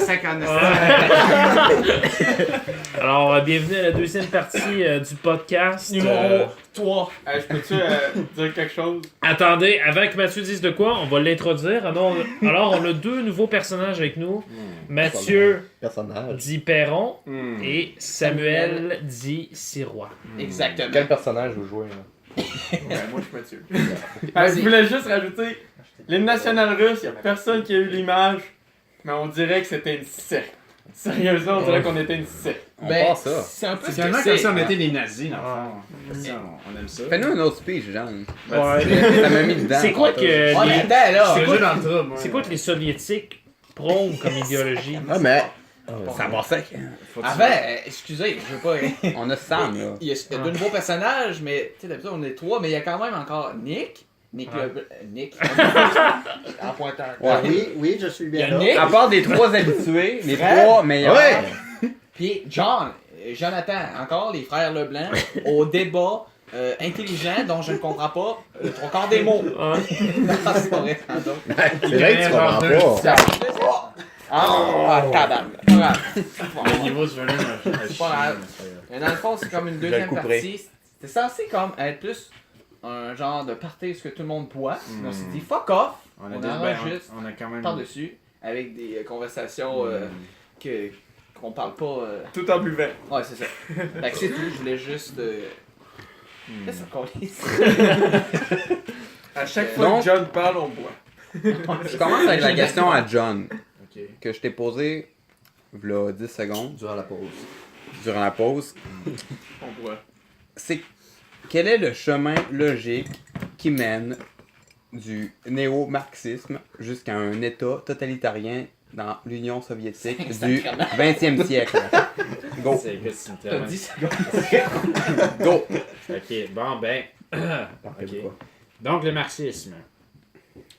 sac en Alors, bienvenue à la deuxième partie du podcast. Numéro 3. Je peux-tu dire quelque chose? Attendez, avant que Mathieu dise de quoi, on va l'introduire. Alors, on a deux nouveaux personnages avec nous. Mathieu dit Perron et Samuel dit Sirois. Exactement. Quel personnage vous jouez, là? Moi, je suis Mathieu. Je voulais juste rajouter, l'hymne national russe, il n'y a personne qui a eu l'image, mais on dirait que c'était une secte. Sérieusement, on dirait qu'on était une secte. On passe ça. C'est un peu C'est ce que tellement c'est. comme ça, on était des nazis, dans le fond. Ça, on aime ça. Fais-nous un autre speech, Jean. Ouais. Ça m'a mis dedans. C'est quoi que les... Oh, attends, là. C'est juste dans le trouble. C'est quoi que les soviétiques prônent comme idéologie? Ah, mais. Ça va sec. Avant, excusez, je veux pas. On a Sam, là. Il y a deux nouveaux personnages, mais tu sais, d'habitude on est trois, mais il y a quand même encore Nick. Nick. En pointeur. Oui, je suis Il y a bien là. Nick. À part des trois habitués, les Fred. trois meilleurs. Ouais. Puis John, Jonathan, encore les frères Leblanc, au débat intelligent dont je ne comprends pas le trois quarts des mots. Non, c'est pas vrai. C'est vrai que tu comprends pas. Tabarnak. Pas grave. Le niveau de volume, C'est pas grave. Mais dans le fond, c'est comme une deuxième partie. C'était censé comme être plus un genre de party où tout le monde boit. Mais on s'est dit fuck off. on On a enregistre on a quand même... par-dessus avec des conversations qu'on parle pas. Tout en buvant. Ouais, c'est ça. Fait que c'est tout. Je voulais juste. Qu'est-ce qu'on dit? À chaque fois Donc- que John parle, on boit. Je commence avec la question à John, Ok. que je t'ai posée, v'là 10 secondes, Durant la pause. durant la pause. On boit. C'est quel est le chemin logique qui mène du néo-marxisme jusqu'à un État totalitarien dans l'Union soviétique du 20e siècle? Go! C'est que c'est une T'as tellement- 10 secondes. Go! Ok, bon ben. Parfait, Ok. quoi. Donc le marxisme.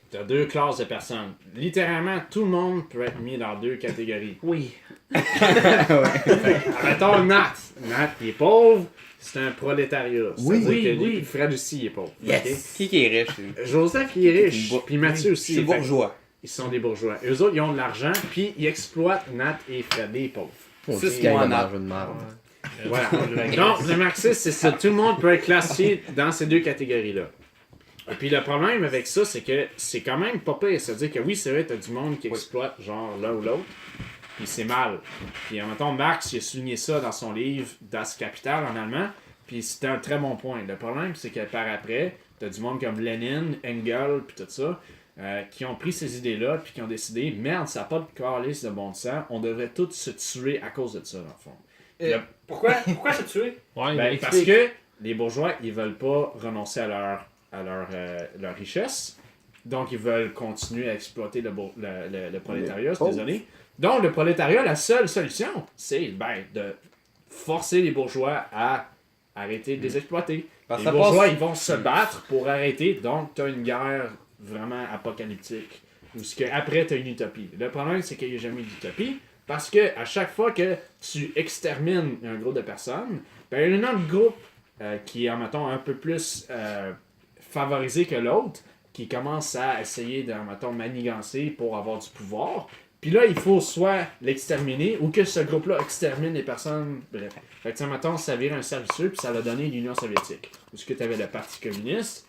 T'as deux classes de personnes. Littéralement, tout le monde peut être mis dans deux catégories. Oui. Mettons Nat. Nat, il est pauvre, c'est un prolétariat. Oui, C'est-à-dire que oui. lui, Fred aussi, il est pauvre. Yes! Qui est riche? lui? Ok? Joseph, il est riche. Puis Mathieu aussi. Je suis Fait que bourgeois. Ils sont des bourgeois. Eux autres, ils ont de l'argent, puis ils exploitent Nat et Fred, les pauvres. C'est ce qu'il y qu'on a a. de merde. Voilà. Donc, le marxisme, c'est ça. Tout le monde peut être classé dans ces deux catégories-là. Et puis le problème avec ça, c'est que c'est quand même pas pire. C'est-à-dire que oui, c'est vrai, t'as du monde qui exploite genre l'un ou l'autre, puis c'est mal. Puis en même temps, Marx, il a souligné ça dans son livre Das Kapital en allemand, puis c'était un très bon point. Le problème, c'est que par après, t'as du monde comme Lénine, Engels, puis tout ça, qui ont pris ces idées-là, puis qui ont décidé, merde, ça n'a pas de calice de bon sens, on devrait tous se tuer à cause de ça, dans le fond. Pourquoi se tuer? Ouais, Ben, mais parce que les bourgeois, ils veulent pas renoncer à leur richesse. Donc, ils veulent continuer à exploiter le prolétariat, c'est désolé. Donc, le prolétariat, la seule solution, c'est de forcer les bourgeois à arrêter de les exploiter. Parce Les que ça bourgeois, passe- ils vont se battre pour arrêter. Donc, tu as une guerre vraiment apocalyptique. Ou ce que après, tu as une utopie. Le problème, c'est qu'il n'y a jamais d'utopie. Parce que à chaque fois que tu extermines un groupe de personnes, ben, il y a un autre groupe qui est, mettons, un peu plus favorisé que l'autre, qui commence à essayer de, mettons, manigancer pour avoir du pouvoir. Puis là, il faut soit l'exterminer ou que ce groupe-là extermine les personnes. Bref. Fait que, tu sais, mettons, ça vire un cercle vicieux, puis ça a donné l'Union soviétique. Où ce que tu avais le Parti communiste,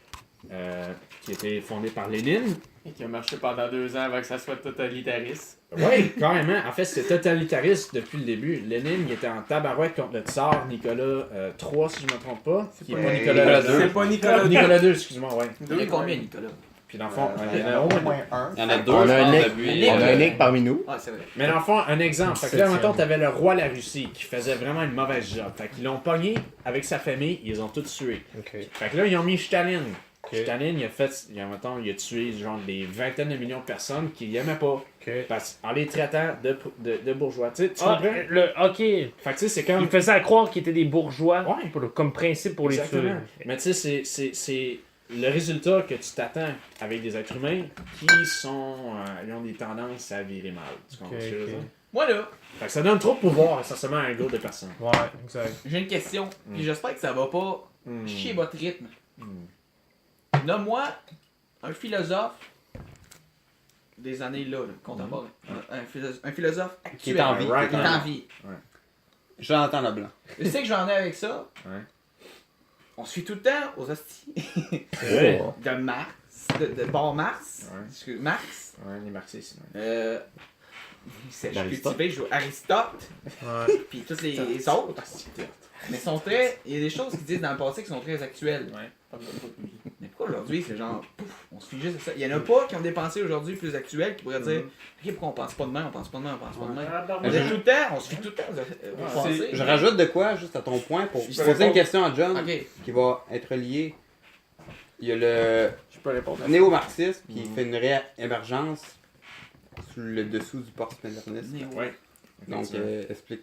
qui était fondé par Lénine. Et qui a marché pendant 2 ans avant que ça soit totalitariste. Oui, carrément. En fait, c'était totalitariste depuis le début. Lénine, il était en tabarouette contre le tsar Nicolas III, si je ne me trompe pas. Qui est pas Nicolas II. C'est pas Nicolas II. Nicolas II, excuse-moi, ouais. Il y a combien, Nicolas? Puis dans le fond, il y en a au moins deux. Il y en a deux, On a un je pense, Nick, depuis, on a un Nick parmi nous. Ah, c'est vrai. Mais dans le fond, un exemple. Fait que là, mettons, t'avais le roi de la Russie qui faisait vraiment une mauvaise job. Fait qu'ils l'ont pogné avec sa famille, ils les ont tous tués. Fait que là, ils ont mis Staline. Staline, il a tué genre des vingtaines de millions de personnes qu'il n'aimait pas. En les traitant de bourgeois. Tu comprends? OK. Fait que tu sais, c'est comme. Il faisait croire qu'ils étaient des bourgeois Ouais. comme principe pour les tuer. Exactement. Mais tu sais, c'est le résultat que tu t'attends avec des êtres humains qui ils ont des tendances à virer mal. Tu comprends ce que je veux dire? Moi, là, Fait que ça donne trop de pouvoir essentiellement à un groupe de personnes. Ouais, exact. j'ai une question. Puis j'espère que ça va pas chier votre rythme. Nomme-moi un philosophe des années là, contemporain. Un philosophe actuel. Qui est en vie. Qui est en vie. Jonathan Leblanc. Je sais que j'en ai avec ça. Ouais. On se fie tout le temps aux hosties C'est vrai. de Marx, de Marx. Ouais. Excuse, Marx. Ouais, les marxistes. Je D'Aristote. cultivais, je joue Aristote, Ouais. puis tous les autres. Mais sont très. Il y a des choses qu'ils disent dans le passé qui sont très actuelles. Mais pourquoi aujourd'hui, c'est genre, pouf, on se fie juste à ça. Il y en a pas qui ont des pensées aujourd'hui plus actuelles qui pourraient dire, ok, pourquoi on pense pas de même, on pense pas de même, on pense pas de même. On est tout le temps, on se fie tout le temps aux pensées. Je rajoute de quoi, juste à ton point, pour peux poser une répondre? question à John, Ok. qui va être liée. Il y a le Je peux répondre à ça. néo-marxisme qui fait une réémergence sous le dessous du postmodernisme. Ouais. Donc, explique.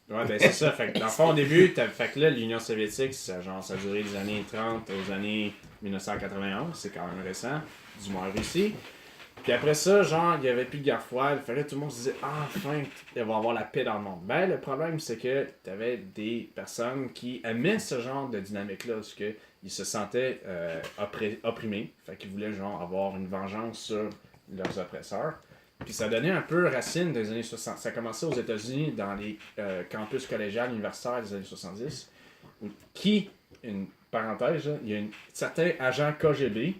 Ouais, ben c'est ça. Fait que dans le fond, au début, fait que là, l'Union soviétique, ça a duré des années 30 aux années 1991. C'est quand même récent, du moins Russie. Puis après ça, genre, il n'y avait plus de guerre froide. Fait que là, tout le monde se disait, enfin, il va y avoir la paix dans le monde. Ben, le problème, c'est que tu avais des personnes qui aimaient ce genre de dynamique-là, parce qu'ils se sentaient opprimés. Fait qu'ils voulaient, genre, avoir une vengeance sur leurs oppresseurs. Puis ça donnait un peu racine des années 60. Ça a commencé aux États-Unis dans les campus collégiales universitaires des années 70. Une parenthèse, là, il y a certains agents KGB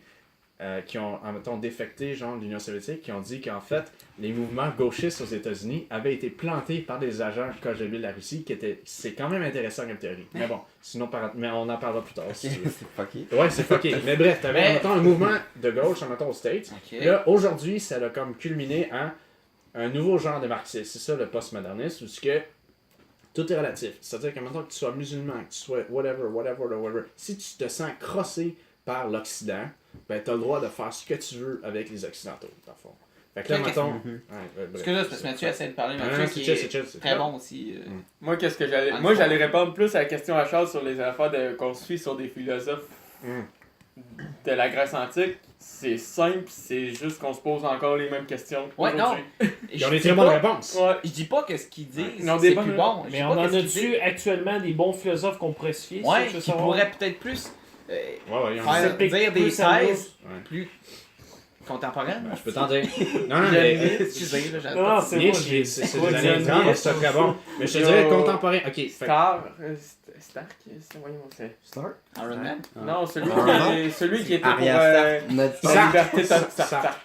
qui ont, en mettons, défecté genre, de l'Union soviétique, qui ont dit qu'en fait, les mouvements gauchistes aux États-Unis avaient été plantés par des agents KGB de la Russie, c'est quand même intéressant comme théorie. Mais bon, sinon, mais on en parlera plus tard. Si tu veux. C'est fucké. Ouais, c'est fucké. Mais bref, t'avais, mettons, un mouvement de gauche, mettons, aux States. Ok. Là, aujourd'hui, ça a comme culminé en un nouveau genre de marxisme. C'est ça, le postmodernisme, où c'est que tout est relatif. C'est-à-dire que maintenant que tu sois musulman, que tu sois whatever, si tu te sens crossé par l'Occident, ben t'as le droit de faire ce que tu veux avec les Occidentaux, dans le fond. Fait que là, Ok. mettons... Parce que là, c'est parce que Mathieu essaie de parler, Ah, Mathieu c'est qui chill, est c'est chill, c'est très chill. bon aussi. Moi, qu'est-ce que j'allais. Ah, Moi, c'est j'allais répondre plus à la question à Charles sur les affaires qu'on se fie sur des philosophes de la Grèce antique. C'est simple, c'est juste qu'on se pose encore les mêmes questions. Ouais, non. aujourd'hui. Ils ont des très bonnes réponses. Ouais. Je dis pas que ce qu'ils disent, Ils ont des c'est bonnes plus bon. Je dis Mais pas on en que ce qu'ils a-tu disent- actuellement des bons philosophes qu'on pourrait se fier? Ouais, si tu veux qui savoir? pourraient peut-être plus Ouais, ils ont faire s'applique dire des plus à thèses nous. plus contemporaines. Ben, je peux t'en dire. Non, non, mais... Excusez, là, j'avais Non, pas c'est Nietzsche, moi, c'est quoi des dire, années 30, Nietzsche, c'est très bon. Mais je te Yo. dirais contemporain. Ok, fait Stark, voyons, c'est. Start. Iron Man. Non, celui qui était pour Arya la liberté Sartre. Sartre.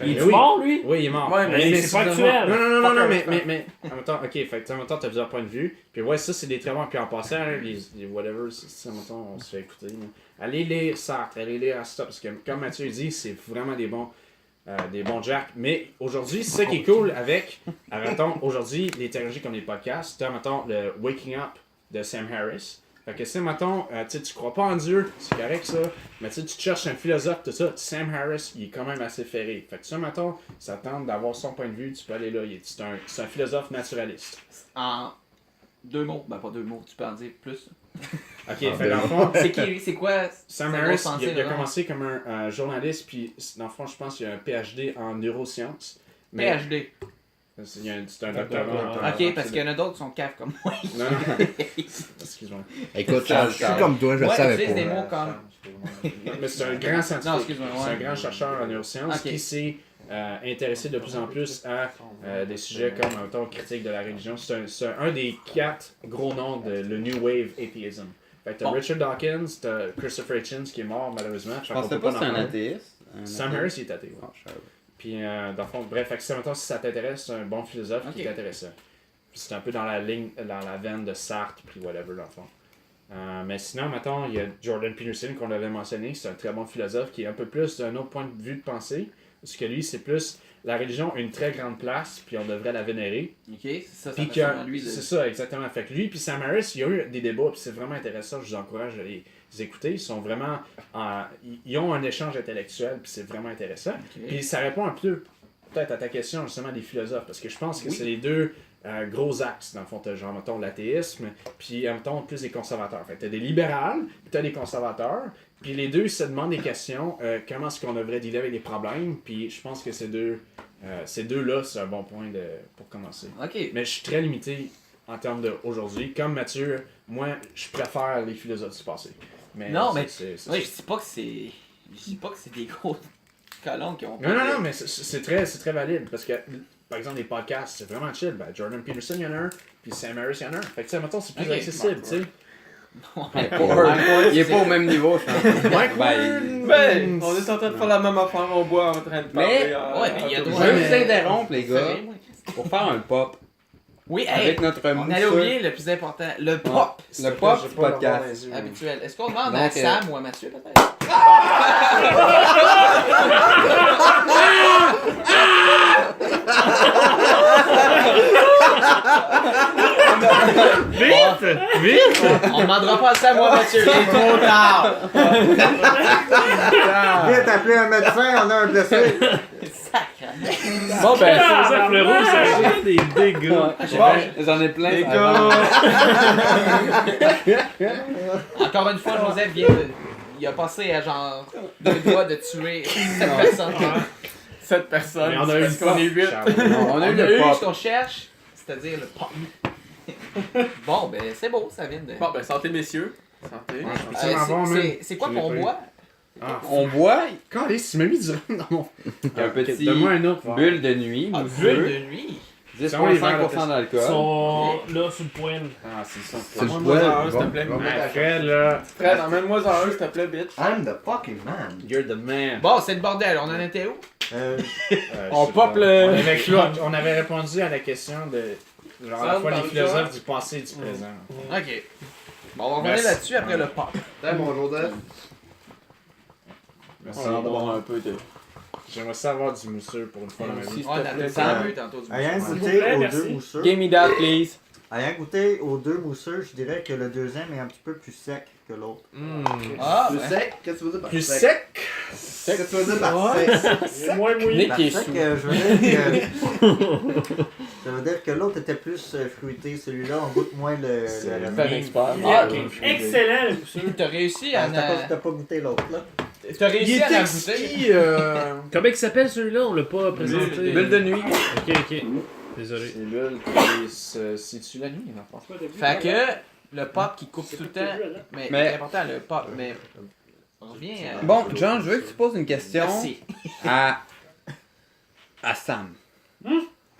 Il est oui. mort, lui? Oui, il est mort. Ouais, mais c'est pas actuel. Non, mais en même temps, ok, fait que en même temps, t'as plusieurs points de vue. Puis ouais, ça, c'est des très bons. Puis en passant, les whatever, en même temps, on se fait écouter. Là. Allez lire Sartre, allez lire Aristote, parce que comme Mathieu dit, c'est vraiment des bons jacks. Mais aujourd'hui, c'est ça qui est cool avec, mettons, aujourd'hui, les technologies comme les podcasts. T'as, mettons, le Waking Up de Sam Harris. Fait que si, mettons, tu crois pas en Dieu, c'est correct ça, mais tu cherches un philosophe, tout ça, Sam Harris, il est quand même assez ferré. Fait que ça, mettons, ça tente d'avoir son point de vue, tu peux aller là. C'est un philosophe naturaliste. En 2 mots, ben pas 2 mots, tu peux en dire plus. Ok, fait dans le fond, C'est qui lui, c'est quoi Sam sa Harris, grosse pensée, il a là? commencé comme un journaliste, puis dans le fond, je pense qu'il a un PhD en neurosciences. Mais PhD. c'est un doctorat. Ok, parce qu'il y en a d'autres qui sont caves comme moi. Non, non. Excuse-moi. Écoute, Charles, je suis comme toi, je le Ouais, savais utilise pas. des mots comme. Non, mais c'est un grand scientifique. Non, excuse-moi, ouais. C'est un grand chercheur en neurosciences Ok. qui s'est intéressé de plus en plus à des sujets comme, mettons, critique de la religion. C'est un des 4 gros noms de le New Wave Atheism. Fait que t'as Bon. Richard Dawkins, t'as Christopher Hitchens qui est mort malheureusement. Je pensais pas que c'était un athéiste. Sam Harris, il est athée. Ouais. Ah, je savais. Puis, dans le fond, bref, fait que mettons, si ça t'intéresse, c'est un bon philosophe qui Ok. est intéressant. Puis c'est un peu dans la ligne, dans la veine de Sartre, puis whatever, dans le fond. Mais sinon, mettons, il y a Jordan Peterson qu'on avait mentionné, c'est un très bon philosophe qui est un peu plus d'un autre point de vue de pensée. Parce que lui, c'est plus la religion a une très grande place, puis on devrait la vénérer. Ok, c'est ça, ça Puis fait que, sûrement lui. c'est ça, exactement. Fait que lui, puis Sam Harris, il y a eu des débats, puis c'est vraiment intéressant, je vous encourage à les écouter. Ils sont vraiment. Ils ont un échange intellectuel, puis c'est vraiment intéressant. Puis ça répond un peu, peut-être, à ta question, justement, des philosophes, parce que je pense que Oui. c'est les deux gros axes, dans le fond. T'as genre, mettons, l'athéisme, puis, mettons, plus les conservateurs. Fait que t'as des libérales, puis t'as des conservateurs, puis les deux se demandent des questions, comment est-ce qu'on devrait dealer avec les problèmes, puis je pense que ces deux-là, c'est un bon point pour commencer. Ok. Mais je suis très limité en termes d'aujourd'hui. Comme Mathieu, moi, je préfère les philosophes du passé. Mais Non, mais. c'est Ouais, ça. je dis pas que c'est. Je dis pas que c'est des gros colons qui ont. Non, mais c'est très valide parce que, par exemple, les podcasts, c'est vraiment chill. Ben, Jordan Peterson, il y en a un, puis Sam Harris, il y en a un. Fait que, mettons, c'est plus accessible, tu sais. Il est pas au même niveau, je pense. Ben, on est en train de faire la même affaire, on boit en train de parler. Ouais, mais il y a Je droit. vais vous interrompre, les gars, pour faire un pop. Oui, Avec notre on allait oublier le plus important, le pop Le pop du podcast. habituel. Est-ce qu'on demande à Donc, Sam ou à Mathieu peut-être? Vite! On demandera pas à Sam ou à Mathieu, il est trop tard. Vite, appeler un médecin, on a un blessé. Bon, ben, Joseph Leroux, ça fait des dégâts. J'en ai plein. les ça gars. Encore une fois, Joseph vient de. Il a passé à genre 2 doigts de tuer cette personne. 7 personnes. Mais on a eu parce qu'on est 8. On a eu On a le eu ce pop. qu'on cherche, c'est-à-dire le pop. Bon, ben c'est beau, ça vient de. Bon, ben, santé, messieurs. Santé. Peux-tu m'avoir, man? C'est quoi Je l'ai qu'on pas eu. boit? On boit Calisse, tu m'as mis du rhum dans mon. un petit Donne-moi un autre. bulle de nuit, Ah, mousseux, bulle de nuit. 10,5% d'alcool. Ils sont là sous le poêle. Ah, c'est ça. C'est Donne-moi un, s'il te plaît. Après, là. Fred, emmène-moi un, s'il te plaît, bitch. I'm the fucking man. You're the man. Bon, c'est le bordel, on en était où? On pop le- On avait répondu à la question de. Genre, à la fois les philosophes du passé et du présent. Ok. Bon, on va revenir Merci. là-dessus après le pop. Bon, Joseph. Merci. On va en boire un peu de. J'aimerais savoir du mousseux pour une fois dans ma vie. On a plaît, ça bu tantôt du Ayant mousseux. goûté plaît, aux merci. deux mousseux. Give me that, please. Ayant goûté aux deux mousseux, je dirais que le deuxième est un petit peu plus sec que l'autre. Ah, Plus ben. sec? Qu'est-ce que tu veux dire par Plus sec? sec? Qu'est-ce que tu veux dire par sec? C'est moins mouillé. Nick Par qui est sec, sous. je veux dire que... Ça veut dire que l'autre était plus fruité. Celui-là, on goûte moins le... C'est un expert. Ah, ok. Excellent le mousseux. T'as réussi à. T'as pas goûté l'autre, là? T'as réussi Il à est en goûter. exquis, Comment il s'appelle celui-là? On l'a pas présenté. Bulle de nuit. Ok. Désolé. C'est bulle qui se situe la nuit, dans le fond. Fait que le pop qui coupe tout le temps. Mais Mais- c'est important le pop, mais. On revient à. Bon, John, je veux que tu poses une question Merci. à Sam. Je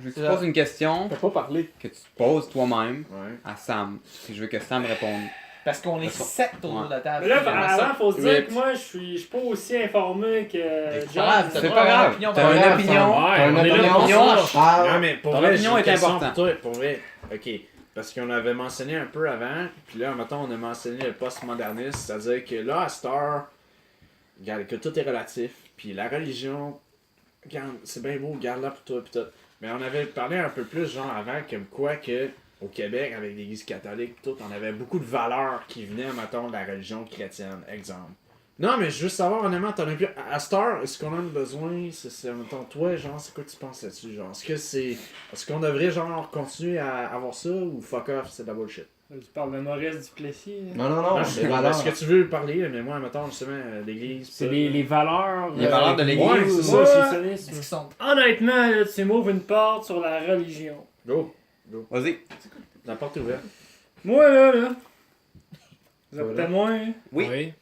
veux que tu poses une question T'as pas parlé. que tu poses toi-même Ouais. à Sam. Puis je veux que Sam réponde. Parce qu'on est 7 autour de la table. Mais là, J'aimerais ça. avant, faut se dire Huit. que moi, je suis pas aussi informé que C'est pas grave, John. t'as C'est droit pas à grave. opinion, T'as par une exemple. opinion. Ouais, T'as on une est là opinion. pour ça. Non, mais pour Ton vrai, opinion j'ai une est question importante. pour toi, pour vrai. Ok. Parce qu'on avait mentionné un peu avant, puis là, mettons, on a mentionné le post-modernisme, c'est-à-dire que là, à cette heure, regarde, que tout est relatif, puis la religion, regarde, c'est bien beau, garde-la pour toi, puis tout. Mais on avait parlé un peu plus, genre, avant, comme quoi que, au Québec, avec l'Église catholique, tout, on avait beaucoup de valeurs qui venaient, mettons, de la religion chrétienne, exemple. Non, mais je veux juste savoir, honnêtement, t'en as plus. À cette heure, est-ce qu'on a besoin, c'est, mettons, toi, genre, c'est quoi que tu penses là-dessus, genre? Est-ce qu'on devrait, genre, continuer à avoir ça, ou fuck off, c'est de la bullshit? Tu parles de Maurice Duplessis. Non, Non, est-ce que tu veux parler, mais moi, mettons, justement, l'église. C'est ça, les valeurs. Les valeurs de l'Église. Ouais, c'est ça. Moi, Est-ce qu'ils sont. honnêtement, là, tu m'ouvres une porte sur la religion. Go, Vas-y. la porte est ouverte. Moi, là. Vous êtes Voilà. témoin. Oui.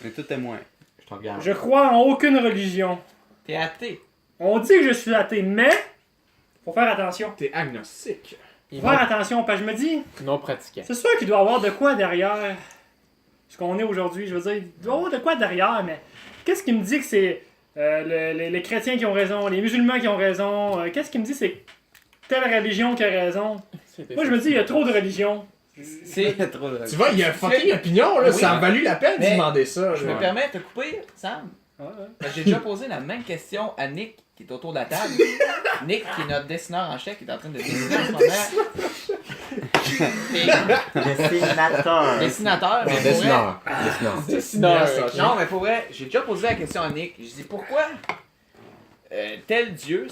On est tous témoins. Je te regarde. Je crois en aucune religion. T'es athée. On dit que je suis athée, mais faut faire attention. T'es agnostique. Faut faire attention, parce que je me dis, Non pratiquant. c'est sûr qu'il doit y avoir de quoi derrière ce qu'on est aujourd'hui. Je veux dire, il doit y avoir de quoi derrière, mais qu'est-ce qui me dit que c'est les chrétiens qui ont raison, les musulmans qui ont raison? Qu'est-ce qui me dit que c'est telle religion qui a raison? Moi, je me dis, il y a trop de religions. C'est. Trop de... Tu vois, il y a une fucking opinion, là. Oui, ça a mais- valu la peine de mais- demander ça. Je là. me permets de te couper, Sam. Ouais, ouais. Parce que j'ai déjà posé la même question à Nick qui est autour de la table. Nick, qui est notre dessineur en chef, qui est en train de dessiner en ce moment. Dessinateur. Dessinateur, mais pour vrai, Dessineur. Dessineur. non, mais pour vrai, j'ai déjà posé la question à Nick. Je dis pourquoi tel Dieu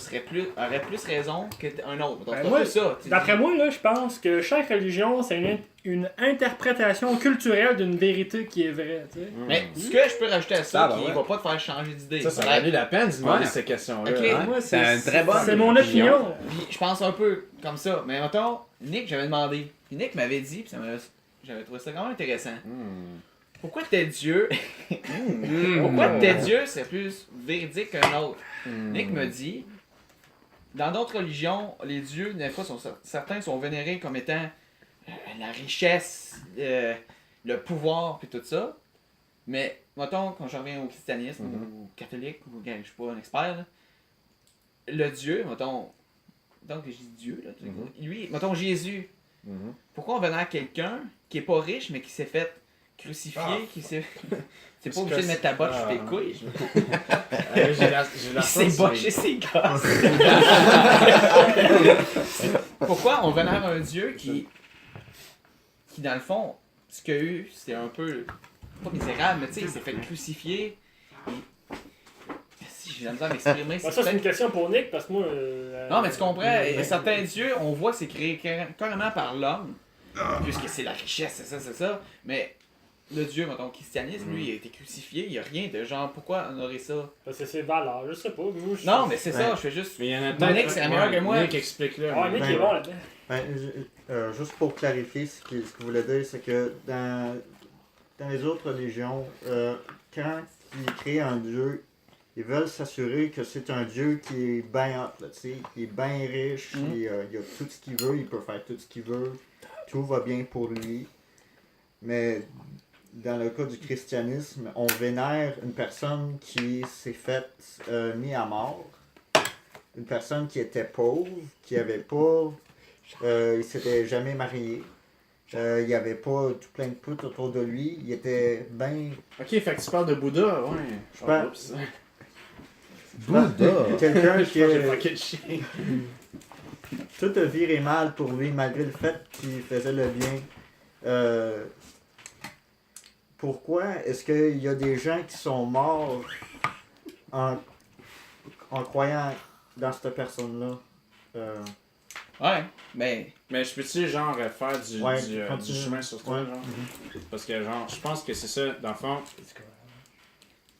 aurait plus raison qu'un autre. Donc, Ben, c'est pas moi, que ça. Tu D'après dis- moi, là, je pense que chaque religion, c'est une interprétation culturelle d'une vérité qui est vraie. Tu sais. Mais ce que je peux rajouter à ça, Ah, bah qui ouais. va pas te faire changer d'idée. Ça a Ouais. valu la peine de demander Ouais. cette question-là. Ok. hein. Moi, C'est une très bonne C'est mon opinion. Puis je pense un peu comme ça. Mais mettons, Nick, j'avais demandé. Puis Nick m'avait dit, puis j'avais trouvé ça quand même intéressant. pourquoi tes dieux... pourquoi tes dieux c'est plus véridique qu'un autre? Nick me dit, dans d'autres religions, les dieux, des fois, certains sont vénérés comme étant la richesse, le pouvoir, puis tout ça. Mais, mettons, quand je reviens au christianisme, ou catholique, ou je suis pas un expert, là, le Dieu, mettons, donc je dis Dieu, là, lui, mettons Jésus, pourquoi on vénère quelqu'un qui est pas riche, mais qui s'est fait crucifier, qui s'est... C'est pas obligé de mettre ta botte sur tes couilles. Il s'est botché ses gosses. Pourquoi on vénère un Dieu qui dans le fond, ce qu'il a eu, c'était un peu, pas misérable, mais tu sais, il s'est fait crucifier. Si j'ai la misère à m'exprimer, ça c'est une question pour Nick, parce que moi... Non, mais tu comprends, certains dieux, on voit que c'est créé carrément par l'homme, puisque c'est la richesse, c'est ça, mais... Le dieu, mettons, christianisme, lui, il a été crucifié, il n'y a rien de genre, pourquoi honorer ça? Parce que c'est valeur, je sais pas. Non, mais c'est ça, je fais juste. Mais il y en a Nick, c'est meilleur que moi. Nick, explique-le. Nick est bon là-dedans. Juste pour clarifier ce qu'il voulait dire, c'est que dans les autres religions, quand ils créent un dieu, ils veulent s'assurer que c'est un dieu qui est bien hot, qui est bien riche, il a tout ce qu'il veut, il peut faire tout ce qu'il veut, tout va bien pour lui. Mais dans le cas du christianisme, on vénère une personne qui s'est faite mis à mort. Une personne qui était pauvre, qui avait pas... il s'était jamais marié. Il n'y avait pas tout plein de poutres autour de lui. Il était bien... Ok, fait que tu parles de Bouddha, ouais. Bouddha? Quelqu'un qui... J'ai chien. Tout a viré mal pour lui, malgré le fait qu'il faisait le bien. Pourquoi est-ce qu'il y a des gens qui sont morts en croyant dans cette personne-là? Ouais, mais je peux-tu genre faire du chemin sur toi, genre? Parce que genre, je pense que c'est ça, dans le fond,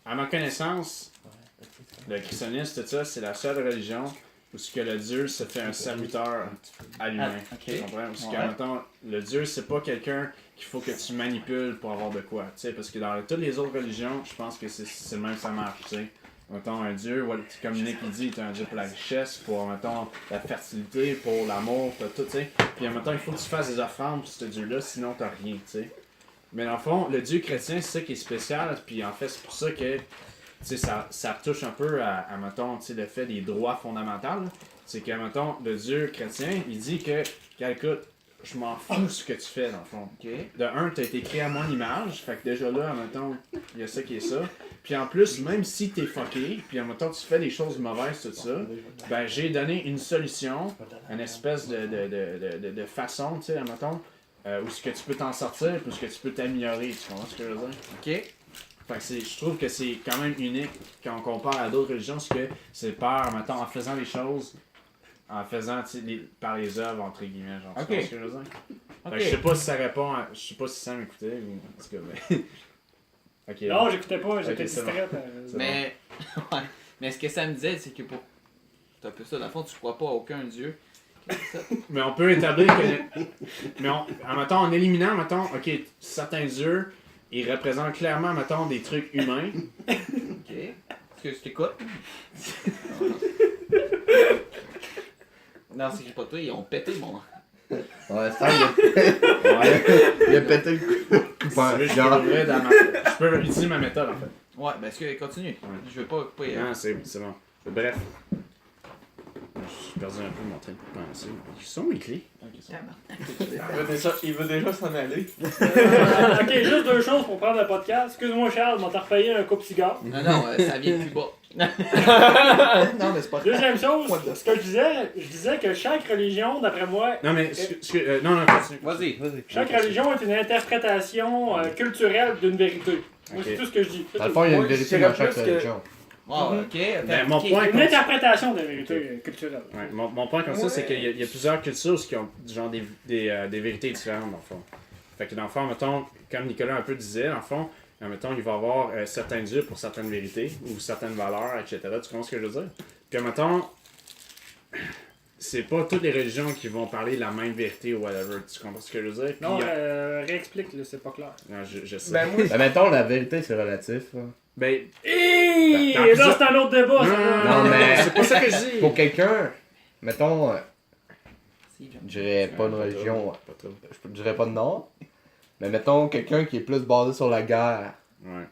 à ma connaissance, le christianisme, tout ça, c'est la seule religion où ce que le Dieu se fait un serviteur à l'humain. Tu comprends? Parce que, mettons, le Dieu, c'est pas quelqu'un qu'il faut que tu manipules pour avoir de quoi. Tu sais, parce que dans toutes les autres religions, je pense que c'est le même ça marche. Tu sais. Mettons, un Dieu, comme Nick il dit, il est un Dieu pour la richesse, pour, mettons, la fertilité, pour l'amour, pour tout, tu sais. Puis, mettons, il faut que tu fasses des offrandes pour ce Dieu-là, sinon t'as rien, tu sais. Mais dans le fond, le Dieu chrétien, c'est ça qui est spécial, puis en fait, c'est pour ça que ça touche un peu à mettons, le fait des droits fondamentaux. C'est que, mettons, le Dieu chrétien, il dit que, écoute, je m'en fous ce que tu fais, dans le fond. De un, tu as été créé à mon image, fait que déjà là, mettons, il y a ça qui est ça. Puis en plus, même si t'es fucké, puis mettons, tu fais des choses mauvaises, tout ça, ben j'ai donné une solution, une espèce de façon, tu sais, mettons, où ce que tu peux t'en sortir, où ce que tu peux t'améliorer, tu comprends ce que je veux dire? ok. Fait que je trouve que c'est quand même unique quand on compare à d'autres religions, parce que c'est par, mettons, en faisant les choses, en faisant par les œuvres, entre guillemets, genre. Tu comprends ce que je veux dire? Fait que je sais pas si ça répond à... Je sais pas si ça m'écoutait, ou... En tout cas, mais... Ok. Non, j'écoutais pas, j'étais distrait. Mais... ouais. Mais ce que ça me disait, c'est que pour... C'est un peu ça, dans le fond, tu crois pas à aucun dieu. Mais on peut établir que... Mais mettons, en éliminant, mettons, ok, certains dieux, ils représentent clairement, mettons, des trucs humains. Ok. Est-ce que je t'écoute? Non, c'est que j'ai pas de toi, ils ont pété mon... Ouais, ça, il a pété le coup. Je peux utiliser ma méthode, en fait. Ouais, ben est-ce que continue? Ouais. Je veux pas couper. Non, c'est bon. Bref. J'ai perdu un peu mon train de penser. Ils sont mes clés. Il veut déjà s'en aller. Ok, juste deux choses pour prendre le podcast. Excuse-moi Charles, on t'a repayé un coupe cigare. Non, ça vient de plus bas. Non, mais c'est pas Deuxième chose, ce que je disais que chaque religion, d'après moi... Non, mais... non, continue. Vas-y. Chaque religion est une interprétation culturelle d'une vérité. Moi, c'est tout ce que je dis. Dans le fond, il y a une vérité dans chaque religion. Ok, Ben, mon point une interprétation de vérité culturelle. Ouais, mon point comme ça, c'est qu'il y a plusieurs cultures qui ont genre des vérités différentes, dans le fond. Fait que dans le fond, mettons, comme Nicolas un peu disait, dans le fond, mettons, il va y avoir certains dieux pour certaines vérités, ou certaines valeurs, etc. Tu comprends ce que je veux dire? Puis mettons, c'est pas toutes les religions qui vont parler la même vérité ou whatever. Tu comprends ce que je veux dire? Non, réexplique, là, c'est pas clair. Non, je sais. Ben, moi, Ben, mettons, la vérité, c'est relatif. Là. Ben, Et Dans là, plusieurs- c'est un autre débat. Non, mais- c'est pas ça que je dis. Pour quelqu'un, mettons, je dirais pas une religion, Pas trop. je dirais pas de nom, mais mettons quelqu'un qui est plus basé sur la guerre. Ouais.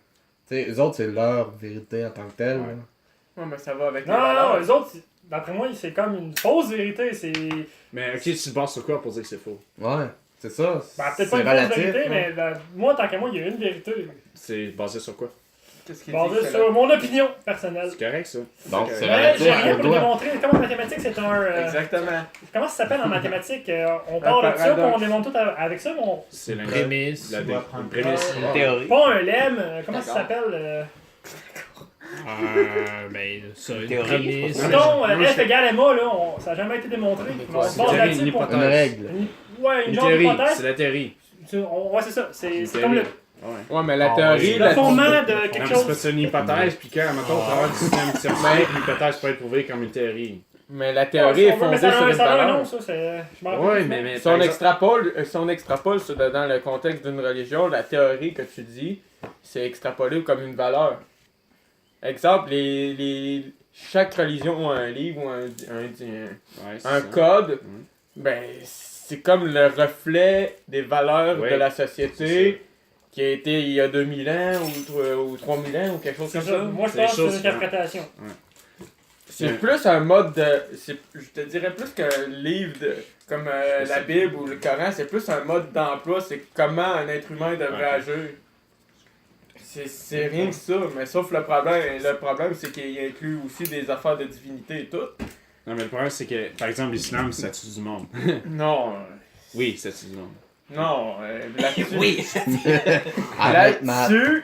Tu sais, eux autres, c'est leur vérité en tant que telle. Ouais. là. ouais, mais ça va avec les Non, valeurs. les autres, d'après moi, c'est comme une fausse vérité. C'est. Mais ok, tu te bases sur quoi pour dire que c'est faux? Ouais, c'est ça. Ben, c'est peut-être pas une fausse relatif. vérité, là. mais moi, tant qu'à moi, il y a une vérité. C'est basé sur quoi? Qu'est-ce qu'il Basée dit, sur mon opinion personnelle. C'est correct ça. Donc, c'est Mais relatif j'ai rien pour pour le toi. démontrer. Comme en mathématiques, c'est un. Exactement. Comment ça s'appelle en mathématiques On part de ça, puis paradoxe. on démontre tout avec ça, mais on. C'est Prémisse. la Tu vas prendre une prémisse. Une théorie. Pas un lemme. Comment ça D'accord. s'appelle Ben, ça, une Théorie. prémisse. Mettons, F égale MA, là, ça n'a jamais été démontré. Mais on se base une là-dessus théorie, pour. une Une règle. Ouais, une Une genre théorie, d'hypothèse. c'est la théorie. Ouais, c'est ça. C'est Une comme le, théorie. Ouais. Ouais, mais la Ah, théorie, ouais. le fondement de Non, quelque mais c'est chose. parce que c'est une hypothèse, puis quand, mettons, au travers du système scientifique, l'hypothèse peut être prouvée comme une théorie. mais la théorie est Ouais, fondée mais ça sur a une ça a un valeur. nom, ça. Je m'en rappelle Ouais, plus. mais Si par on exemple- extrapole ça dans le contexte d'une religion, la théorie que tu dis, c'est extrapolé comme une valeur. Exemple, chaque religion a un livre ou Ouais, c'est un ça. code. Mhm. Ben, c'est comme le reflet des valeurs Ouais, de la c'est société qui a été il y a 2000 ans ou 3000 ans ou quelque chose C'est comme ça. ça. Moi, je C'est pense que des c'est choses- une interprétation. C'est plus un mode de. Je te dirais plus qu'un livre comme la Bible ou le Coran, c'est plus un mode d'emploi, c'est comment un être humain devrait Ouais. agir. C'est rien que ça, mais sauf le problème c'est qu'il inclut aussi des affaires de divinité et tout. Non, mais le problème, c'est que, par exemple, l'islam, c'est tue du monde. Non, Oui, ça tue du monde. non, là-dessus. Oui. Arrête, Matt. Là-dessus,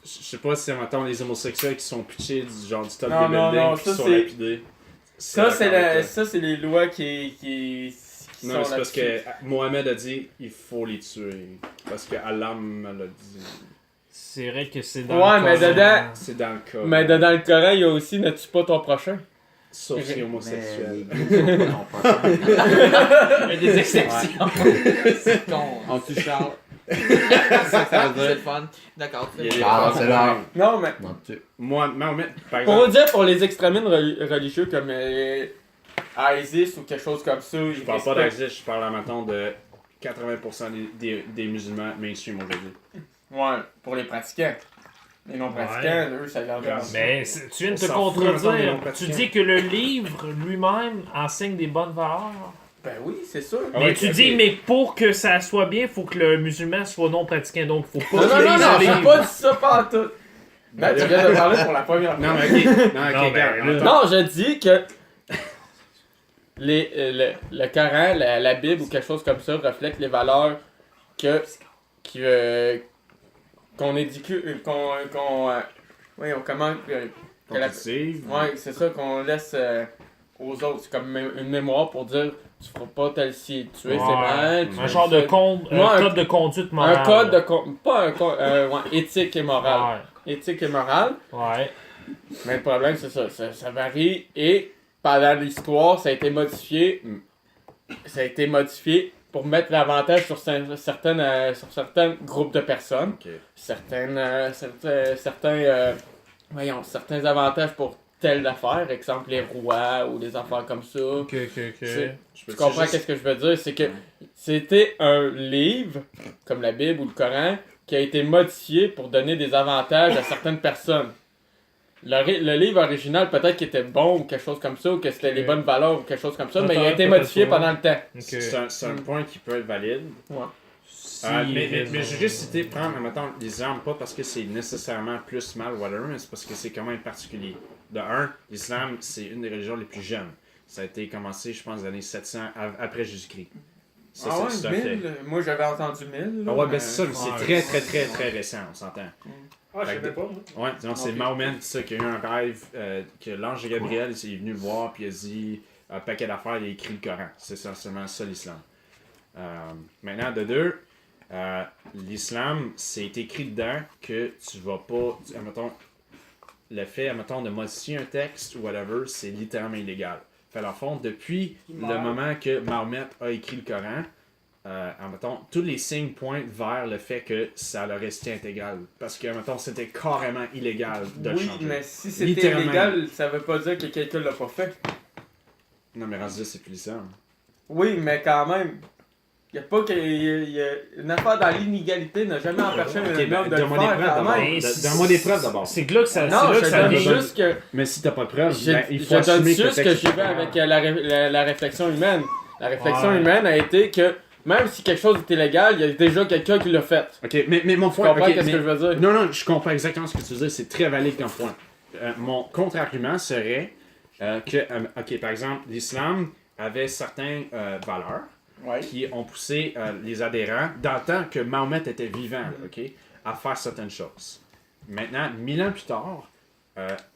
Je sais pas si, mettons, les homosexuels qui sont pitchés du genre du top Non, des non, buildings non, qui ça, sont c'est- lapidés. ça c'est d'accord avec toi. ça c'est les lois qui Non, sont mais c'est parce là-dessus. que Mohamed a dit il faut les tuer. Parce que Allah me l'a dit. C'est vrai que c'est dans Ouais, le mais Coran. dedans- C'est dans le cas. Mais dans le Coran, il y a aussi ne tue pas ton prochain. Sauf si homosexuel. Non, pas ça. Il y a des exceptions. C'est con. On tue Charles. Ça veut dire le fun. D'accord. Il y a des Ah, problèmes. c'est là. Non, mais Non, tu- Moi, Mohamed, par pour exemple, dire pour les extrémistes religieux comme ISIS ou quelque chose comme ça, je parle pas d'Axis, je parle, mettons, de 80% des musulmans mainstream aujourd'hui. Ouais, pour les pratiquants. Les non-pratiquants, eux, ça leur dérange. Mais tu viens de te On s'en fout, mettons, des contredire. Tu non-pratiquants. dis que le livre lui-même enseigne des bonnes valeurs. Ben oui, c'est sûr. Ah Mais ouais, tu ok. dis, mais pour que ça soit bien, faut que le musulman soit non pratiquant. Donc, faut pas Non, non, qu'il non, lise non, le j'ai livre. pas dit ça pas tout. Ben, tu viens de parler pour la première fois. Non, mais ok. Non, ok, Non, regarde, ben, attends. Non, je dis que le Coran, la Bible ou quelque chose comme ça reflète les valeurs qu'on édicule, voyons, comment, que la- Compulsive. ouais, c'est ça qu'on laisse aux autres. C'est comme une mémoire pour dire tu feras pas tel si tuer, Ouais. c'est mal. tu Un fais genre ça. de code de conduite morale. Un code de pas un code, ouais, éthique et morale. Ouais. Éthique et morale. Ouais. Mais le problème, c'est ça varie et pendant l'histoire, ça a été modifié. Ça a été modifié pour mettre l'avantage sur certains groupes de personnes. Ok. Certains avantages pour telle affaire, exemple les rois ou des affaires comme ça. Ok. C'est- Je peux Tu comprends juste- qu'est-ce que je veux dire? C'est que c'était un livre, comme la Bible ou le Coran, qui a été modifié pour donner des avantages à certaines personnes. Le livre original, peut-être qu'il était bon ou quelque chose comme ça, ou que c'était Ok. les bonnes valeurs ou quelque chose comme ça, mais il a Peut-être, été peut-être modifié pas. pendant le temps. C'est un point qui peut être valide. Si, Mais je vais juste citer, prendre, mettons, l'islam, pas parce que c'est nécessairement plus mal ou whatever, mais c'est parce que c'est quand même particulier. De un, l'islam, c'est une des religions les plus jeunes. Ça a été commencé, je pense, dans les années 700 après Jésus-Christ. Ça, Ah c'est ouais, tout à fait. 1000? Moi j'avais entendu 1000. là, Ah ouais, mais- ben c'est ça, c'est Ouais. très récent, on s'entend. Ah, je savais pas, moi. Ouais, non, c'est Ok. Mahomet, c'est ça, qui a eu un rêve, que l'ange Gabriel il est venu le voir, puis il a dit un paquet d'affaires, il a écrit le Coran. C'est essentiellement ça l'islam. Maintenant, de deux, l'islam, c'est écrit dedans que tu vas pas, admettons, le fait, admettons, de modifier un texte ou whatever, c'est littéralement illégal. Fait dans le fond, depuis le moment que Mahomet a écrit le Coran, mettons, tous les signes pointent vers le fait que ça leur restait intégral. Parce que, mettons, c'était carrément illégal de le changer. Oui, mais si c'était illégal, ça veut pas dire que quelqu'un l'a pas fait. Non, mais rendu là, c'est plus l'islam. Oui, mais quand même. Y a pas que. Y a une affaire dans l'inégalité n'a jamais empêché un homme de le faire quand même. Donne-moi des preuves d'abord. C'est que là que ça, Non, c'est là je que ça donne vient. juste que. Mais si t'as pas de preuves, Je il faut donne assumer juste que j'ai vu avec la réflexion humaine. La réflexion humaine a été que même si quelque chose est illégal, il y a déjà quelqu'un qui l'a fait. Ok, mais mon Tu point. comprends ok, qu'est-ce que je veux dire? Non, non, je comprends exactement ce que tu veux dire. C'est très valide comme point. Mon contre-argument serait que, ok, par exemple, l'islam avait certaines valeurs qui ont poussé les adhérents, dans le temps que Mahomet était vivant, ok, à faire certaines choses. Maintenant, 1000 ans plus tard,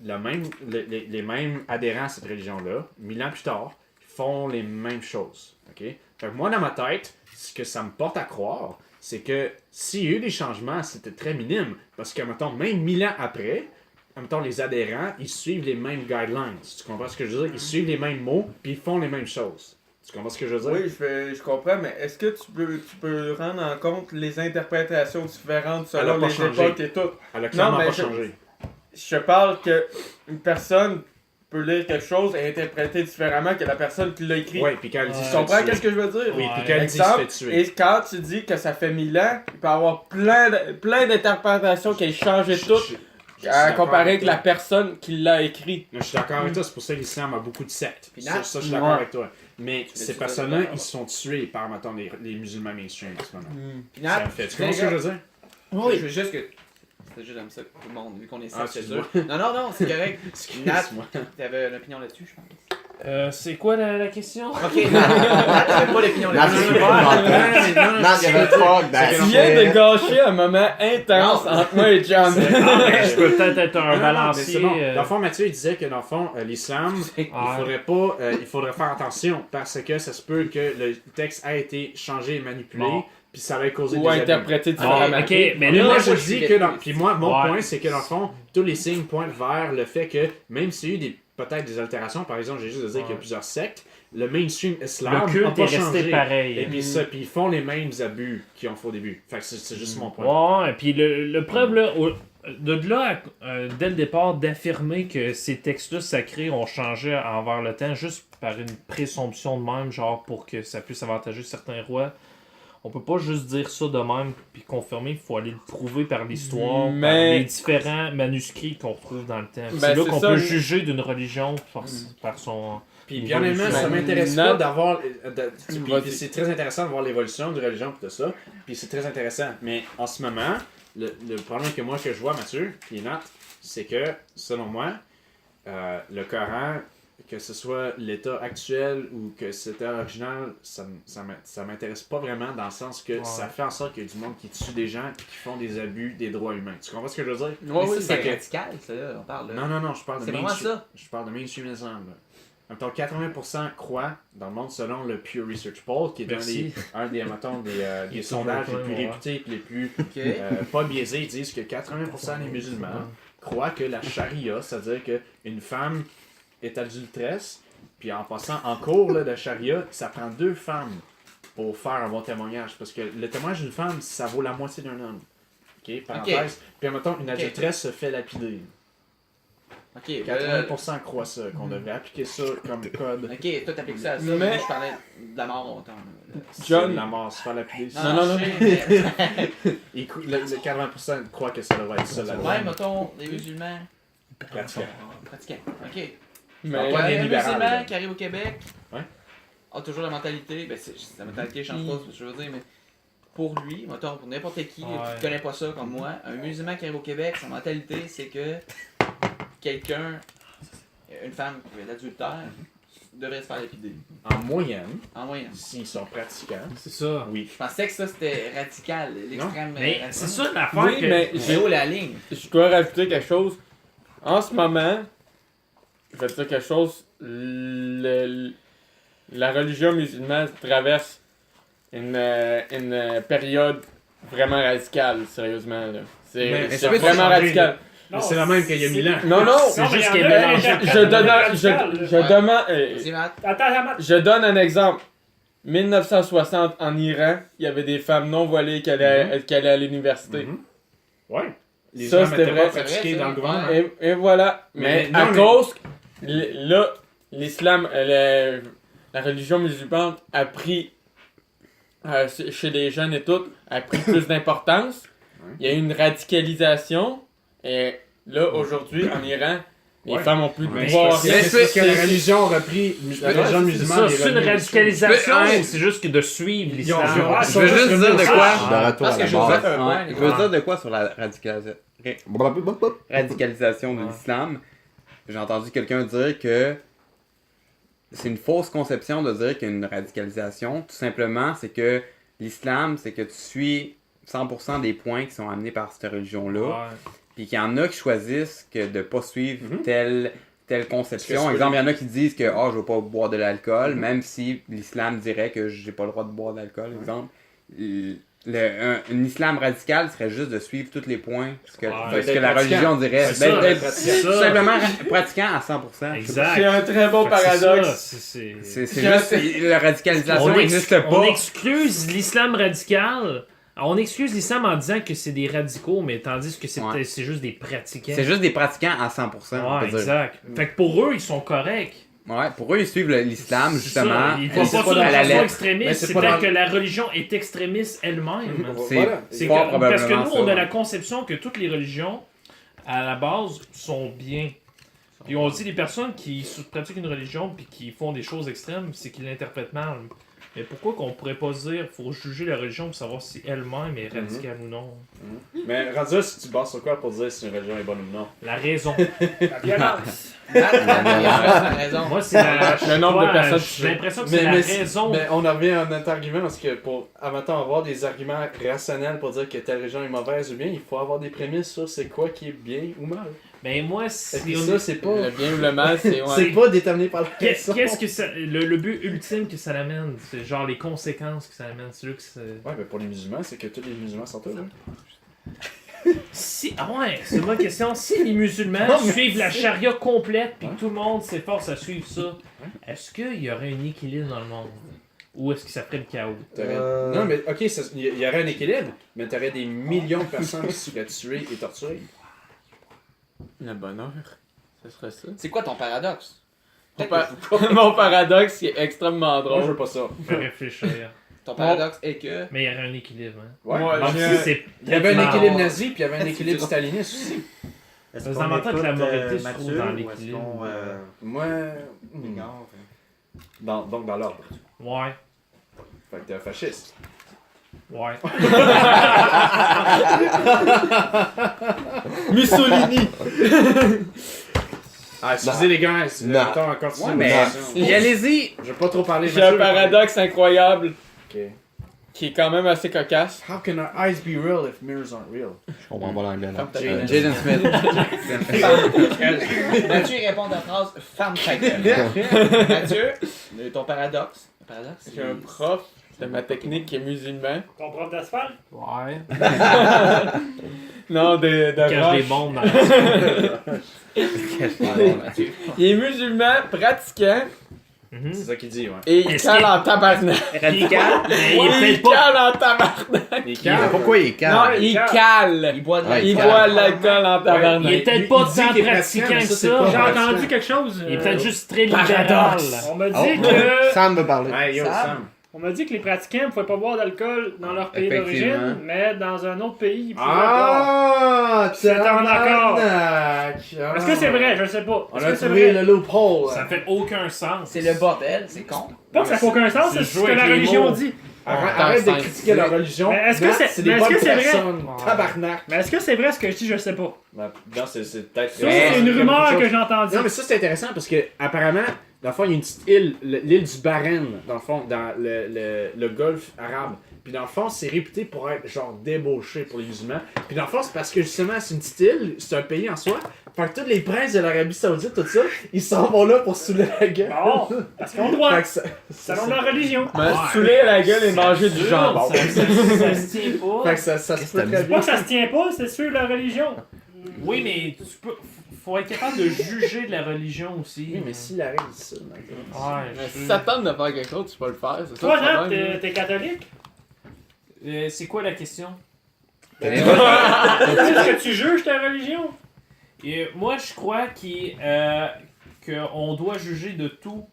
les mêmes adhérents à cette religion-là, 1000 ans plus tard, font les mêmes choses. Ok? Fait que moi, dans ma tête, ce que ça me porte à croire, c'est que s'il y a eu des changements, c'était très minime. Parce que, mettons, même 1000 ans après, mettons, les adhérents, ils suivent les mêmes guidelines. Tu comprends ce que je veux dire? Ils suivent les mêmes mots, puis ils font les mêmes choses. Tu comprends ce que je veux dire? Oui, je comprends, mais est-ce que tu peux rendre en compte les interprétations différentes selon les changé. époques et tout? Elle a clairement Non, mais pas changé. Je parle que une personne peut lire quelque chose et interpréter différemment que la personne qui l'a écrit. Oui, puis quand elle dit Tu comprends qu'est-ce que je veux dire? Oui, puis quand elle dit Exemple, se fait tuer. et quand tu dis que ça fait 1000 ans, il peut y avoir plein d'interprétations qui ont changé toutes à comparer avec la personne qui l'a écrit. Je suis d'accord avec toi, c'est pour ça que l'islam a beaucoup de sectes. Ça, je suis Ouais. d'accord avec toi. Mais ces personnes-là, ils sont tués par, mettons, les musulmans mainstream en ce moment. Ça me fait. Tu comprends ce que je veux dire? Oui. Je veux juste que. C'était juste comme ça, tout le monde, vu qu'on est 7, c'est sûr. excuse-moi. Non, c'est correct. Nat, Excuse-moi. t'avais une opinion là-dessus, je pense. C'est quoi la question? Ok, Nat, t'avais pas d'opinion Nat, là-dessus. il y avait pas Tu viens de gâcher un moment intense Non. entre moi et John. Je peux peut-être être un Mais balancier. c'est bon. Dans le fond, Mathieu, il disait que dans le fond, l'islam, il faudrait faire attention parce que ça se peut que le texte a été changé et manipulé, puis ça va causer Ou des abus. interprété Ah, différemment. ok, mais Mais là, moi, moi, je je dis suis que puis moi, mon Ouais. point, c'est que dans le fond, tous les signes pointent vers le fait que même s'il y a eu peut-être des altérations, par exemple, j'ai juste de dire qu'il y a plusieurs sectes, le mainstream islam le n'a culte pas est resté changé. pareil. Et puis puis ils font les mêmes abus qu'ils ont fait au début. Fait que c'est juste mon point. Ouais, et puis le preuve, là, de là, dès le départ, d'affirmer que ces textes-là sacrés ont changé envers le temps, juste par une présomption de même, genre pour que ça puisse avantager certains rois. On peut pas juste dire ça de même puis confirmer, il faut aller le prouver par l'histoire, par Mais- les différents manuscrits qu'on retrouve dans le temps. Ben, c'est là c'est qu'on ça, peut mais- juger d'une religion par son... Puis bien honnêtement, ça Mais m'intéresse Nat- pas d'avoir. Vas-y. Puis c'est très intéressant de voir l'évolution de religion et tout ça. Puis c'est très intéressant. Mais en ce moment, le problème que je vois, Mathieu, puis Nat, c'est que, selon moi, le Coran, que ce soit l'état actuel ou que c'était original, ça m'intéresse pas vraiment dans le sens que ça fait en sorte qu'il y a du monde qui tue des gens et qui font des abus des droits humains. Tu comprends ce que je veux dire? Mais oui, ça, c'est que- radical, ça, là, on parle. Là. Non, je parle de C'est vraiment mainstream. ça. Je parle de mainstream islam. Là. En même temps, 80% croient dans le monde selon le Pew Research Poll, qui est un des sondages les plus réputés et les plus pas biaisés. Ils disent que 80% des musulmans croient que la charia, c'est-à-dire qu'une femme est adulteresse, puis en passant en cours là, de charia, ça prend 2 femmes pour faire un bon témoignage. Parce que le témoignage d'une femme, ça vaut la moitié d'un homme. OK? Parenthèse. Puis mettons, une adulteresse se fait lapider. Ok, 80% croient ça, qu'on devrait appliquer ça comme code. ok, toi t'appliques ça à ça, Mais- moi je parlais de la mort longtemps. Là. John- C'est la mort, se faire lapider. Non, non. je sais, mais- Le 80% croient que ça devrait être ça la loi. Ouais, mettons, les musulmans Pratiquant. pratiquants. Ok. Mais pas des Un libérales, musulman là. qui arrive au Québec Ouais. a toujours la mentalité, ben la mentalité change pas, c'est ce que je veux dire, mais pour lui, mettons, pour n'importe qui Ouais. qui connaît pas ça comme moi, un musulman qui arrive au Québec, sa mentalité c'est que quelqu'un, une femme qui est adultère, devrait se faire lapider. En moyenne, En moyenne. s'ils sont pratiquants, C'est ça. oui. Je pensais que ça c'était radical, l'extrême. Mais c'est ça l'affaire Oui, que... mais C'est où la ligne? je dois rajouter quelque chose. En ce moment, je vais te dire quelque chose. La religion musulmane traverse une période vraiment radicale, sérieusement. Là. Mais C'est ça peut vraiment changer, radical. Mais c'est la même qu'il y a 1000 ans. Non, non, C'est mais juste il y qu'il en est a mélangé. qui je donne Vas-y, Matt. Attends, je donne un exemple. 1960, en Iran, il y avait des femmes non voilées qui allaient à l'université. Ouais. Les Ça, gens c'était n'étaient vrai, pas pratiqués c'est vrai, dans le ça. gouvernement. Et voilà. Mais Mais à non, mais- cause, là, l'islam, la religion musulmane a pris, chez les jeunes et tout, a pris plus d'importance. Il y a eu une radicalisation. Et là, aujourd'hui, en Iran, les Ouais. femmes ont plus de Mais pouvoir. c'est parce que la religion a repris, la religion C'est musulmane. ça, c'est une radicalisation ou c'est juste que de suivre l'islam? Je veux juste dire de quoi. Ah, De retour parce à que la je vous base. un point, les Je veux gars. dire de quoi sur la radicalisation de l'islam. J'ai entendu quelqu'un dire que c'est une fausse conception de dire qu'il y a une radicalisation. Tout simplement, c'est que l'islam, c'est que tu suis 100% des points qui sont amenés par cette religion-là. Ouais. Puis qu'il y en a qui choisissent que de pas suivre telle conception. Parce que Exemple, il y en a qui disent que je veux pas boire de l'alcool, même si l'islam dirait que j'ai pas le droit de boire de l'alcool, exemple. Un islam radical serait juste de suivre tous les points, ce que la D'être religion dirait. C'est ça, D'être c'est tout ça. simplement pratiquant à 100%. Exact. C'est un très bon Fait que c'est paradoxe. ça, c'est- C'est juste, la radicalisation n'existe on pas. excluse l'islam radical. On excuse l'islam en disant que c'est des radicaux, mais tandis que c'est Ouais. c'est juste des pratiquants. C'est juste des pratiquants à 100%. on Ouais, peut dire. exact. Fait que pour eux, ils sont corrects. Ouais, pour eux, ils suivent l'islam, C'est justement. ça. Ils font C'est pas ça de à la façon lettre. extrémiste. Mais c'est C'est pas peut-être dans- que la religion est extrémiste elle-même. C'est Voilà. C'est fort que, parce que probablement nous, ça, on a ouais. la conception que toutes les religions, à la base, sont bien. Puis on dit les personnes qui pratiquent une religion puis qui font des choses extrêmes, c'est qu'ils l'interprètent mal. Mais pourquoi qu'on pourrait pas se dire faut juger la religion pour savoir si elle-même est radicale ou non? Mais rendu là, si tu bases sur quoi pour dire si une religion est bonne ou non? La raison. La violence. Matt, t'as raison. Moi, c'est Le nombre de ouais, personnes j'ai l'impression que c'est la raison. Mais on en revient à notre argument parce que pour avoir des arguments rationnels pour dire que telle religion est mauvaise ou bien, il faut avoir des prémices sur c'est quoi qui est bien ou mal. Ben moi, Et si puis on ça, c'est pas. Le bien ou le mal, c'est... C'est pas déterminé par la Qu'est-ce raison. que ça. Le but ultime que ça l'amène, c'est genre les conséquences que ça amène. C'est là que c'est. Ouais, mais pour les musulmans, c'est que tous les musulmans sont heureux. Si, ah ouais, c'est une bonne question. Si les musulmans suivent la charia complète puis que tout le monde s'efforce à suivre ça, est-ce qu'il y aurait un équilibre dans le monde? Ou est-ce que ça ferait le chaos? Non, mais ok, il y aurait un équilibre, mais t'aurais des millions de personnes qui seraient tuées et torturées. Le bonheur, ce serait ça. C'est quoi ton paradoxe? Mon paradoxe, qui est extrêmement Moi, je drôle. veux pas ça. Je vais réfléchir. Ton paradoxe est que... Mais il y aurait un équilibre, hein. Ouais. Moi, Même j'ai- si c'est Il y avait un complètement- équilibre nazi, puis il y avait un équilibre staliniste aussi. Est-ce Ça qu'on s'avantage que la écoute, moralité se trouve Mathieu, dans ou est-ce l'équilibre. qu'on, Moi. égare? Donc dans l'ordre. Ouais. Fait que t'es un fasciste. Ouais. Mussolini! Ah, excusez les gars, si vous Non. avez encore continuer Ouais, mais l'émission. allez-y! Je vais pas trop parler. J'ai un paradoxe incroyable Ok. qui est quand même assez cocasse. How can our eyes be real if mirrors aren't real? Je comprends pas l'anglais là. Jaden Smith. Mathieu répond à la phrase « Ferme ta gueule ». Mathieu, ton paradoxe. J'ai un prof de ma technique qui est musulman. Ton prof d'asphalte. Ouais. Non, de Cache des roche. bombes dans la... Il est musulman, pratiquant, Mhm. C'est ça qu'il dit, ouais. et il Est-ce cale qu'il- en tabarnak. Radical. Mais il est Il peut-être pas... cale en tabarnak. Les Mais pourquoi il est Non, calme? il cale. cale. Il boit de Ouais, Il l'alcool. boit l'alcool en Il tabarnak. est peut-être pas dit tant qu'il est pratiquant pratiquant, mais que ça, c'est ça. pas- J'ai entendu quelque chose. Il est peut-être juste très Paradoxe. libéral. On m'a dit Oh, que... Sam veut parler. Hey, yo, Sam. Sam. On m'a dit que les pratiquants ne pouvaient pas boire d'alcool dans leur pays Effectivement. d'origine, mais dans un autre pays, ils pouvaient boire. Ah! C'est en accord. tabarnak! Est-ce que c'est vrai? Je sais pas. On Est-ce a que c'est trouvé vrai? le loophole. Ça fait aucun sens. C'est le bordel, c'est con. Pas que ça fait aucun sens, c'est c'est ce jouer que la avec les religion mots. dit. Arrête de Attends, critiquer la religion. Mais est-ce que Nat, c'est- des mais est-ce bonnes que c'est vrai? personnes. Tabarnak. Mais est-ce que c'est vrai ce que je dis? Je sais pas. Ben, non, c'est peut-être. Ça, Mais- c'est une rumeur quelque que chose. j'ai entendue. Non, mais ça, c'est intéressant parce que, apparemment, dans le fond, il y a une petite île, l'île du Bahreïn, dans le fond, dans le golfe arabe. Puis, dans le fond, c'est réputé pour être, genre, débauché pour les musulmans. Puis, dans le fond, c'est parce que, justement, c'est une petite île, c'est un pays en soi. Fait que tous les princes de l'Arabie Saoudite, tout ça, ils s'en vont là pour saouler la gueule. Bon, parce qu'on doit. Fait que ça- Selon leur religion. Me saouler la gueule et manger du jambon. Ça se tient pas. Fait que ça se peut très C'est bien. pas que ça se tient pas, c'est suivre leur religion. Oui, mais faut être capable de juger de la religion aussi. Oui, mais s'il arrive ça, Ouais, Si ça tente de faire quelque chose, tu peux le faire. C'est ça Toi, le Nat, problème. t'es catholique? C'est quoi la question? Est-ce que tu juges ta religion? Et moi, je crois qu'on doit juger de tout.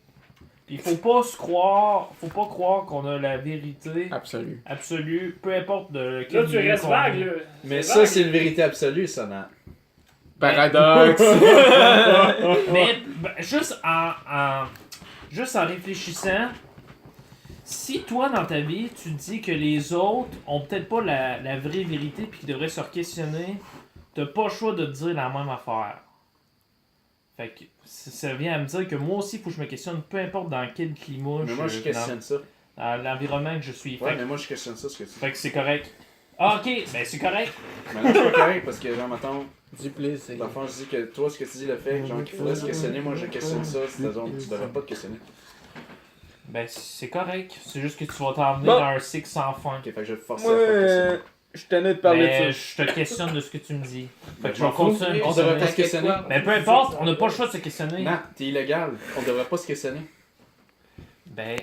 Puis faut pas croire qu'on a la vérité absolue, peu importe de quel Là, tu milieu restes qu'on vague, est. là. Mais C'est ça, vague. c'est une vérité absolue, ça, Nat. Paradoxe. Mais juste en réfléchissant, si toi dans ta vie tu dis que les autres ont peut-être pas la vraie vérité puis qu'ils devraient se questionner, t'as pas le choix de te dire la même affaire. Fait que ça vient à me dire que moi aussi il faut que je me questionne, peu importe dans quel climat Mais moi, je questionne ça. dans l'environnement que je suis. Ouais, Fait, mais moi, je questionne ça, ce que tu dis. fait que c'est correct. Ah ok, ben c'est correct. Mais non, c'est pas correct, parce que, genre, mettons, Du plaisir. dans le fond, je dis que toi, ce que tu dis, le fait, genre, qu'il faudrait se questionner, moi, je questionne ça, c'est-à-dire, tu devrais pas te questionner. Ben c'est correct. C'est juste que tu vas t'emmener Bon. dans un cycle sans fin. Ok, fait que je vais te forcer Moi, à pas te questionner. je tenais de parler Mais de ça. je te questionne de ce que tu me dis. Fait que je m'en vais fous. continuer à me On devrait pas questionner. se questionner. Mais peu importe, on n'a pas le choix de se questionner. Non, t'es illégal. On devrait pas se questionner. Ben,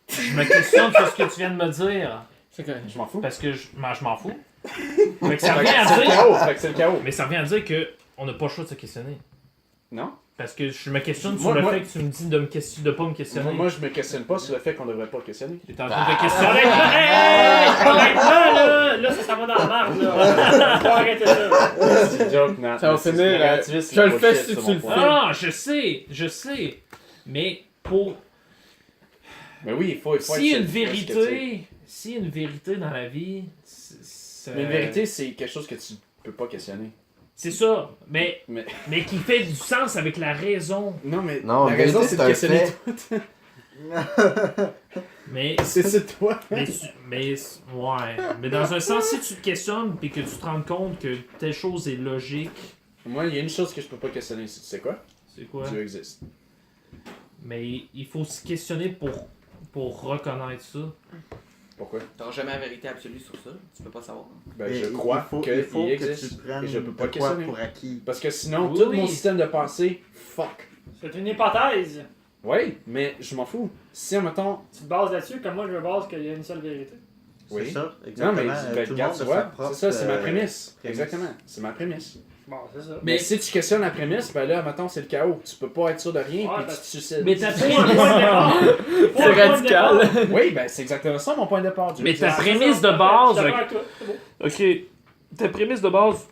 je me questionne sur ce que tu viens de me dire. C'est correct. Je m'en fous. Parce que je m'en fous. Fait que ça Fait revient que à c'est le dire. chaos. Fait que c'est le chaos. Mais ça revient à dire que on n'a pas le choix de se questionner. Non? Parce que je me questionne Moi- sur le moi- fait que tu me dis de pas me questionner. Moi, je me questionne pas sur le fait qu'on devrait pas le questionner. T'es en train de te questionner. Honnêtement, là, ça va dans la marde, là. Faut arrêter ça. C'est une joke, Nat. Ça va C'est finir, du relativisme, je le c'est fais bullshit, si c'est tu mon le point. fais. Ah, je sais. Mais pour Mais oui, il faut être s'il y a une selfish, que tu sais. vérité, s'il y a une vérité dans la vie, Mais une vérité, c'est quelque chose que tu peux pas questionner. c'est ça, mais Mais- qui fait du sens avec la raison. Non, mais Non, la la raison, vérité, c'est de c'est un questionner fait. tout. Mais C'est toi. ouais, mais dans un sens, si tu te questionnes et que tu te rends compte que telle chose est logique, Moi, il y a une chose que je peux pas questionner. Tu sais quoi? c'est quoi? Dieu existe. Mais il faut se questionner pour reconnaître ça. Pourquoi? T'auras jamais la vérité absolue sur ça. Tu peux pas savoir. Ben, Et je crois il qu'il faut que existe. tu prennes Et je peux pas de quoi questionner. pour acquis. Parce que sinon, Oui, tout oui. mon système de pensée, fuck. C'est une hypothèse. Oui, mais je m'en fous. Si, mettons. Tu te bases là-dessus, comme moi, je me base qu'il y a une seule vérité. Oui. C'est ça, Non, exactement. mais Tout le regarde, monde tu a vois, sa propre, c'est ça, c'est ma prémisse. prémisse. Exactement, c'est ma prémisse. Bon, c'est ça. Mais si tu questionnes la prémisse, ben là, mettons, c'est le chaos. Tu peux pas être sûr de rien, Ouais, puis tu parce- te suicides. Mais ta Faut un point de départ. Faut C'est un point de radical. départ. Oui, ben c'est exactement ça mon point de départ. Dieu Mais ta existe. prémisse de Je base, suis d'accord avec toi. C'est bon. ok, ta prémisse de base,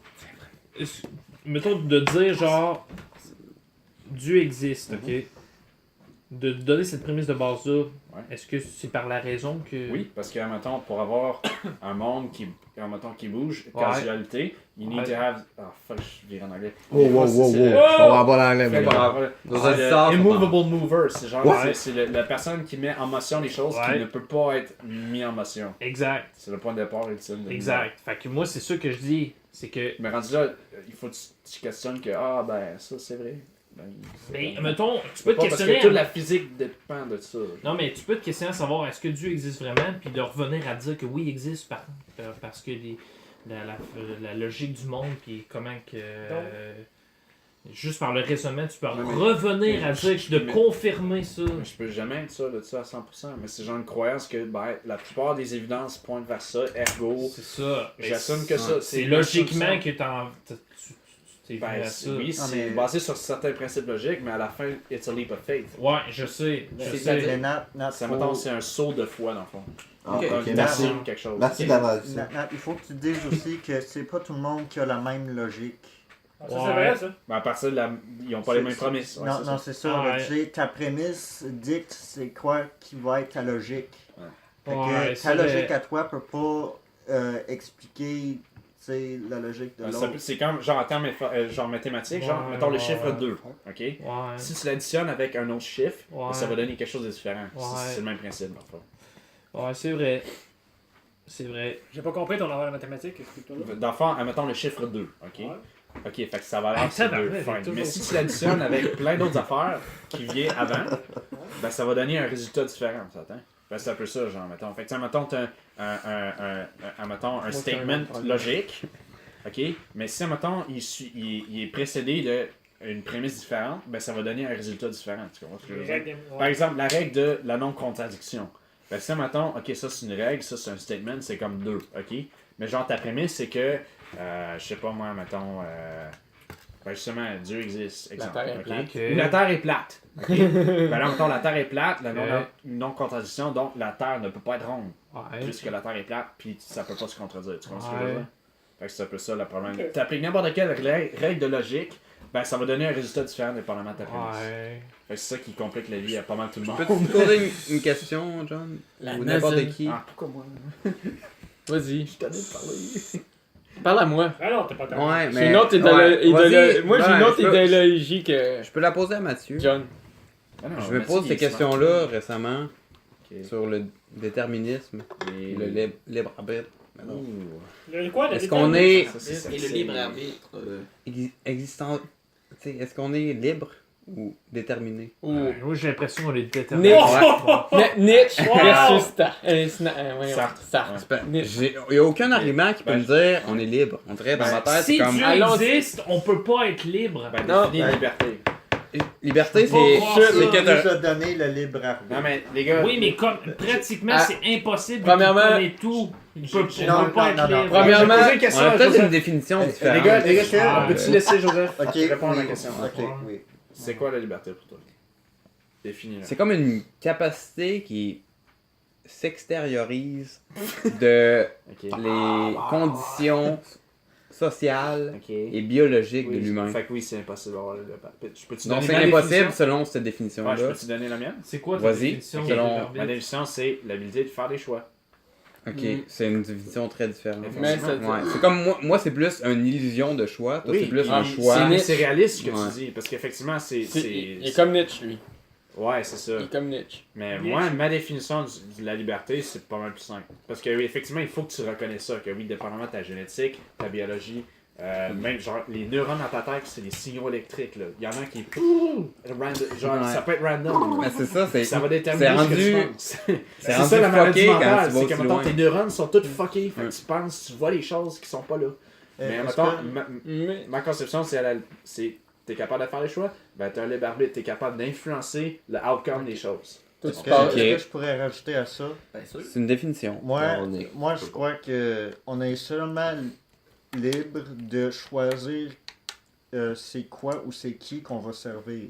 mettons de dire genre Dieu existe, ok, de donner cette prémisse de base là, est-ce que c'est par la raison que Oui, parce que, mettons, pour avoir un monde qui bouge, Ouais. causalité, you need Ouais. to have. Oh fuck, je vais en anglais. Wow, wow, wow, wow. C'est le- On va avoir l'anglais, C'est mais Nos le auditeurs sont immovable mover, c'est genre Ouais. c'est la personne qui met en motion les choses Ouais. qui ne peut pas être mis en motion. exact, C'est le point de départ ultime. de exact. Fait que moi c'est ça que je dis, c'est que l'univers. Mais rendu là, il faut que tu questionnes que ah ben ça c'est vrai. Ben, c'est mais bon. mettons, tu peux te Pas parce questionner. que toute la physique dépend de ça. Non, mais tu peux te questionner à savoir est-ce que Dieu existe vraiment, puis de revenir à dire que oui, il existe parce que la logique du monde, puis comment que. Juste par le raisonnement, tu peux Ouais, mais- revenir à mais dire, je- de mais- confirmer ça. Mais je peux jamais être ça de ça à 100%. Mais c'est genre une croyance que ben, la plupart des évidences pointent vers ça, ergo. C'est ça. Mais J'assume que ça. C'est une logiquement assumption. que tu t'es venu Ben, à ça. oui, Non, c'est mais- basé sur certains principes logiques, mais à la fin, it's a leap of faith. Ouais, je sais. Je C'est sais. Mais Nat, Ça, faut- mettons, c'est un saut de foi, dans le fond. Ah, Ok. ok, Donc, merci. t'assumes quelque chose. Merci de l'avoir dit. Nat, il faut que tu te dises aussi que c'est pas tout le monde qui a la même logique. Ça, c'est Ouais. vrai, ça. Ben, à partir de la. Ils n'ont pas les mêmes promesses. Ouais, non, c'est non, ça. c'est ça. Ouais. Tu sais, ta prémisse dicte c'est quoi qui va être ta logique. Fait que Ouais, ta ça, logique à toi peut pas expliquer tu sais, la logique de l'autre. C'est comme, genre, en termes genre mathématiques, genre, Ouais, mettons le ouais, chiffre ouais. 2, ok? Ouais. Si tu l'additionnes avec un autre chiffre, Ouais. ça va donner quelque chose de différent. Ouais. C'est le même principe, dans le fond. Ouais, c'est vrai. C'est vrai. J'ai pas compris ton envers la mathématique. Explique-toi là. Dans le fond, admettons le chiffre 2, ok? Ouais. Ok, fait que ça va l'air Ah, c'est ça 2, va, fine. toujours Mais si ça. tu l'additionnes avec plein d'autres affaires qui viennent avant, ben ça va donner un résultat différent, tu t'entends? Ben, c'est un peu ça, genre, mettons. Fait que, mettons, t'as mettons, un statement logique, OK? Mais si, mettons, il est précédé d'une prémisse différente, ben ça va donner un résultat différent. Tu comprends ce que je veux dire? Par exemple, la règle de la non-contradiction. Ben si, mettons, OK, ça c'est une règle, ça c'est un statement, c'est comme 2, OK? Mais genre, ta prémisse, c'est que, je sais pas moi, mettons, ben justement, Dieu existe, exemple. La Terre est plate. Ou la Terre est plate. OK? Ben là, mettons, la Terre est plate, la non-contradiction, donc la Terre ne peut pas être ronde. Ouais. Puisque la Terre est plate, puis ça peut pas se contredire. Tu comprends ce que je veux dire? Fait que c'est un peu ça le problème. T'appliques n'importe quelle règle de logique, ben ça va donner un résultat différent dépendamment de ta prémisse. Ouais. Fait que c'est ça qui complique la vie à pas mal tout le monde. Peux-tu te poser une question, John? Ou n'importe qui? Ah, pourquoi moi? Vas-y. Je t'en ai parlé. Parle à moi. Ah non, t'es pas d'accord. Ouais, J'ai mais... une autre Ouais, vas-y. Moi, j'ai une Ouais, autre je peux- idéologie que Je peux la poser à Mathieu. John. Ah non, Je me Mathieu, pose il ces est smart. questions-là récemment Ok. sur le déterminisme Et et le libre arbitre. Mais non. Ouh. Le quoi, le Est-ce qu'on est Ça, c'est Et le sexy. libre arbitre. existant... tu sais, est-ce qu'on est libre ou déterminé? Ou Moi, j'ai l'impression qu'on est déterminé. Nietzsche. Nietzsche Wow. versus Sartre. Sartre. Nietzsche. Il n'y a aucun argument qui peut me dire on est libre. On dirait dans ma tête, Si c'est comme... Dieu Allons-y. existe, on peut pas être libre. Ben, Non, définis la liberté. Liberté, Je peux pas croire c'est ça. que Il t'as... nous a donné le libre arbitre. Non, mais les gars. Oui, mais comme pratiquement, Ah, c'est impossible premièrement- de connaître tout. On peut Non, pas non, être non, non. libre. Premièrement, Je vais poser une On question a à peut-être Joseph. une définition Les différente. gars, Ah, on peut-tu laisser Joseph Ok, répondre à la oui, question? ok, oui. C'est quoi la liberté pour toi? Définis-la. C'est comme une capacité qui s'extériorise de Ok. les conditions sociales Ok. et biologiques Oui, de l'humain. Fait que oui, c'est impossible d'avoir le Je peux-tu Donc donner c'est ma impossible définition? selon cette Ouais, je définition-là. peux te donner la mienne? C'est quoi ta Vas-y, définition selon- de Ma l'arbitre? définition, c'est l'habilité de faire des choix. Ok, Mm. c'est une définition très différente. Mais ça- Ouais, c'est comme moi c'est plus une illusion de choix, toi Oui, c'est plus ah, un c'est choix. Nietzsche. C'est réaliste ce que Ouais. tu dis, parce qu'effectivement, il est comme Nietzsche, lui. Ouais, c'est ça. Il est comme Nietzsche. Mais Nietzsche. moi, ma définition de la liberté, c'est pas mal plus simple. Parce que oui, effectivement, il faut que tu reconnaisses ça, que oui, dépendamment de ta génétique, ta biologie, même genre les neurones dans ta tête, c'est des signaux électriques. Là. Il y en a qui genre, Ouais. ça peut être random. Mais c'est ça, c'est Ça va déterminer c'est ce que rendu- tu penses. C'est rendu ça la maladie fucké quand mentale, tu vas c'est que aussi mettons, loin. tes neurones sont toutes fuckées, fait que Ouais. tu penses, tu vois les choses qui sont pas là. Mais Est-ce mettons, que- Mais ma conception, c'est t'es capable de faire des choix, ben t'as un libre arbitre, t'es capable d'influencer le outcome des choses. toi, Est-ce tu que, parles. Ok. est-ce que je pourrais rajouter à ça? Bien sûr. c'est une définition. Moi, On est- moi je crois que on est seulement libre de choisir c'est quoi ou c'est qui qu'on va servir.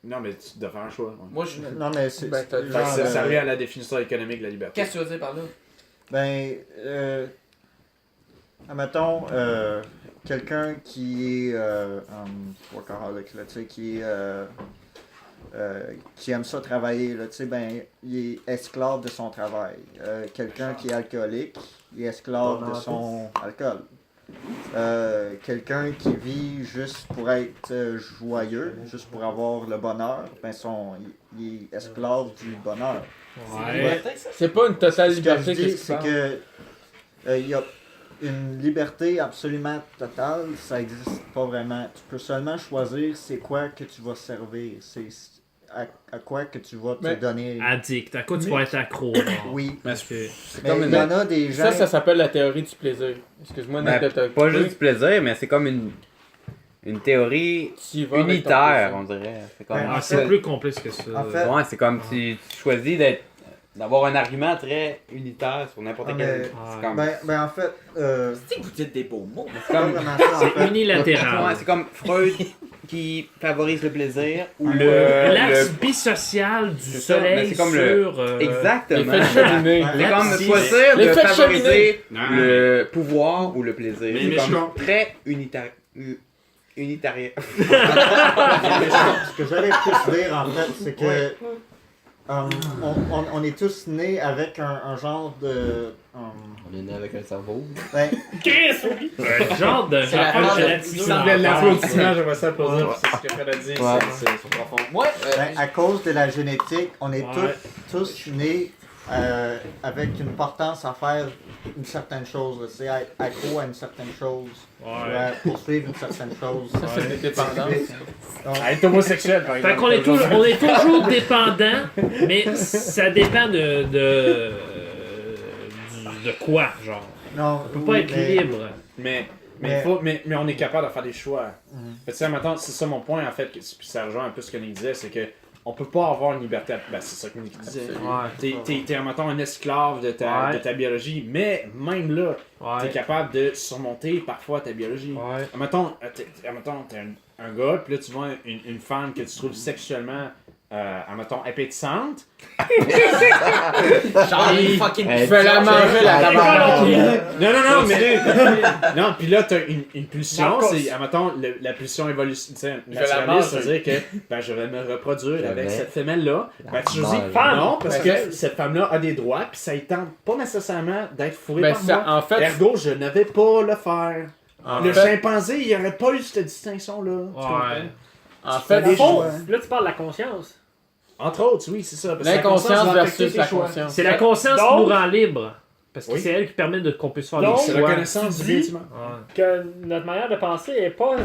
Non, mais tu dois faire un choix. Ouais. Moi, je. Non, mais c'est. Ben, t'as- genre, Fait que ça revient à la définition économique de la liberté. Qu'est-ce que tu veux dire par là? Ben, admettons, quelqu'un qui est workaholic, là, tu sais, qui aime ça travailler, là, tu sais, ben, il est esclave de son travail. Quelqu'un qui est alcoolique, il est esclave de son alcool. Quelqu'un qui vit juste pour être joyeux, juste pour avoir le bonheur, ben il est esclave du bonheur. Ouais. C'est pas une totale Ce que je liberté dis, que tu c'est parles. que il y a une liberté absolument totale, ça n'existe pas vraiment. Tu peux seulement choisir c'est quoi que tu vas servir, c'est à quoi que tu vas te Mais- donner. Addict. À quoi tu vas être accro? genre? Oui, Mais Ok. c'est mais comme il y en a des gens. Ça s'appelle la théorie du plaisir. Excuse-moi Ben, de te pas juste du plaisir, mais c'est comme une théorie Tu y vas avec ton unitaire, plaisir. on dirait. C'est comme, Ben, Ah, c'est plus complexe que ça. En fait- ouais, c'est comme tu choisis d'avoir un argument très unitaire sur n'importe Ah, quel. mais- C'est comme, Ben, en fait, C'est que vous dites des beaux mots. c'est pas vraiment ça en C'est fait. unilatéral. Ouais, c'est comme Freud qui favorise le plaisir ou L'axe bisocial du C'est ça, mais soleil c'est comme le- sur... Exactement. L'effet de cheminée. C'est comme Si, choisir de l'effet de favoriser cheminée. le pouvoir ou le plaisir. Mais C'est je comme comprends. très unitarien. Ce que j'allais plus dire en fait, c'est que on est tous nés avec un genre de. On est né avec un cerveau. Ben, Chris, oui! Un genre de... C'est la rapport phase de gélatineux puissance. dans la L'applaudissement, j'aimerais ça applaudir, Ouais. c'est ce que Fred a dit, Ouais. c'est profond. Moi, ben, à cause de la génétique, on est Ouais. tous nés avec une portance à faire une certaine chose. là. C'est être accro à une certaine chose. Ouais. Poursuivre une certaine chose. Ça, c'est des dépendances. Donc, Être homosexuel, par Fait exemple. qu'on est, on est toujours dépendant, mais ça dépend de quoi, genre. non, On peut pas être libre. Mais Mais on est capable de faire des choix. Fait que, tu sais, maintenant, c'est ça mon point, en fait, puis ça rejoint un peu ce que Nick disait, c'est que on peut pas avoir une liberté. Ben, c'est ça que Nick disait. T'es, mettons, un esclave de ta biologie, mais même là, t'es capable de surmonter parfois ta biologie. Mettons, t'es un gars, puis là, tu vois une femme que tu trouves sexuellement. Mettons, appétissante. Genre, il fucking fais la manger la tabarnak. Non, mais. Non, pis là, t'as une pulsion. C'est, mettons, la pulsion évolutive. Naturaliste, c'est-à-dire que je vais me reproduire avec cette femelle-là. Ben, tu choisis non, parce que cette femme-là a des droits, pis ça ne tente pas nécessairement d'être fourré par moi. En fait, ergo, je ne vais pas le faire. Le chimpanzé, il n'y aurait pas eu cette distinction-là. En fait, Là, tu parles de la conscience. Entre autres, oui, c'est ça. L'inconscience versus la conscience. C'est la conscience qui nous rend libre. Parce que Oui. c'est elle qui permet qu'on puisse faire Donc, des C'est choix. la connaissance Tu du dis- bâtiment. Que notre manière de penser est pas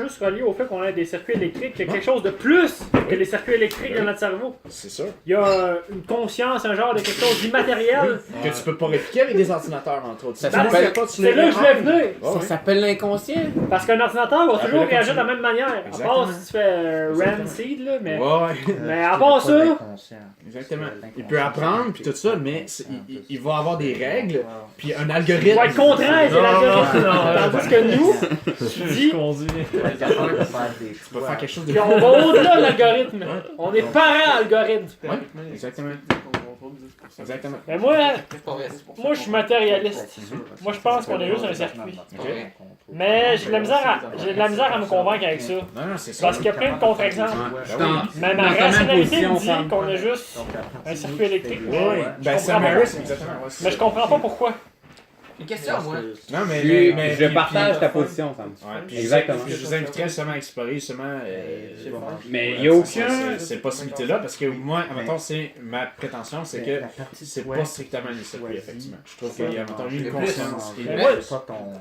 juste reliée au fait qu'on a des circuits électriques, il y a quelque chose de plus que les circuits électriques dans notre cerveau. C'est sûr. Il y a une conscience, un genre de quelque chose d'immatériel. Que tu peux pas répliquer avec des ordinateurs, entre autres. Ça Ben, s'appelle- c'est là que je voulais venir. Ça s'appelle l'inconscient. Parce qu'un ordinateur va Appelle toujours le réagir de la continu. même manière. À Exactement. part si tu fais RAM seed, là, mais. Ouais. Mais à part ça, Exactement. Il peut apprendre puis tout ça, mais il va avoir des règles puis un algorithme. il va être contraire, c'est l'algorithme. non, Tandis que nous, Je dis, conduis. Tu peux faire quelque chose de. puis on va au-delà de l'algorithme. On est parents algorithme. Ouais, exactement. Exactement. Mais moi, je suis matérialiste. Moi, je pense qu'on est juste un circuit. Ok. Mais j'ai de la misère à me convaincre avec ça. Non, c'est ça. Parce qu'il y a plein de contre-exemples. Mais ma Dans ta même rationalité me position, dit Sam. qu'on a juste un circuit électrique. Oui, ben Je Sam comprends Harris, pas. exactement. Mais je comprends pas pourquoi. Une question, moi. Non, mais. Je partage ta position, Sam. Ouais, puis Exactement. Je vous inviterais justement à explorer justement. Mais il y a aucun. Cette possibilité-là, parce que moi, mettons, c'est ma prétention, c'est que c'est pas strictement les circuits, effectivement. Je trouve qu'il y a, mettons, une conscience. Mais moi,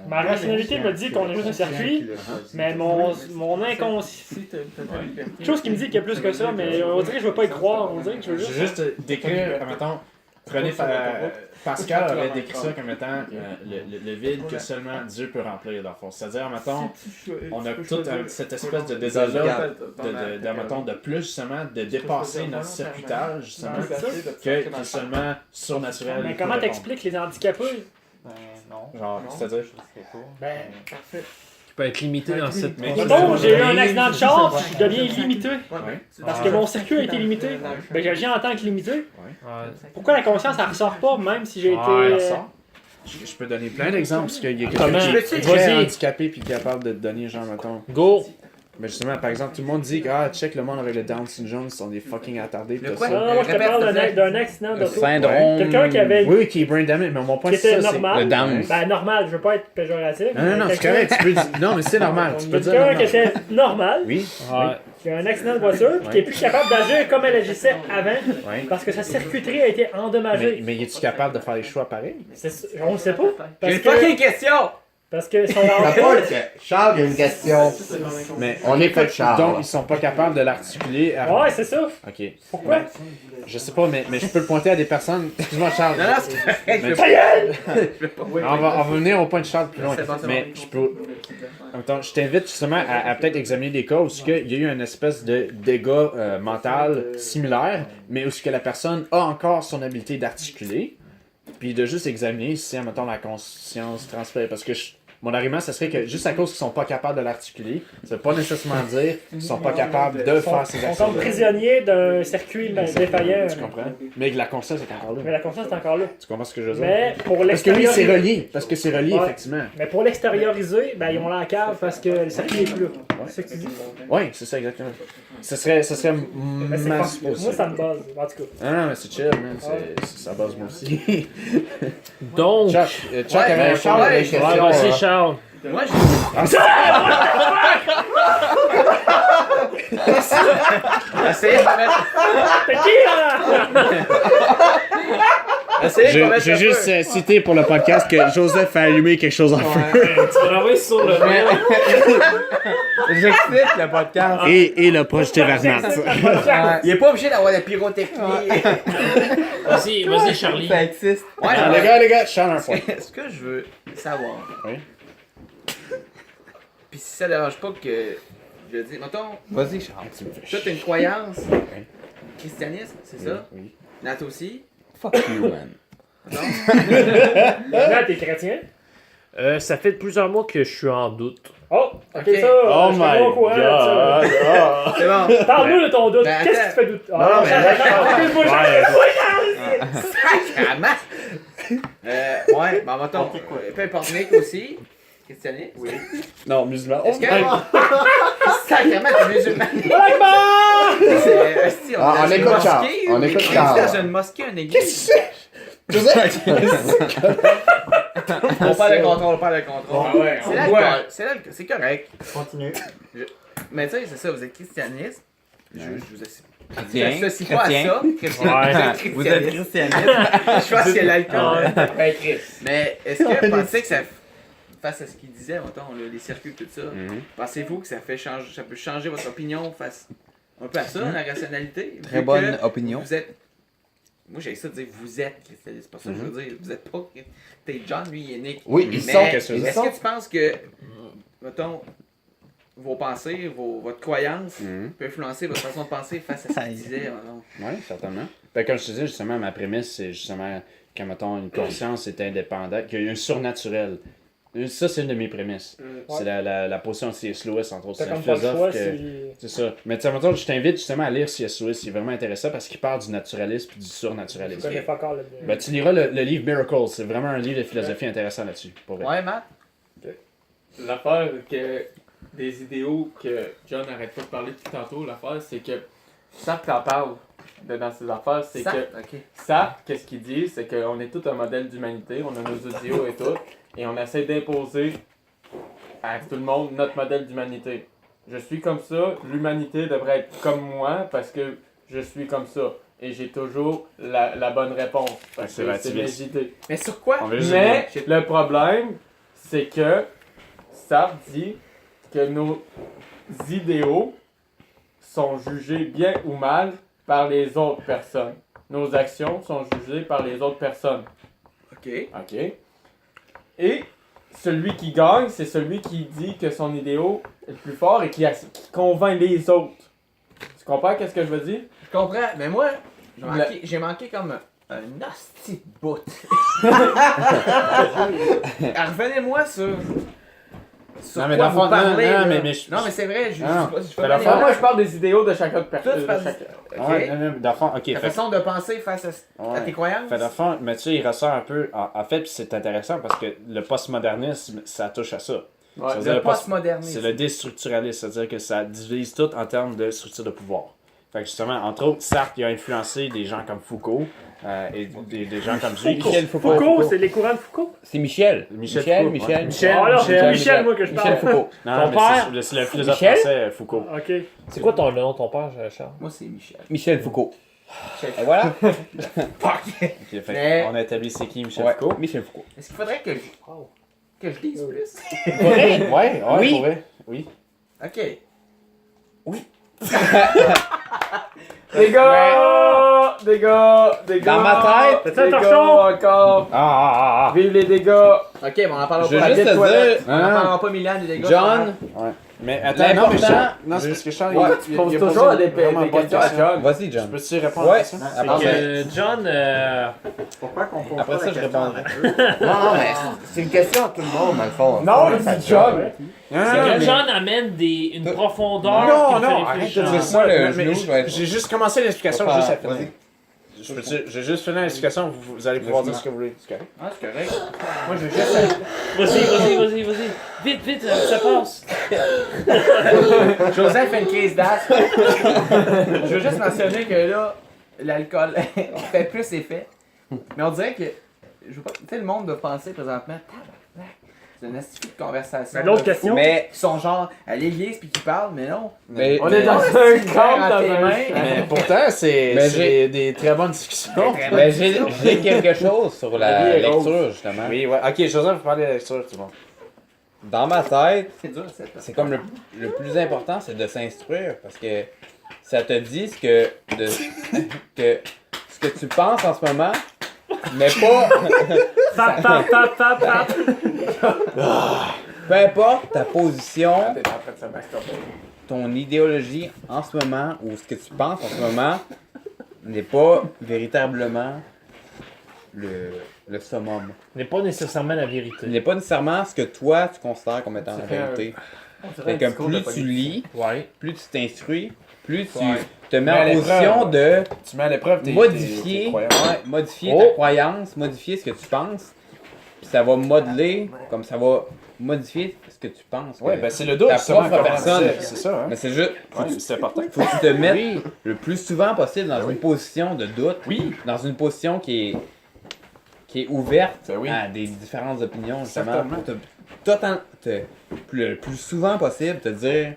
ma rationalité me dit qu'on est juste un circuit, mais mon inconscient. Quelque chose qui me dit qu'il y a plus que ça, mais on dirait que je veux pas y croire. On dirait que je veux Je vais juste. juste décrire, mettons, Pascal aurait décrit ça comme étant le vide que seulement Dieu peut remplir dans le fond. C'est-à-dire, mettons, on a toute cette espèce de désir-là de plus, justement, de dépasser notre circuitage, justement, qui est seulement surnaturel. Mais comment t'expliques les handicapés? Genre, c'est-à-dire? Ben, parfait. Tu peux être limité dans cette. Mettons, j'ai eu un accident de char, puis je deviens illimité. Ouais. Parce que mon circuit a été limité. Ben, j'agis en tant que limité. Ouais. Pourquoi la conscience, elle ressort pas, même si j'ai été. elle ressort. Je peux donner plein d'exemples, parce qu'il y a Comment? quelqu'un qui est Vas-y. très handicapé puis capable de te donner, genre, mettons. Go! Mais justement, par exemple, tout le monde dit que, check le monde avec le Down syndrome, ils sont des fucking attardés. pis tout quoi? ça. Non, moi, je te parle d'un accident d'auto. Syndrome. Quelqu'un qui avait. Oui, qui est brain damage, mais mon point Qui c'est était ça, c'est... normal. le down. Ben, normal, je veux pas être péjoratif. Non, c'est Quelqu'un- correct, tu peux dire... Non, mais c'est normal, tu peux dire Quelqu'un normal. qui était normal, Oui, Ouais. qui a un accident de voiture, puis qui est plus capable d'agir comme elle agissait avant, oui. parce que sa circuiterie a été endommagée. Mais es-tu capable de faire les choix pareils? On le sait pas. Parce J'ai pas que, une question! parce que son Charles, il y a une question. Mais On écoute Charles. donc, ils sont pas capables de l'articuler à... Ouais, c'est ça. Ok. Pourquoi? Je sais pas, mais je peux le pointer à des personnes... Excuse-moi, Charles. Non, c'est correct, je veux pas. On va venir au point de Charles plus loin. C'est bon, c'est Mais bon. je peux... En même temps, je t'invite justement à peut-être examiner des cas où il y a eu une espèce de dégât mental similaire, mais où ce que la personne a encore son habileté d'articuler, puis de juste examiner si, mettons, la conscience transfère. Parce que mon argument, ce serait que juste à cause qu'ils sont pas capables de l'articuler, ça veut pas nécessairement dire qu'ils sont pas capables de faire ces Ils sont actions. comme prisonniers d'un circuit défaillant. Tu comprends? Mais que la conscience est encore Mais là. la conscience est encore là. Tu comprends ce que je veux dire? Mais pour Parce que oui, c'est l'extérioriser. relié. Parce que c'est relié, Ouais. effectivement. Mais pour l'extérioriser, ben ils ont la cave parce que le circuit est plus là. C'est ça que tu dis? Oui, c'est ça, exactement. Ce serait Mais c'est ma pas- supposition. moi, ça me base. En tout cas. Ah non, mais c'est chill, man. Ça base moi aussi. Donc. Chuck, Chuck avait un Charles, Charles. il y a une question. Ouais, vas-y, Charles. Moi, j'ai. Essayez de me mettre. T'es qui, là? Essayez de me mettre. J'ai un peu. juste cité pour le podcast que Joseph a allumé quelque chose en feu. Tu travailles sur le réel. J'explique le podcast. Et le projeté vers Nat. Il est pas obligé d'avoir la pyrotechnie. Vas-y, Charlie. Ça existe. Ouais, Les gars, Charles un point. Ce que je veux savoir. Oui. Puis si ça dérange pas que je dis, mettons, Vas-y, Charles. toi t'as une croyance, christianisme, c'est ça? Oui. Nat aussi? Fuck you, man. Non? Là, t'es chrétien? Ça fait plusieurs mois que je suis en doute. Oh, ok, Ok. ça. Oh je suis pas au courant de ça. god! Ah. C'est bon. Parle-nous de ton doute. Ben, Qu'est-ce qui te attends. fait douter? Non, Ah, mais- excuse-moi, Sacrement! Ouais, ben mettons, peu importe, Nick aussi. Christianisme? Oui. Non, musulman. Est-ce que. Sacrement, t'es musulman! C'est- On dans une écoute Charles. mosquée, On mais écoute on est Charles. dans une mosquée, une église. On parle de contrôle, on parle de contrôle. Ah ouais, C'est l'alcool, c'est correct. Continue. Mais tu sais, c'est ça, vous êtes christianiste. Je vous Chrétien. associe pas à Chrétien. ça. Vous êtes christianiste. Je pense que c'est l'alcool. Ben, Chris. Mais est-ce que vous pensez que ça, face à ce qu'il disait, mettons, les circuits et tout ça, Mhm. pensez-vous que ça peut changer votre opinion face un peu à ça, la rationalité? Très Vu bonne que opinion. Vous êtes. Moi, j'ai ça de dire vous êtes christianiste. C'est pas ça que je veux dire. Vous êtes pas. T'es John, lui, il est Nick. Oui, Mais ils sont. est-ce Ils que sont. tu penses que, mettons, vos pensées, votre croyance Mhm. peut influencer votre façon de penser face à ce qu'il disait? mettons? Oui, certainement. Ben, comme je te disais, justement, ma prémisse, c'est justement que, mettons, une conscience est indépendante, qu'il y a un surnaturel. Ça, c'est une de mes prémisses. C'est la position de C.S. Lewis, entre autres. T'as C'est un comme pas le choix, philosophe que... c'est... C'est ça. Mais tu sais, mettons, je t'invite justement à lire C.S. Lewis. Il est vraiment intéressant parce qu'il parle du naturalisme et du Je surnaturalisme. connais pas encore le... Ben, tu liras le livre Miracles. C'est vraiment un livre de philosophie intéressant là-dessus. Pour vrai. Ouais, Matt? L'affaire que des idéaux que John n'arrête pas de parler depuis tantôt, l'affaire c'est que Sartre en parle dans ses affaires, c'est Ça? que Ok. Sartre, qu'est-ce qu'il dit, c'est qu'on est tout un modèle d'humanité, on a nos idéaux et tout, et on essaie d'imposer à tout le monde notre modèle d'humanité. Je suis comme ça, l'humanité devrait être comme moi parce que je suis comme ça. Et j'ai toujours la bonne réponse. Parce C'est que c'est mes relativiste. idées. Mais sur quoi? On va juste Mais le problème, c'est que Sartre dit que nos idéaux sont jugés bien ou mal par les autres personnes. Nos actions sont jugées par les autres personnes. Ok. OK? Et celui qui gagne, c'est celui qui dit que son idéal est le plus fort et qui convainc les autres. Tu comprends qu'est-ce que je veux dire? Je comprends, mais moi, j'ai manqué comme un hostie de bout. Revenez-moi sur Non, mais quoi dans le vous fond, parlez. non, là. mais Non, mais c'est vrai, je Ah. suis Mais pas la Moi, je parle des idéaux de chacun de Toi, tu personne. parles Ouais, non, non, dans le fond, ok. ta Fait, façon de penser face à ouais. tes croyances. Fait dans le fond, mais tu sais, il ressort un peu. En fait, puis c'est intéressant parce que le postmodernisme, ça touche à ça. Ouais. Ça veut dire Le le post- postmodernisme. C'est le déstructuralisme, c'est-à-dire que ça divise tout en termes de structure de pouvoir. Fait que justement, entre autres, Sartre il a influencé des gens comme Foucault et des gens comme lui. Michel Foucault. Foucault, c'est les courants de Foucault? C'est Michel. Michel Michel, Foucault, Michel. ouais. Michel. Ah, alors, c'est Michel, moi, que je Michel parle. Foucault. Non, Ton mais père? c'est le philosophe Michel? français, Foucault. Ok. C'est quoi ton nom, ton père, Charles? Moi, c'est Michel. Michel Foucault. Michel. Et voilà. Ok, fait que Mais- on a établi c'est qui Michel Ouais, Foucault. Michel Foucault. Est-ce qu'il faudrait que je lise plus? Ouais, Oui. pour vrai. Oui. Ok. Des gars! Des gars! Des gars! Dans ma tête, t'as-tu un Des torchon? gars encore! Ah. Vive les dégâts! Ok, bon, on en parlera Je veux pas. juste Habite te toilette. dire, On en parlera pas Milan et des gars. John, Mais attends, non, mais L'important- Charles, non, c'est parce que Charles, Ouais. il Pose a toujours posé des vraiment bonne questions à question. John. vas-y, Je John. peux-tu répondre à Ouais. la question? C'est que John, Pourquoi qu'on pose Après pas ça, la je question répondrai. à eux? Non, mais c'est une question à tout le monde, dans le fond. Non, il dit John! c'est que John amène une profondeur qui Non, me fait non, arrête réfléchir. de dire Moi, ça. le Mais genou, je vais être- j'ai juste commencé l'explication, Pas juste à faire- finir. J'ai juste fini l'explication, vous allez pouvoir dire ce que vous voulez. C'est correct? Ah, c'est correct. Moi, je veux juste. Vas-y. Vite, ça passe. Joseph fait une crise d'asthme. Je veux juste mentionner que là, l'alcool fait plus effet. Mais on dirait que. Je veux pas. Tu sais, le monde doit penser présentement. Tabarnak, c'est une astuce de conversation. Ben, l'autre de question. fous Mais, Qui sont genre à l'église puis qui parlent, mais non. mais, On est dans un camp, dans tes un mains. champ. Mais pourtant, c'est Mais c'est des très bonnes discussions. mais j'ai quelque chose sur La la vie est rose. lecture, justement. Oui, ouais. Ok, Joseph, vous parlez de la lecture, tout le monde. Dans ma tête, C'est dur, cette c'est comme le plus important, c'est de s'instruire parce que ça te dit ce que, ce que tu penses en ce moment, mais pas. Pap. peu importe ta position, T'es en train de se masturber. ton idéologie en ce moment, ou ce que tu penses en ce moment, n'est pas véritablement le summum. N'est pas nécessairement la vérité. N'est pas nécessairement ce que toi tu considères comme étant la vérité. Fait que plus tu lis, plus tu t'instruis, plus tu te mets en position de Tu mets à l'épreuve modifier, modifier ta croyance, modifier ce que tu penses, puis ça va modeler, comme ça va modifier ce que tu penses. Ouais, ben c'est le doute, ta justement, propre comme on personne. disait, c'est ça, hein? Mais c'est juste, Ouais, c'est important. faut que tu te mettes le plus souvent possible dans une position de doute, Oui. dans une position qui est ouverte Ben oui. à des différentes opinions, justement, Certainement. pour le plus souvent possible te dire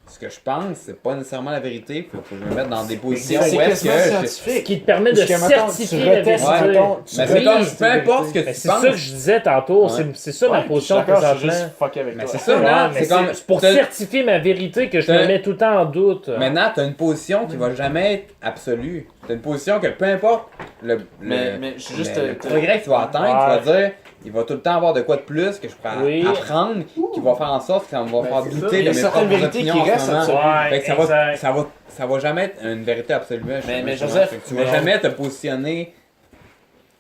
ce que je pense, c'est pas nécessairement la vérité, faut que je me mette dans des positions C'est où est-ce quasiment que Ce scientifique. qui te permet de Parce que, mettons, certifier tu la retestes, vérité. mettons, tu mais c'est comme, retestes peu tes importe ce que Mais tu c'est penses. ça que je disais tantôt, Ouais. c'est ça ma Ouais, position je suis d'accord, je suis présentement. juste fuck avec Mais toi. c'est ça, Ouais, là, mais c'est comme c'est pour t'as- certifier ma vérité que je t'as- me mets tout le temps en doute. Maintenant, tu as une position qui va jamais être absolue. Tu as une position que peu importe le Mais je suis juste. le progrès que tu vas atteindre, tu vas dire il va tout le temps avoir de quoi de plus que je pourrais Oui. apprendre qui va faire en sorte que ça me va faire c'est douter ça. Il y de a mes certaines propres vérités qui opinions en ce restent moment. absolues. Ouais, Fait que exact. ça va jamais être une vérité absolue. Mais je Joseph, fait que tu vas jamais te positionner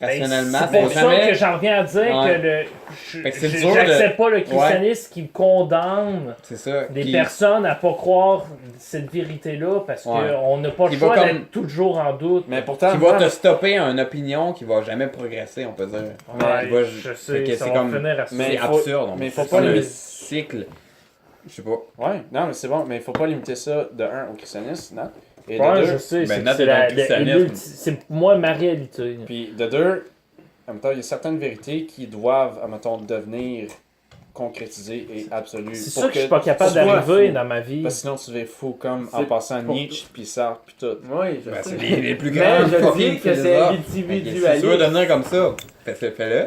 rationnellement. Ben, tu c'est vas pour ça jamais- que j'en reviens à dire Ouais. que Fait que c'est dur de- j'accepte pas le christianisme qui condamne C'est ça. des qui- personnes à pas croire cette vérité-là parce Ouais. qu'on n'a pas le Qui va choix comme- d'être toujours en doute. Mais pourtant, qui va te stopper à une opinion qui va jamais progresser, on peut dire. Ouais, Qui va- je fait sais, que ça c'est va comme- finir à ça. Mais C'est il faut- absurde. mais il faut c'est pas comme un limiter- cycle. Je sais pas. Ouais, non, mais c'est bon, mais il faut pas limiter ça de un au christianisme, non? Et de Ouais, deux, je sais, ben, c'est Nat c'est est dans la- le christianisme. c'est moi ma réalité. puis de deux, en même temps, il y a certaines vérités qui doivent, mettons, devenir concrétisées et absolues. C'est pour ça que je suis pas capable tu sois d'arriver fou. dans ma vie. Parce que sinon, tu vas fou comme en C'est passant pour- Nietzsche, puis Sartre, puis tout. Oui, je Ben, sais. c'est les plus Mais grands je fucking dis que c'est philosophes. individualiste. Si tu veux devenir comme ça, fais-le.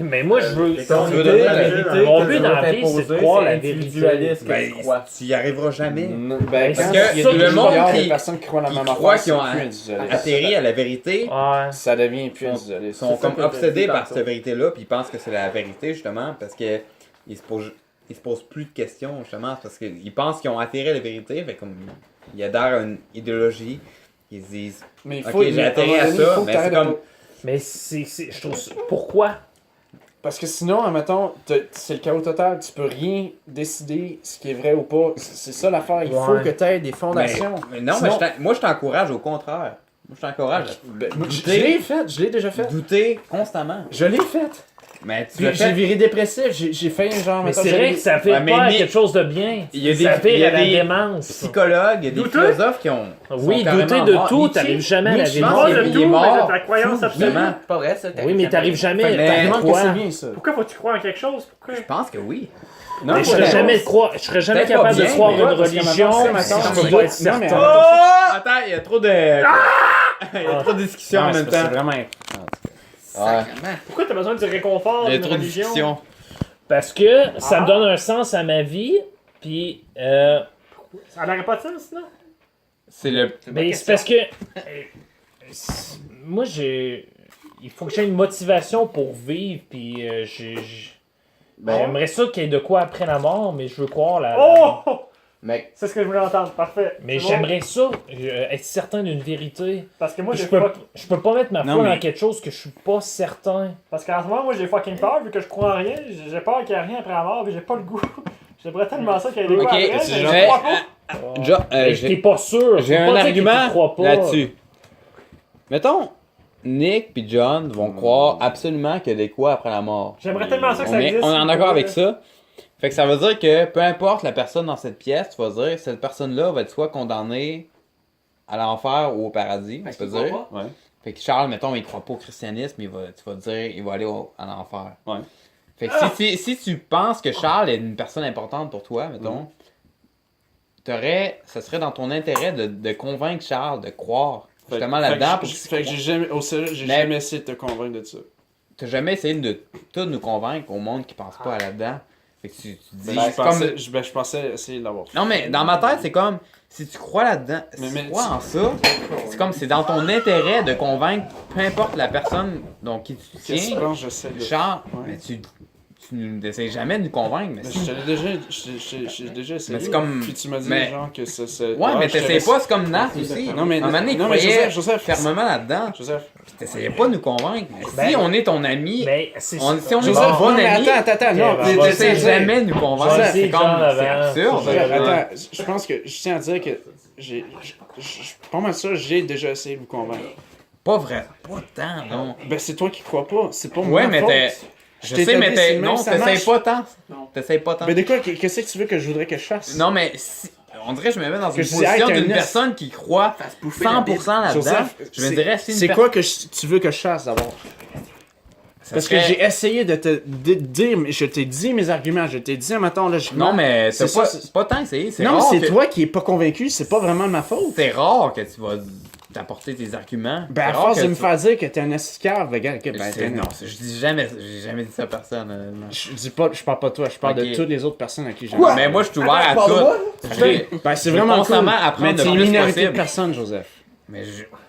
Mais moi, je veux. Mais ton tu veux idée, donner la la vérité mon que but tu dans veux la vie, c'est de t'imposer, croire la individualiste que Ben, tu crois. tu y arriveras jamais. Ben, Ben, quand c'est il y a ça des que le monde milliards qui- de personnes qui croient la Qui même croient affaire, qu'ils ont c'est plus individualiste. atterri à la vérité, Ouais. Ça devient plus Ils individualiste. sont comme que t'as obsédés dit par tantôt. cette vérité-là, puis ils pensent que c'est la vérité, justement, parce que ils se posent plus de questions, justement, parce qu'ils pensent qu'ils ont atterri à la vérité, fait comme ils adhèrent à une idéologie, ils se disent Mais il Ok, faut, j'ai mais atterri un à moment donné, ça, il faut que mais t'arrêtes c'est de comme- pas- Mais je trouve ça. Pourquoi? Parce que sinon, admettons, c'est le chaos total. Tu peux rien décider ce qui est vrai ou pas. C'est ça l'affaire. Il faut Ouais. que tu aies des fondations. Mais non, Sinon- moi je t'encourage au contraire. Moi je t'encourage Ben, à je l'ai fait, je l'ai déjà fait. douter constamment. Je l'ai fait. Mais tu Puis l'as j'ai fait. viré dépressif. J'ai fait genre. Mais mettons, c'est j'avais- vrai que ça fait Ouais, mais pas à Nick, quelque chose de bien. il y a Ça des- fait il y a à la des démence. Psychologues, il y a des Douter? philosophes qui ont. Oui, sont carrément douter de morts. tout, Nietzsche- t'arrives jamais à la Nietzsche, vérité. je pense Pas qu'il de est tout, mais mort. de ta croyance absolue. Justement. C'est pas vrai, ça. Oui, mais t'arrives jamais. Mais- T'arrives Comment que quoi? c'est bien ça? Pourquoi faut-tu croire en quelque chose? Pourquoi? Je pense que oui. Non, Mais je serais jamais Peut-être capable pas de bien, croire mais une ouais, parce que religion maintenant, si c'est- je c'est- peux pas être non, mais- certain. Oh! Attends, il y a trop de. Il y a trop de discussions en Non, même c'est temps. vraiment. Sacrément. Pourquoi t'as besoin du réconfort Il y a d'une trop de religion? discussions. Parce que ça me donne un sens à ma vie, puis Ça n'aurait pas de sens, sinon? C'est le. mais c'est parce que moi il faut que j'ai une motivation pour vivre, puis j'aimerais ça qu'il y ait de quoi après la mort, mais je veux croire Oh! Mec, C'est ce que je voulais entendre. Parfait. mais C'est bon. j'aimerais ça être certain d'une vérité. Parce que moi, Je j'ai peux, fuck... je peux pas mettre ma Non, foi mais- dans quelque chose que je suis pas certain. Parce qu'en ce moment, moi, j'ai fucking peur, vu que je crois en rien. J'ai peur qu'il y ait rien après la mort, puis j'ai pas le goût. J'aimerais tellement ça qu'il y ait des Ok, quoi après, mais c'est je vrai. crois pas. Mais t'es pas sûr. J'ai Faut un pas dire que argument tu crois pas. là-dessus. Mettons, Nick puis John vont croire absolument qu'il y a des quoi après la mort. J'aimerais tellement ça que ça On est existe. en accord avec ça. Fait que ça veut dire que peu importe la personne dans cette pièce, tu vas dire cette personne-là va être soit condamnée à l'enfer ou au paradis, Parce on peut qu'il croit dire. pas. Ouais. Fait que Charles, mettons, il croit pas au christianisme, tu vas dire il va aller à l'enfer. Ouais. Fait que si tu penses que Charles est une personne importante pour toi, mettons, ça serait dans ton intérêt de convaincre Charles de croire justement là-dedans. pour Fait que j'ai jamais, au sérieux, j'ai Mais- jamais essayé de te convaincre de ça. T'as jamais essayé de tout nous convaincre au monde qui pense pas à là-dedans. Fait que tu dis. Ben, c'est comme... je pensais essayer de l'avoir fait. Non, mais dans ma tête, c'est comme si tu crois là-dedans, si Mais tu crois en ça, c'est comme c'est dans ton intérêt de convaincre peu importe la personne dont qui tu Qu'est-ce que tu tiens. penses, j'essaie de. Charles, Ouais. mais tu tu n'essayes jamais de nous convaincre. Mais Mais j'ai déjà essayé. Mais c'est comme- Puis tu m'as dit, mais- genre, que ça. Ouais, mais t'essayais pas, c'est comme Nat aussi. Non, mais. À un moment donné, il non, mais croyait Joseph, fermement là-dedans. Joseph. Puis t'essayais pas de nous convaincre. Mais Ben, si on est ton ami, Mais c'est si on est Joseph, ton bon non, mais ami, attends, non. Ok, tu on va n'essayes essayer. jamais de nous convaincre. Je vais C'est essayer, comme, John, c'est avant. absurde. Joseph, attends, je pense que je tiens à dire que je suis pas mal sûr, j'ai déjà essayé de vous convaincre. Pas vrai, pas tant, non. Ben, c'est toi qui crois pas, c'est pas Ouais, ma mais faute. je sais, mais t'ai dit, non, ça t'essayes marche. pas tant. Non. T'essayes pas tant. Ben, de quoi, qu'est-ce que tu veux que je voudrais que je fasse? Non, mais on dirait que je me mets dans Que une je dis, hey, position t'as d'une une personne qui croit Face bouffer 100% là-dedans. Joseph, Je me dirais, c'est quoi que tu veux que je fasse d'abord? Parce que j'ai essayé de te dire, je t'ai dit mes arguments, je t'ai dit, mettons, là, je... Non, mais C'est c'est pas, ça, c'est pas tant essayé. C'est Non, mais rare c'est que- toi qui es pas convaincu, c'est pas vraiment de ma faute. C'est rare que tu vas t'apporter tes arguments. Ben, à C'est rare force que de me tu- faire dire que t'es un escave, regarde, ok, ben, C'est- non, je dis jamais, j'ai jamais dit ça à personne. honnêtement. je parle pas de toi, je parle Ok. de toutes les autres personnes à qui j'ai Mais moi, je suis ouvert à tout. Ben, c'est Je veux vraiment cool. constamment apprendre Mais le t'es une plus minorité de possible. personnes, Joseph. Mais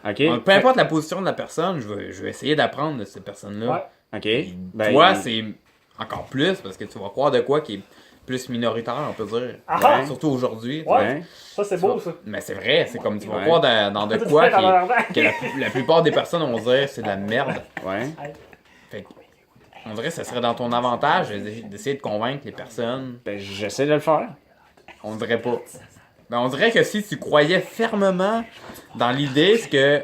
Ok? peu importe la position de la personne, je vais essayer d'apprendre de cette personne-là. Ouais. Ok? Puis Ben, toi, c'est encore plus parce que tu vas croire de quoi qui est plus minoritaire, on peut dire. Ah Ouais, ah! surtout aujourd'hui. tu Ouais. sais. Ouais. Ça, c'est beau, ça. Mais c'est vrai, c'est comme tu vas Ouais. croire dans de Ça, quoi tu fais dans que l'envers. la plupart des personnes vont dire c'est de la merde. Ouais. Fait que, on dirait que ça serait dans ton avantage d'essayer de convaincre les personnes. Ben, j'essaie de le faire. On dirait pas. Ben, on dirait que si tu croyais fermement dans l'idée, c'est que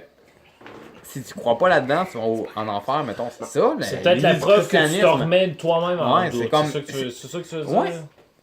si tu crois pas là-dedans, tu vas en enfer, mettons, c'est ça. C'est peut-être la l'idée du preuve que tu te christianisme. remets de toi-même en Ouais, doute. c'est comme- C'est ça que tu veux dire? Ouais.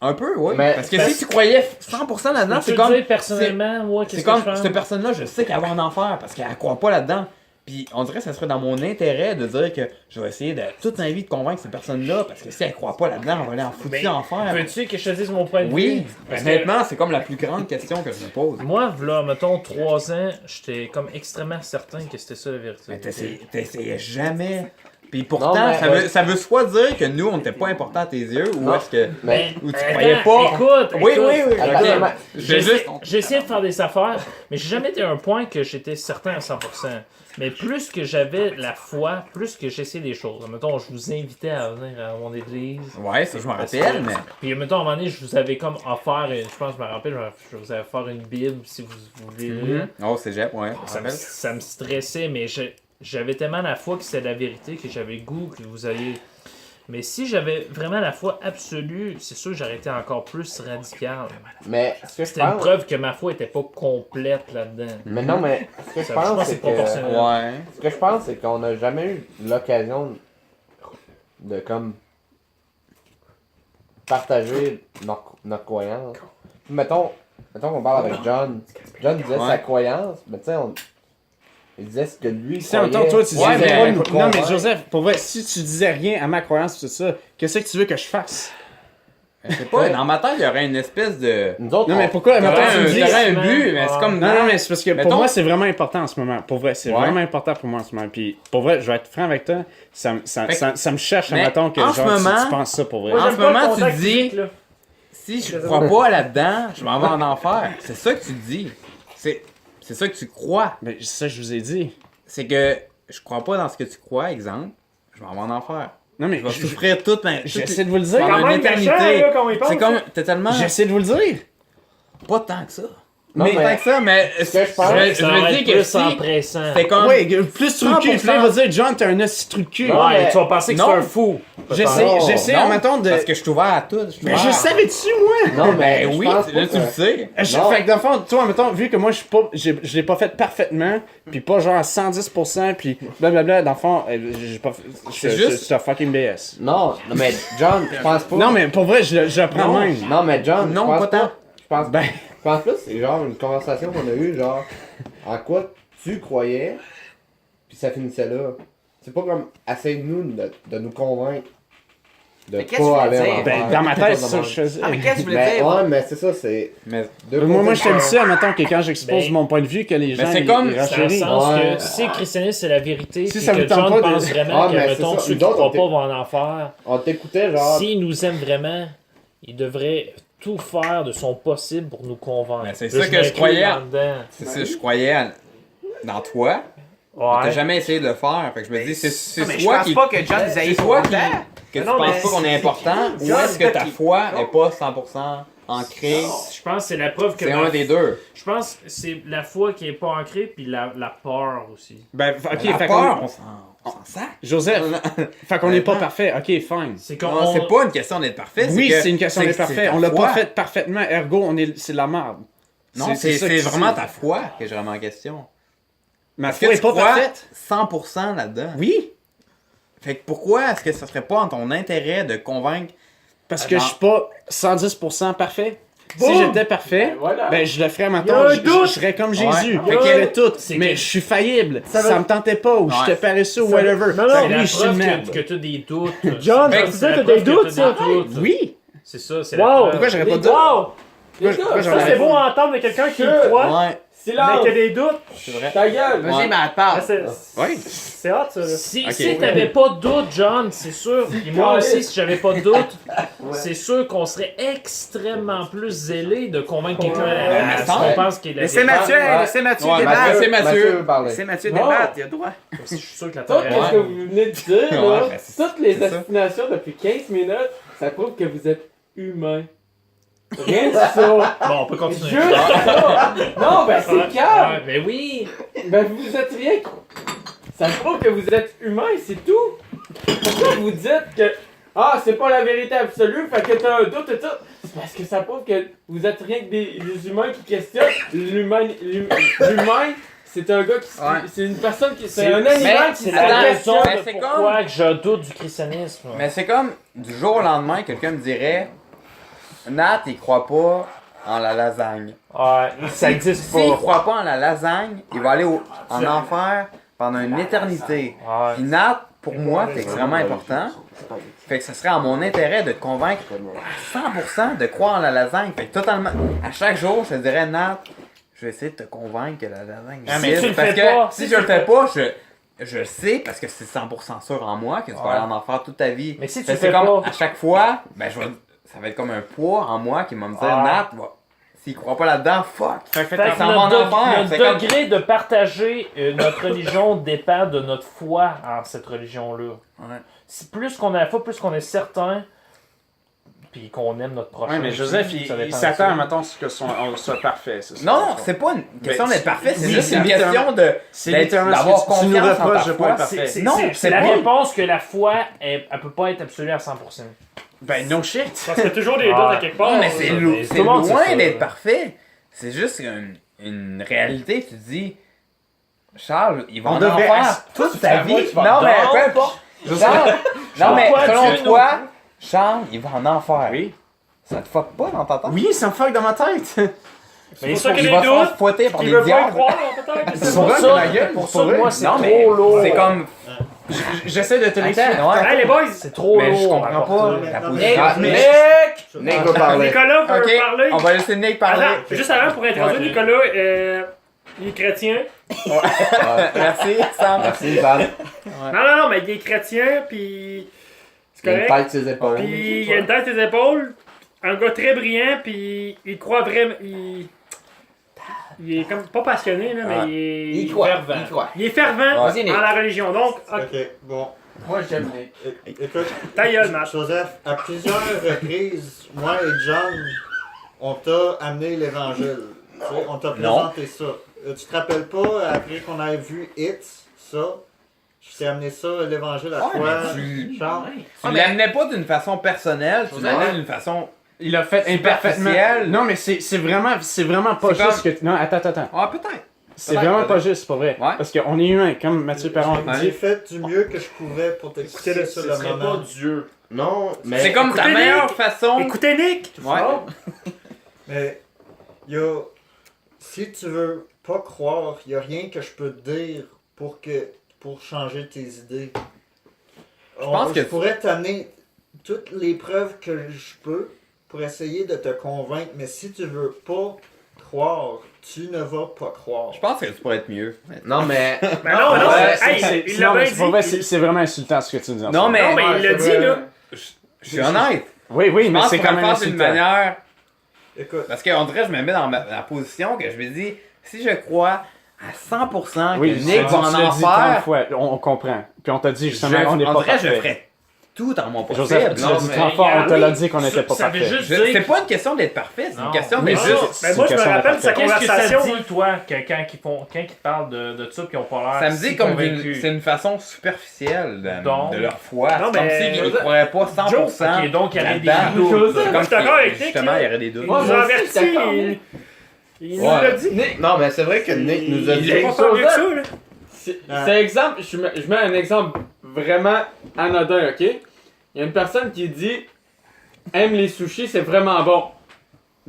Un peu, oui. Mais- parce que parce- si tu croyais 100% là-dedans, Peux-tu c'est le comme. dire personnellement, moi, C'est qu'est-ce que comme, je fais? cette personne-là, je sais qu'elle va en enfer parce qu'elle croit pas là-dedans. Puis on dirait que ça serait dans mon intérêt de dire que je vais essayer de toute ma vie de convaincre cette personne-là parce que si elle croit pas là-dedans, on va aller en foutu Mais enfer. Veux-tu que je te dise mon point de vue? Oui, Parce que honnêtement, c'est comme la plus grande question que je me pose. moi, là, mettons, 3 ans, j'étais comme extrêmement certain que c'était ça la vérité. Mais t'essayais jamais. Puis pourtant, Non, mais- ça veut soit dire que nous, on n'était pas important à tes yeux ou Non. est-ce que. Mais Ou tu attends, croyais pas. Écoute, Oui, écoute. oui, oui. Attends, ok. mais- Je vais juste. J'ai essayé de faire des affaires, mais j'ai jamais été à un point que j'étais certain à 100%. Mais plus que j'avais la foi, plus que j'essayais des choses. Mettons, je vous invitais à venir à mon église. Ouais, ça, je m'en rappelle, mais. Puis, mettons, à un moment donné, je vous avais comme offert, je pense, je me rappelle, je vous avais offert une Bible si vous voulez lire. Oh, c'est Jep, ouais. Ça me stressait, mais j'avais tellement la foi que c'était la vérité que j'avais goût que vous alliez. Mais si j'avais vraiment la foi absolue, c'est sûr que j'aurais été encore plus radical. Mais ce que je C'était une pense. preuve que ma foi était pas complète là-dedans. Mais non, mais ce que je Ça, pense, que c'est c'est que. proportionnel. Ouais. Ce que je pense, c'est qu'on n'a jamais eu l'occasion de comme partager notre croyance. Mettons qu'on parle avec John. John disait Ouais. sa croyance, mais tu sais, il disait ce que lui Si en même temps, croyait. toi, tu disais Ouais, mais- pas nous nous Non, mais convaincre. Joseph, pour vrai, si tu disais rien à ma croyance, tout ça, qu'est-ce que tu veux que je fasse? Je sais pas, dans ma tête, il y aurait une espèce de. Nous autres, Non, mais on- pourquoi, T'aurais mettons, tu me dis. un but, mais c'est comme. Non, non, mais c'est parce que pour Mettons- moi, c'est vraiment important en ce moment. Pour vrai, c'est Ouais. vraiment important pour moi en ce moment. Puis pour vrai, je vais être franc avec toi, ça me cherche, Mais admettons, que en genre, ce moment- tu penses ça pour vrai. Moi, En j'aime ce pas le moment, tu contact dis- physique, là. Si je crois pas là-dedans, je m'en vais en enfer. C'est ça que tu dis. C'est ça que tu crois. Mais ça, je vous ai dit. C'est que je crois pas dans ce que tu crois, exemple. Je m'en vais en enfer. Non, mais Je vais souffrir toute ma. j'essaie de vous le dire. Pendant Quand une même éternité. méchant, là, quand on y pense, C'est comme. là. T'es tellement. J'essaie de vous le dire. Pas tant que ça. Non, Pas mais- tant que ça, mais. que je pense, je Ça aurait me été dis que plus si. empressant. C'est comme. Ouais, plus trou de cul. 100%. Puis là, il va dire, John, t'es un hostie trou de cul. Non, Ouais, mais- tu vas penser que c'est Non. un fou. J'essaie, Non, admettons, de. Parce que je suis ouvert à tout. Mais je savais-tu, moi? Non, mais Ben je oui, pense là pas tu le que- sais. Non. Fait que dans le fond, toi, mettons, vu que moi, je l'ai pas fait parfaitement, puis pas genre à 110%, puis blablabla, dans le fond, j'ai pas fait. C'est Je juste- suis un fucking BS. Non, mais John, je pense pas. Non, mais pour vrai, je le prends Non, même. non, mais John, Non, je pense pas tant. Je pense, Ben, je pense plus, c'est genre une conversation qu'on a eue, genre, en quoi tu croyais, puis ça finissait là. C'est pas comme, essaye-nous de nous convaincre de Mais qu'est-ce que pas tu aller veux en dire? enfer. ben, dans ma tête, c'est ça Pas que je faisais. Ah, mais qu'est-ce que tu voulais Ben, dire? ouais, mais c'est ça, c'est. Mais. deux Moi, côtés je te de- dis ça, admettons que quand j'expose Ben, mon point de vue, que les gens c'est ils- comme- ils C'est dans le renchérissent. sens Ouais. que si le christianisme c'est la vérité, Si puis ça que vous tente John pas de- pense vraiment Ah, que, mais c'est mettons, ça. ceux qui Nous autres, croient on pas vont en enfer, On t'écoutait, genre. s'il nous aime vraiment, il devrait tout faire de son possible pour nous convaincre. Ben, c'est Là, ça que je m'inclus croyais. là-dedans. C'est ça, je croyais dans toi. T'as Ouais. jamais essayé de le faire. Fait que je me dis, c'est Mais je soit pense qui. pas que John nous aille C'est soit que tu non, penses mais pas qu'on est important, ou John, est-ce que ta qui- foi est pas 100% ancrée. Je pense que c'est la preuve que. C'est un des deux. Je pense que c'est la foi qui est pas ancrée, puis la peur aussi. Ben, ok, La fait peur, qu'on. on s'en sac. Joseph, fait qu'on n'est pas parfait. Ok, fine. C'est Non, qu'on. c'est pas une question d'être parfait. Oui, que c'est une question d'être c'est parfait. ta On l'a foi. pas fait parfaitement, ergo, c'est de la merde. Non, ça c'est que vraiment c'est. ta foi que je remets en question. Ma Est-ce foi que est tu pas crois parfaite. 100% là-dedans? Oui, Fait que pourquoi est-ce que ça serait pas en ton intérêt de convaincre? parce que je suis pas 110% parfait. Boum! Si j'étais parfait, Ben voilà. ben je le ferais Y a maintenant. un Je doute! serais comme Ouais. Jésus. Fait Fait qu'il y avait tout. c'est Mais que- je suis faillible. Ça Ça veut- me tentait pas ou Ouais. j'étais paresseux ou Ça veut- whatever. Non, non. Fait que C'est la oui, je suis une preuve merde. que t'as des doutes. John, Fait tu que disais C'est la que t'as preuve des doutes, ça. t'as des doutes. Oui. C'est ça, c'est Wow. la preuve. Pourquoi j'aurais pas Les de gars, doute? les Pourquoi gars, j'aurais- Ça, c'est bon à entendre de quelqu'un qui Que- croit, Ouais, mais silence. qui a des doutes. c'est vrai. Ta gueule. Vas-y, Ouais. Matt, parle. Oui. C'est hot, ça. Là. Si, Ok. si t'avais pas de doute, John, c'est sûr, et moi aussi, si j'avais pas de doute, c'est sûr qu'on serait extrêmement plus zélé de convaincre quelqu'un à ce qu'on pense qu'il a Laissez Mathieu, laissez Mathieu Ouais, débattre. Mathieu, Mathieu. parlait. Laissez Mathieu Non. débattre, il a le droit. Je suis sûr que la Tout Terre est ce ronde. que vous venez de dire, là, Ouais, ben, c'est- toutes les c'est ça. explanations depuis 15 minutes, ça prouve que vous êtes humain. Rien de ça. Bon, on peut continuer. Juste ça. Non, ben c'est calme. Ouais, ben oui. Ben vous êtes rien. Ça prouve que vous êtes humain, c'est tout. Pourquoi vous dites que ah c'est pas la vérité absolue, fait que t'as un doute et tout. C'est parce que ça prouve que vous êtes rien que des humains qui questionnent. L'humain, c'est un gars qui, Ouais. c'est une personne qui, c'est C'est- un animal qui C'est se la raison questionne. mais de c'est pourquoi que je doute du christianisme. Mais c'est comme du jour au lendemain, quelqu'un me dirait Nat, il croit pas en la lasagne. Ouais, ça existe S'il pas. croit pas en la lasagne, il va aller en enfer pendant une éternité. Ouais. Puis Nat, pour moi, c'est extrêmement important. Fait que ce serait à mon intérêt de te convaincre à 100% de croire en la lasagne. Fait que totalement, à chaque jour, je te dirais Nat, je vais essayer de te convaincre que la lasagne Ah, mais existe. tu le Parce fais que pas. si Si je tu le le fais pas, je sais parce que c'est 100% sûr en moi que tu vas Ouais. aller en enfer toute ta vie. Mais si tu Fait le que c'est fais comme pas. à chaque fois, ben ça va être comme un poids en moi qui va me dire Ouais. Nat, s'il croit pas là-dedans, fuck. Fait que ça m'en notre, enfer. notre C'est comme- degré de partager notre religion dépend de notre foi en cette religion-là. Ouais. Si plus qu'on a la foi, plus qu'on est certain, puis qu'on aime notre prochain. Ouais, mais Joseph, Ça il dépend de s'attend, ça. mettons, on soit parfait. C'est ça. Non, c'est pas une question Mais d'être parfait, c'est oui, juste c'est une question de C'est d'être- littéralement d'avoir ce que tu nous confiance en reproches ta de foi. pas être parfait. C'est- Non, c'est c'est la pas- réponse que la foi, elle peut pas être absolue à 100%. Ben, no shit. Parce qu'il y a toujours des doutes à quelque part. Non, mais c'est mais lo- tout c'est le monde sait loin ça, d'être là. parfait. C'est juste une réalité. Tu te dis, Charles, il va On en devrait faire toute ta vie. tu vas Non, mais dans- peu importe. Charles, non, mais Pourquoi selon Dieu toi, Charles, il va en enfer. Oui. Ça te fuck pas dans ta tête? Oui, ça me fuck dans ma tête. C'est pour ça qu'il Il y va a se des faire doutes. fouetter par Il des veut pas y diables. croire, peut-être. C'est pour pour ça, ça, ma gueule, pour pour ça que vrai. moi, c'est Non, mais trop lourd. c'est comme... J'essaie de te l'expliquer. Attends, ouais. Hey, les boys! C'est trop Mais je lourd. comprends à pas porter. ta Non, position. mais- Nick! Nick va parler. Nicolas veut Ok, parler. on va laisser Nick parler. Attends, juste avant, pour introduire Ouais. Nicolas, il est chrétien. Merci, Sam. Merci, Sam. Non, mais il est chrétien, puis c'est Il a une correct. tête sur ses épaules. Puis il a une tête sur ses épaules. Un gars très brillant, puis il croit vraiment. Il est comme pas passionné, là, mais il est. Fervent. Il croit. Il est fervent Vas-y, Nick. en la religion. Donc, Ok, bon. Moi j'aime Nick. Écoute, ta gueule, Matt. Joseph, à plusieurs reprises, moi et John, on t'a amené l'évangile. Tu sais, on t'a présenté ça. Tu te rappelles pas, après qu'on ait vu It, ça, je t'ai amené ça, l'évangile à Ouais, toi, mais Charles? Tu l'amenais pas d'une façon personnelle, tu l'amenais d'une façon... Il a fait imparfaitement. Superficiel. Non, mais c'est vraiment pas C'est juste que. Non, attends. Ah, peut-être. C'est vraiment pas juste, c'est pas vrai. Ouais. Parce qu'on est humain, comme Mathieu Perron. J'ai fait du mieux que je pouvais pour t'expliquer sur le moment. Dieu. Non, mais. C'est comme ta Écoutez, meilleure Nick. façon... Écoutez, Nick! Ouais. Mais, si tu veux pas croire, y a rien que je peux te dire pour changer tes idées. pense que- Je pourrais t'amener toutes les preuves que je peux pour essayer de te convaincre, mais si tu veux pas croire, tu ne vas pas croire. Je pense que tu pourrais être mieux. Non, mais. Ben non, Ouais, hey, il l'a non, mais bien c'est pas vrai, dit. c'est vraiment insultant ce que tu dis. en Non, ce moment. mais... Non, mais il l'a dit, là. Je suis honnête. Oui, Je mais pense c'est qu'on quand va même le faire d'une insultant. manière... Écoute, Parce qu'on dirait que je me mets dans la position que je me dis, si je crois à 100% Oui, que Nick va en tu l'as dit 30 enfer, fois, on comprend. Puis on t'a dit justement, on n'est pas en vrai, je parfait. ferais tout en mon possible. Joseph, tu l'as dit 30 fois, on te l'a dit qu'on n'était pas Ça veut parfait. juste dire. C'est pas une question d'être parfait, c'est une Non. question Oui, de c'est- juste... Mais moi, je me question rappelle de sa Qu'est-ce que ça conversation. te dit, toi, que quand ils te parlent de ça, puis ils ont pas l'air Ça me si dit comme convaincus? c'est une façon superficielle Donc- de leur foi. Non, C'est comme mais- s'ils ne croyaient pas 100%. Ok, donc il y avait des là-dedans. doutes. C'est Moi, comme je suis d'accord avec Nick, justement, là. il y aurait des doutes. Il nous a avertis. Il nous l'a dit. Non, mais c'est vrai que Nick nous a dit. Il est pas mieux que ça, là. C'est exemple, je mets un exemple vraiment anodin, ok? Il y a une personne qui dit aime les sushis, c'est vraiment bon.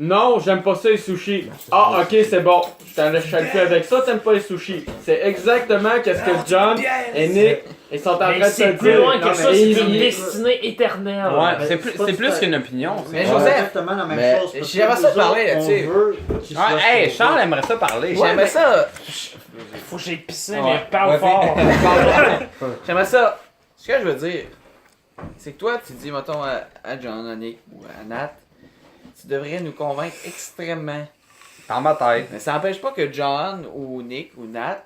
Non, j'aime pas ça les sushis. Ah, ok, c'est bon. Je t'en ai chalpé avec ça, t'aimes pas les sushis. C'est exactement qu'est-ce que John et Nick ils sont en train de Mais se c'est dire. plus loin Non, que ça, mais c'est il- une il- destinée éternelle. Ouais, c'est plus qu'une opinion. Mais C'est Joseph, exactement la même mais chose. parce j'aimerais que ça nous parler autres, là-dessus. on veut qu'il soit Hey, sauvé. Charles aimerait ça parler. j'aimerais ça. Faut que j'aille pisser, Ouais. mais parle Ouais, fort. J'aimerais ça. Ce que je veux dire, c'est que toi, tu dis, mettons, à John, à Nick ou à Nat, tu devrais nous convaincre extrêmement. Dans ma tête. Mais ça n'empêche pas que John ou Nick ou Nat,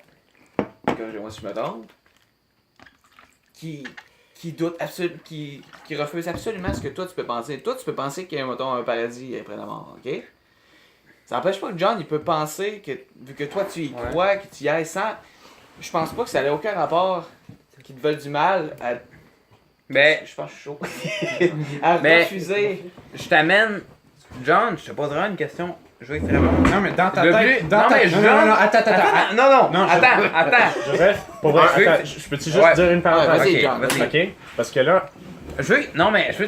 corrigez-moi si je me trompe, qui doutent absolument, qui refusent absolument ce que toi tu peux penser. Toi, tu peux penser qu'il y a, mettons, un paradis après la mort, ok? Ça n'empêche pas que John, il peut penser que, vu que toi tu y crois, que tu y ailles sans. Je pense pas que ça n'a aucun rapport qu'ils te veulent du mal à. Mais Je pense que je suis chaud. à Mais- refuser. je t'amène. John, je te poserai une question. Je vais te répondre. Non, mais dans ta Le tête. plus- Dans non, ta mais non, John- non, non, attends. Non, Non, je- attends. Joseph, pour vrai, Ouais, attends, je peux-tu juste Ouais. dire une Ouais, parenthèse? vas-y, Ok, John. vas-y. Ok? Parce que là, Je vais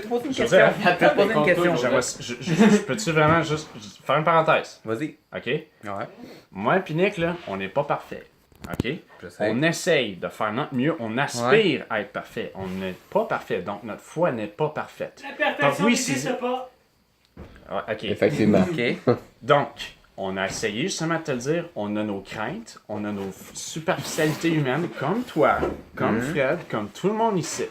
te poser une question. Joseph, Je vais te poser une question. je peux-tu vraiment juste faire une parenthèse? Vas-y. Ok? Ouais. Moi et Nick, là, on n'est pas parfait. Ok? Je sais. On essaye de faire notre mieux, on aspire à être parfait. On n'est pas parfait, donc notre foi n'est pas parfaite. La perfection oui, n'existe pas. Ouais, ok. Effectivement. Ok. Donc, on a essayé justement de te le dire, on a nos craintes, on a nos superficialités humaines, comme toi, comme Fred, comme tout le monde ici.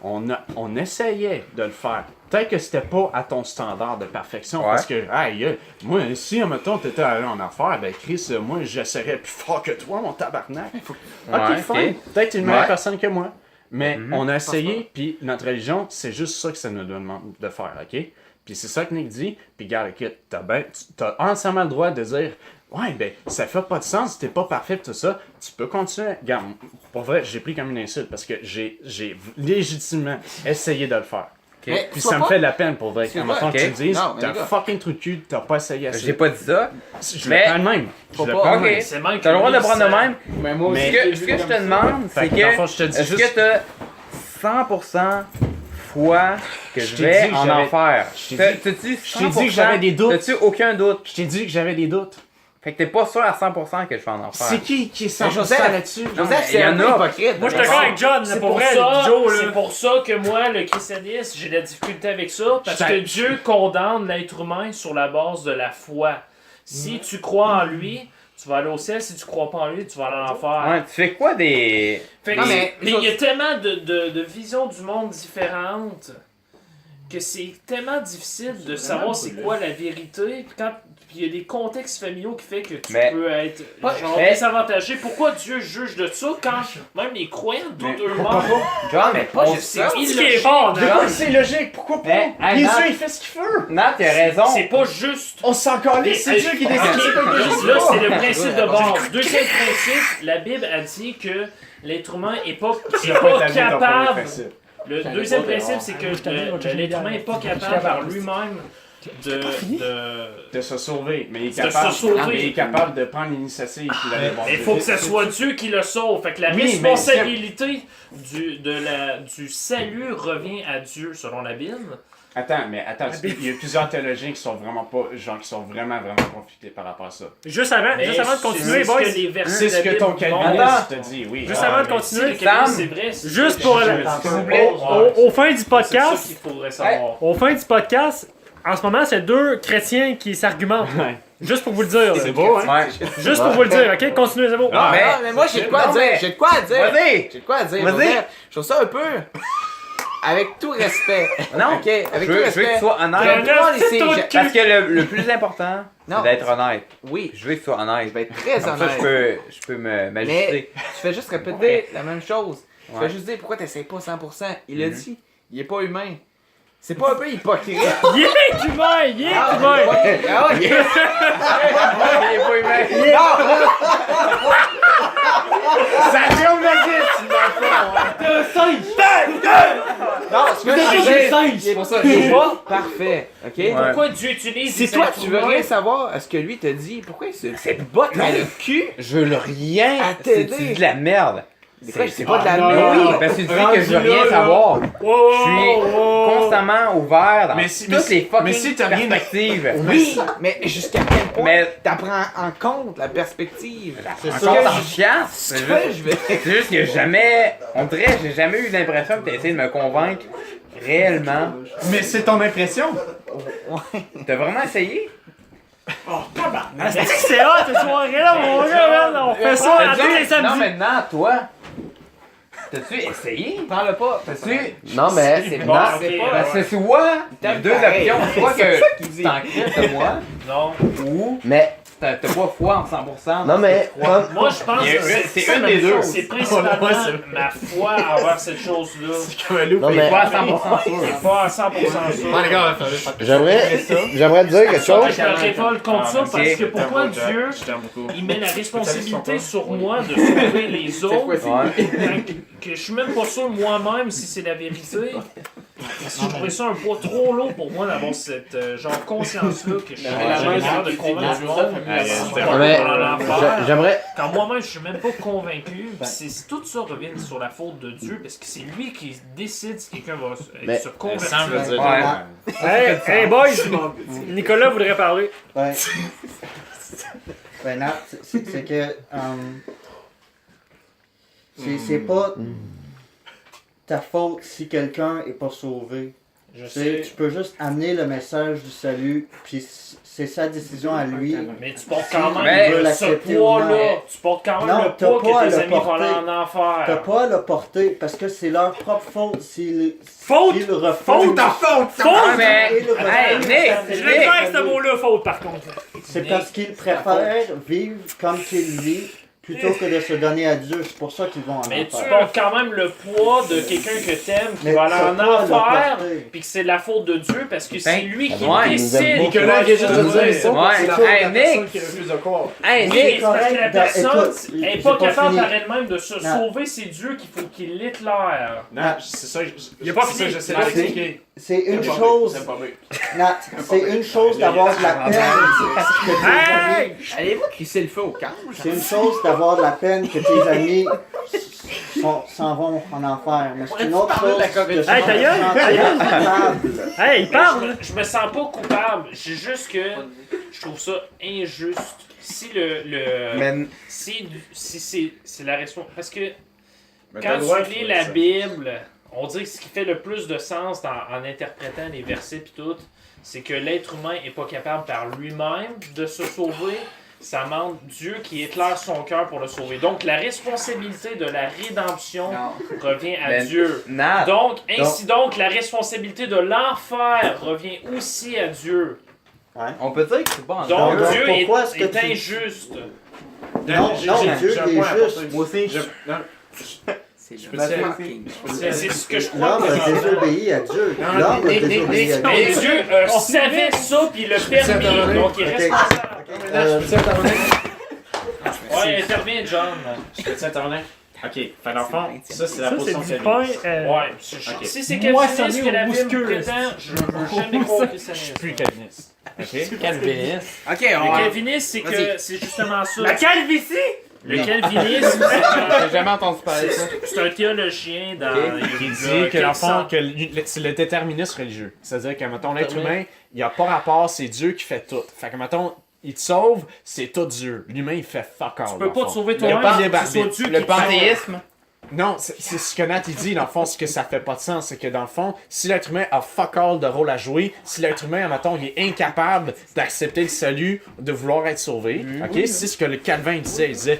On essayait de le faire. Peut-être que c'était pas à ton standard de perfection, Ouais. parce que, aïe, moi, si, mettons, t'étais allé en affaires, ben Chris, moi, j'essaierais plus fort que toi, mon tabarnak. Ok, Ouais, fine. ok. Peut-être une meilleure Ouais. personne que moi. Mais on a essayé, puis notre religion, c'est juste ça que ça nous demande de faire, ok? Puis c'est ça que Nick dit, puis regarde, écoute, t'as entièrement le droit de dire, ouais, ben, ça fait pas de sens, t'es pas parfait, pis tout ça, tu peux continuer. Regarde, pour vrai, j'ai pris comme une insulte, parce que j'ai légitimement essayé de le faire. Mais Puis sois ça me pas- fait de la peine pour vrai. Excuse-moi, Quand ok. tu dises, Non, mais t'as les gars. fucking trou de cul, t'as pas essayé assez. J'ai pas dit ça. Je mais- le prends de même. Faut Je le pas- prends de Ok. même. C'est même T'as le droit de que prendre de même. Mais moi aussi, Mais- j'ai Ce vu que je comme te ça. demande, Fait c'est que, dans le fond, je te que. dis Est-ce juste- que t'as 100% foi que Je je t'ai vais dit que en j'avais- enfer? je t'ai T'as- dit- T'as-tu je t'ai dit que j'avais des doutes. T'as-tu aucun doute? Je t'ai dit que j'avais des doutes. Fait que t'es pas sûr à 100% que je vais en enfer. C'est qui est 100% Joseph, là-dessus? Joseph, il c'est y un en peu a. hypocrite. Moi, je suis d'accord avec John. C'est Pour pour, vrai, ça, Joe, c'est là. pour ça que moi, le christianisme, j'ai de la difficulté avec ça, parce Je que t'ai- Dieu condamne l'être humain sur la base de la foi. Si tu crois en lui, tu vas aller au ciel. Si tu crois pas en lui, tu vas aller en enfer. Ouais, tu fais quoi des. Fait que Non, mais- il y a tellement de visions du monde différentes que c'est tellement difficile de savoir c'est quoi la vérité. Puis il y a des contextes familiaux qui fait que tu Mais- peux être genre mais- désavantagé. Pourquoi Dieu juge de ça quand même les croyants doutent eux-mêmes? John, mais pas on juste sait- ça. C'est qui est fort, John, là. C'est logique, pourquoi pas? Mais, hey, Jésus, Nat- il fait ce qu'il veut. Nat, t'as raison. C'est pas juste. On s'en calisse, c'est Dieu qui décide. Ok, C'est pas que je dis là, pas. c'est le principe de base. Deuxième principe, la Bible a dit que l'être humain est pas capable. Le deuxième principe, c'est que l'être humain n'est pas capable par lui-même De se sauver, mais il est De capable, se sauver. mais il est capable de prendre l'initiative puis d'aller voir Mais il Dieu. faut que ce soit Dieu qui le sauve. Fait que la Oui, responsabilité du salut revient à Dieu, selon la Bible. Attends, il y a plusieurs théologiens qui sont vraiment pas, genre qui sont vraiment conflictés par rapport à ça. Juste avant Mais de continuer, c'est boys. ce que les versets C'est de ce la que Bible ton montrent. calviniste te dit, oui. Juste avant de Mais continuer, si le calvinisme, Sam, c'est vrai. c'est juste ce pour que la- je dis. s'il vous plaît. Au fin du C'est ça podcast, qu'il faudrait savoir. au fin du podcast, en ce moment, c'est deux chrétiens qui s'argumentent. Ouais. Juste pour vous le dire. là. C'est beau, hein? Ouais. Juste pour vous le dire, ok? Continuez, c'est beau. Ah, Mais moi, j'ai de quoi à Non, dire. mais- J'ai de quoi à dire. Vas-y. J'ai de quoi à dire. Vas-y. Joseph. Je trouve ça un peu. avec tout respect. Non, Ok, avec je tout veux que respect. tu sois Je honnête. vais prendre ici, Parce que le plus important, Non. c'est d'être honnête. Oui, Je veux que tu sois honnête. je vais être très Comme ça, honnête. je peux Mais m'ajuster. tu fais juste répéter la même chose. Tu Ouais. fais juste dire pourquoi t'essayes pas 100%. Il a dit, il est pas humain. C'est pas un peu hypocrite. Il est humain! Il est humain! Ah ouais. Il est pas humain. Ça ferme le Non, ce que je dis, c'est pour ça. C'est pas parfait, ok? Ouais. Pourquoi Dieu utilise Si des toi, êtres tu veux humains? rien savoir à ce que lui te dit, pourquoi cette botte dans le cul? Je veux rien. À C'est t'aider. de la merde. C'est pas de la Mais merde. oui, parce que tu dis que je veux rien savoir. Je suis constamment ouvert dans toutes les fucking perspectives. Oui, mais jusqu'à quel point Mais- t'apprends en compte la perspective? C'est Encore ça. en chiasse. C'est Ce juste- que je vais... C'est juste que jamais, on dirait, j'ai jamais eu l'impression que t'as essayé de me convaincre réellement. Mais c'est ton impression. T'as vraiment essayé? C'est hot cette soirée-là, mon gars, man! On fait ça à tous les Non, samedis! maintenant, toi, t'as-tu essayé? Parle pas. T'as-tu? Non, mais. C'est non, pas, c'est pas. Parce que soit, il y a deux pareil. options, soit C'est que ça qu'il tu dit. t'en crées de moi, Non. ou mais. t'as pas foi en 100%. Non, mais. Comme, Moi, je pense Il y a que une- c'est une des deux. C'est principalement ma foi envers cette chose-là. non, mais. Pas à 100% sûr. C'est pas à 100% sûr. les gars, J'aimerais te dire quelque Ça, chose. je me révolte contre ça ok. parce que pourquoi Dieu il met la responsabilité sur moi de sauver les autres Ouais. que je suis même pas sûr moi-même si c'est la vérité. Parce que je trouvais ça un poids trop lourd pour moi d'avoir cette genre conscience-là que je suis jamais capable de convaincre du monde. Mais. Dans l'enfer. J'aimerais. Quand moi-même je suis même pas convaincu, pis tout ça revient sur la faute de Dieu parce que c'est lui qui décide si quelqu'un va Mais- se convertir. Hey, hey boys! Nicolas voudrait parler. Ouais. Ben non, c'est que. C'est pas ta faute si quelqu'un est pas sauvé. Je Tu sais, sais. tu peux juste amener le message du salut, puis c'est sa décision à lui. Mais tu portes quand même Mais- ce l'accepter ou poids-là. non. Tu portes quand même Non, le t'as poids pas à que tes le amis vont porter. aller en T'as enfer. pas à le porter parce que c'est leur propre faute s'ils Faute! s'ils refusent. Faute! Ah, mais. Et le Hey, refusent. Nick! Je vais faire ce mot-là, faute par contre. C'est parce qu'ils préfèrent vivre comme qu'ils vivent plutôt que de se donner à Dieu. C'est pour ça qu'ils vont en Mais tu enfer. portes quand même le poids de quelqu'un que t'aimes qui Mais va aller t'as en pas à le enfer, porter. puis que c'est de la faute de Dieu parce que c'est Ben, lui qui ouais, décide. Nicolas vient juste de dire ça. Ouais. C'est la Hey, faute de la Nick. personne qui refuse de croire. Hey, Oui, Nick! mais c'est parce que la correct, personne écoute, n'est j'ai pas pas capable fini. par elle-même de se Non. sauver, c'est Dieu qu'il faut qu'il l'Hitler. Non, c'est ça. Il a pas c'est ça, fini. j'essaie Non, d'expliquer. C'est une chose. Nat, c'est une chose d'avoir de la peine que tes amis. Allez-vous crisser le feu au camp? C'est une chose d'avoir de la peine que tes amis s'en vont en enfer. Mais c'est une autre chose de se Hey, ta gueule, ta sentir coupable. Hey, il parle! Je me sens pas coupable, c'est juste que je trouve ça injuste. Si Mais. si c'est la responsabilité. Parce que Mais quand t'as le droit tu de lis trouver la ça. Bible, on dirait que ce qui fait le plus de sens en interprétant les versets pis tout, c'est que l'être humain est pas capable par lui-même de se sauver. Ça demande Dieu qui éclaire son cœur pour le sauver. Donc la responsabilité de la rédemption revient à Ben, Dieu. Nat! Donc, ainsi donc, la responsabilité de l'enfer revient aussi à Dieu. On peut dire que c'est pas en Donc, Donc, Dieu pourquoi est-ce que est tu- injuste. Non, Dieu j'ai un il est point à juste. apporter. Moi aussi. Non, C'est peux le dire- fucking. C'est ce que je crois. L'homme a désobéi à Dieu. Non, L'homme a Nick, désobéi à Mais Dieu. Dieu savait ça, puis il l'a permis. intervenir? Donc, il est Ok. responsable. Euh, Ouais, intervient, John. je peux intervenir? Ok, fait dans le fond, ça c'est la Ça, c'est position du qu'il pain. Ouais. Ok. Si c'est Moissonné calviniste que la au Bible bouscule. prétend, je veux jamais croire que ça Je suis plus calviniste. Ok? Calviniste. Ok, Le on va. calviniste, c'est que c'est justement ça. La calvitie! Le calvinisme, J'ai jamais entendu parler de ça. c'est un théologien dans. Il dit que dans le fond, que c'est le déterminisme religieux. C'est-à-dire que, mettons, l'être humain, il n'y a pas rapport, c'est Dieu qui fait tout. Fait que, mettons, il te sauve, c'est tout Dieu. L'humain, il fait fuck all. Tu peux pas te sauver Il y a toi-même, pas de faut libre que ce soit arbitre. Dieu qui Le te sauve. panthéisme. Non, c'est ce que Nat il dit, dans le fond, c'est que ça fait pas de sens. C'est que dans le fond, si l'être humain a fuck all de rôle à jouer, si l'être humain, mettons, il est incapable d'accepter le salut, de vouloir être sauvé, ok? C'est ce que le Calvin disait. Il disait,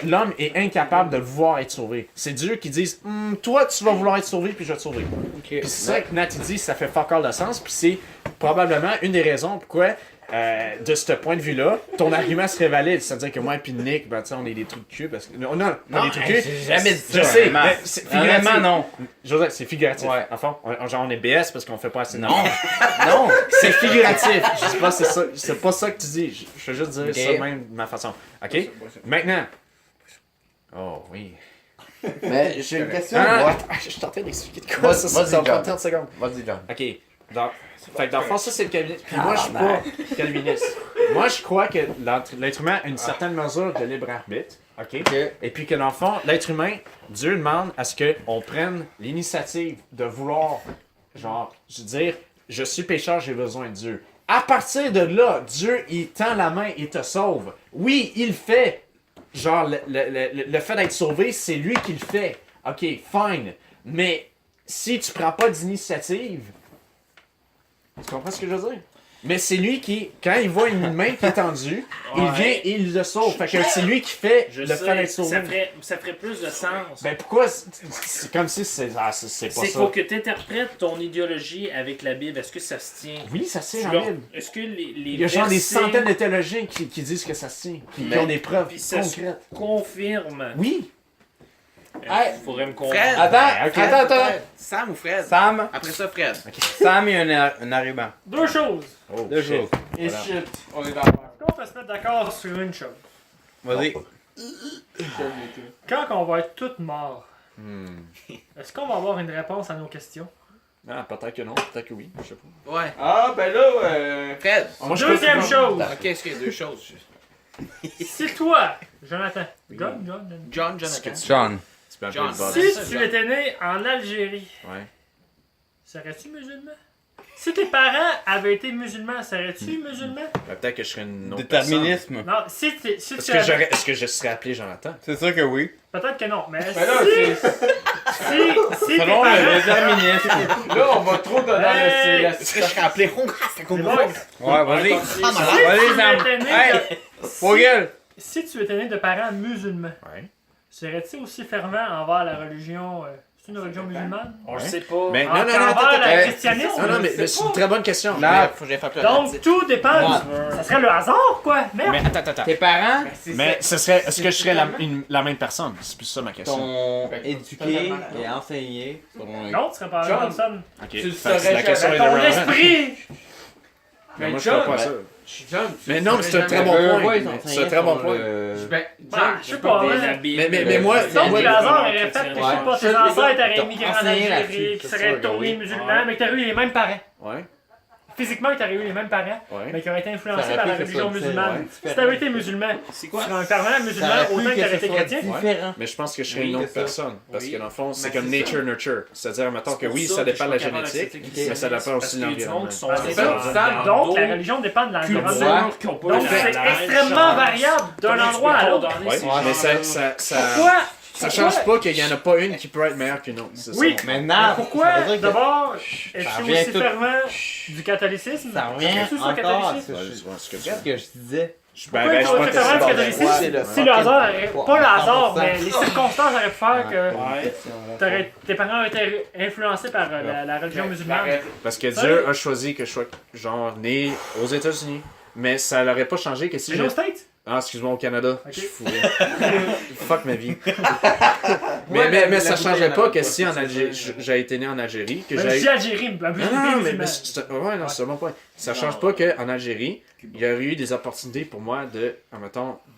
l'homme est incapable de vouloir être sauvé. C'est Dieu qui dit toi, tu vas vouloir être sauvé, puis je vais te sauver. Puis c'est ça que Nat il dit, ça fait fuck all de sens, puis c'est probablement une des raisons pourquoi, de ce point de vue-là, ton argument serait valide. C'est-à-dire que moi et Nick, ben, on est des trucs de cul. Parce que, non, pas des trucs de cul. J'ai jamais dit ça. Je sais, vraiment. mais c'est figuratif. Vraiment, non. Joseph, c'est figuratif. Ouais. Enfin, genre on est BS parce qu'on fait pas assez de Non. Non. C'est figuratif. Je sais pas, c'est pas ça que tu dis. Je veux juste dire Ok. ça même de ma façon. Ok? Maintenant. Oh oui. Mais j'ai une question. Je suis en train d'expliquer de quoi ça. Ça va prendre 30 secondes. Vas-y, John. Ok. Fait que dans le fond, ça c'est le calvinisme. Puis moi, je suis pas calviniste. Moi, je crois que l'être humain a une certaine mesure de libre arbitre. Ok? Et puis que dans le fond, l'être humain, Dieu demande à ce qu'on prenne l'initiative de vouloir, genre, je veux dire, je suis pécheur, j'ai besoin de Dieu. À partir de là, Dieu, il tend la main et te sauve. Oui, il fait. Genre, le fait d'être sauvé, c'est lui qui le fait. Ok, fine. Mais si tu prends pas d'initiative, tu comprends ce que je veux dire? Mais c'est lui qui, quand il voit une main qui est tendue, il vient et il le sauve. Fait que c'est lui qui fait Je le sais, fait d'être sauvé. ça ferait plus de sens. Ben pourquoi? C'est comme si c'est pas C'est ça. qu'il faut que tu interprètes ton idéologie avec la Bible. Est-ce que ça se tient? Oui, ça se Tu tient l'as- en Bible. Est-ce que les Il y a genre des versets centaines de théologiens qui disent que ça se tient. Qui ont des preuves puis ça se concrètes. confirme? Oui. Il faudrait me convaincre. Fred. Attends. Sam ou Fred? Sam. Après ça, Fred. Sam et un arrivant. Deux choses. Oh, Deux shit. choses. Et shit, on est d'accord. Est-ce qu'on peut se mettre d'accord sur une chose? Vas-y. Quand on va être tous morts, est-ce qu'on va avoir une réponse à nos questions? Ah, peut-être que non, peut-être que oui. Je sais pas. Ouais. Ah, ben là, Fred. Moi, je Deuxième chose, Ok, est-ce qu'il y a deux choses? si toi, Jonathan, John, John, Jonathan. John. Tu peux appeler John. le boss. si tu étais né en Algérie, Ouais. serais-tu musulman? Si tes parents avaient été musulmans, serais-tu musulman? Ben, peut-être que je serais une autre Déterminisme. Non, si tu Est-ce que je serais appelé Jonathan? C'est sûr que oui. Peut-être que non, mais ben là, si tes Selon parents... le déterminisme. là, on va trop dans Hey! Est-ce que je serais appelé Hong Les boys, Ouais, vas-y. si tu étais né... Fogel. Si tu étais né de parents musulmans, Ouais. serais-tu aussi fervent envers la religion... c'est une religion musulmane? On le Ouais. sait pas. Mais non, Envers non, non, attends, le attends. christianisme? Non, non, mais c'est une très bonne question. Là, Faut que j'aille faire plus Donc, tout dépend. Ça serait le hasard, quoi. Merde. Mais attends. tes parents Mais ce serait, est-ce que je serais la même personne? C'est plus ça ma question. sont éduqués et enseignés. Non, tu serais pas la même personne. Ok. Tu le Fait que saurais la question est Ton irrelevant. esprit! Mais moi, je ferais pas ça. John, Mais non, mais c'est un très bon point. C'est un très bon point. Ben, Bah, je sais pas, Mais hein. la Bible, Mais moi, Donc, moi, le hasard aurait fait que, je sais pas, tes ancêtres auraient T'as immigré en enseigné Algérie, là-dessus, qui c'est seraient sûr que tournés oui. musulmans, mais que t'aurais eu les mêmes parents. Ouais. Physiquement, t'aurais eu les mêmes parents, Ouais. mais qui auraient été influencés Ça aurait par la pu que religion ça soit musulmane. différent. Si t'avais été musulman, c'est tu quoi? serais un fervent musulman autant que t'aurais été chrétien. Différent. Mais je pense que je serais Oui, une autre c'est ça. personne. Parce Oui. que dans le fond, c'est Mais comme c'est nature nurture. C'est-à-dire, mettons que C'est pour oui, ça ça que dépend de je la suis pas capable génétique, d'accepter mais ça dépend parce aussi de qu'il y a du monde qui sont l'environnement. C'est ça. Donc, la religion dépend de l'environnement. Donc, c'est extrêmement variable d'un endroit à l'autre. Ouais, mais ça Pourquoi? change pas qu'il y en a pas une qui peut être meilleure qu'une autre. C'est Oui, ça. Maintenant, pourquoi ça veut dire que d'abord es-tu ça aussi revient tout- fervent du catholicisme? ça revient Es-tu sur le encore à catholicisme? ce Ouais, je vois ce que tu Qu'est-ce que je disais? Pourquoi Ben, tu je vas pense être que fervent du c'est catholicisme? c'est le Si le hasard, pas le hasard, 100%. mais les circonstances auraient pu faire que Ouais. tes parents auraient été influencés par la religion musulmane. Parce que Dieu a choisi que je sois genre né aux États-Unis. Mais ça l'aurait pas changé que si C'est je. aux States? Ah, excuse-moi, au Canada. Ok. Je suis fou. Fuck ma vie. mais ça changerait pas que si en Algérie, j'ai été né en Algérie, que Même j'ai. si Algérie, la plus Non, non, mais musulmane. ouais, non, c'est un bon point. Ça change pas qu'en Algérie, il y aurait eu des opportunités pour moi de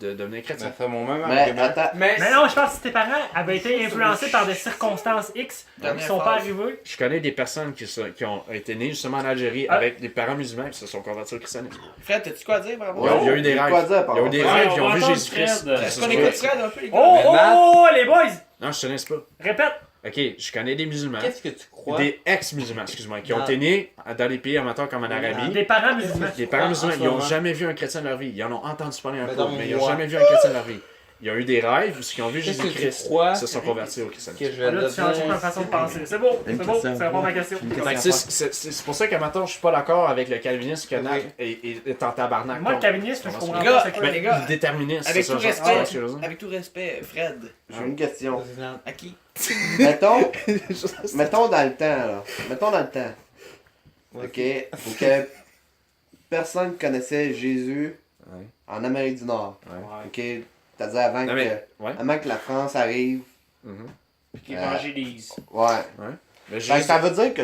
devenir chrétien. Ça fait mon même Mais argument. attends, Mais non, je pense que si tes parents avaient été influencés par des circonstances X qui sont pas arrivées. Je connais des personnes qui ont été nées justement en Algérie avec des parents musulmans et qui se sont convertis au christianisme. Fred, t'as-tu quoi à dire, bravo? Il y a eu des j'ai quoi à rêves. dire par Il y a eu des rapport à rêves, Ouais, ils on ont va vu entendre Jésus-Christ. Fred. Est-ce qu'on écoute Fred un peu, les gars? Oh, les boys! Non, je te laisse pas. Répète! Ok, je connais des musulmans. Qu'est-ce que tu crois? Des ex-musulmans, excuse-moi, qui ont Non. été nés dans des pays amateurs comme en Arabie. Des parents musulmans. Des parents musulmans, en ce ils n'ont moment. jamais vu un chrétien de leur vie. Ils en ont entendu parler un Mais peu, dans mais ils n'ont moi. jamais vu un chrétien de leur vie. ils ont eu des rêves où ils ont vu Qu'est-ce que tu Jésus-Christ. crois Ils se sont convertis au christianisme. que je vais Là, tu changes devenir? ma façon de penser. C'est beau, Une c'est beau, question. ça répond à ma question. Une Fait que question. c'est pour ça qu'à maintenant, je suis pas d'accord avec le calvinisme que Nat est en tabarnak. Moi, le contre. calviniste, je comprends Les pas gars, c'est quoi. les gars, Le déterminisme, avec c'est tout ça, respect, je pense que avec tout respect, Fred, J'ai une question. à qui? Mettons, mettons dans le temps, là. Mettons dans le temps. Ok? Faut que personne connaissait Jésus Ouais. en Amérique du Nord. Ouais. Ok? C'est-à-dire avant, Non, mais- ouais. avant que la France arrive. Mhm. Qui évangélise. Ouais. Mais Fait que ça veut dire que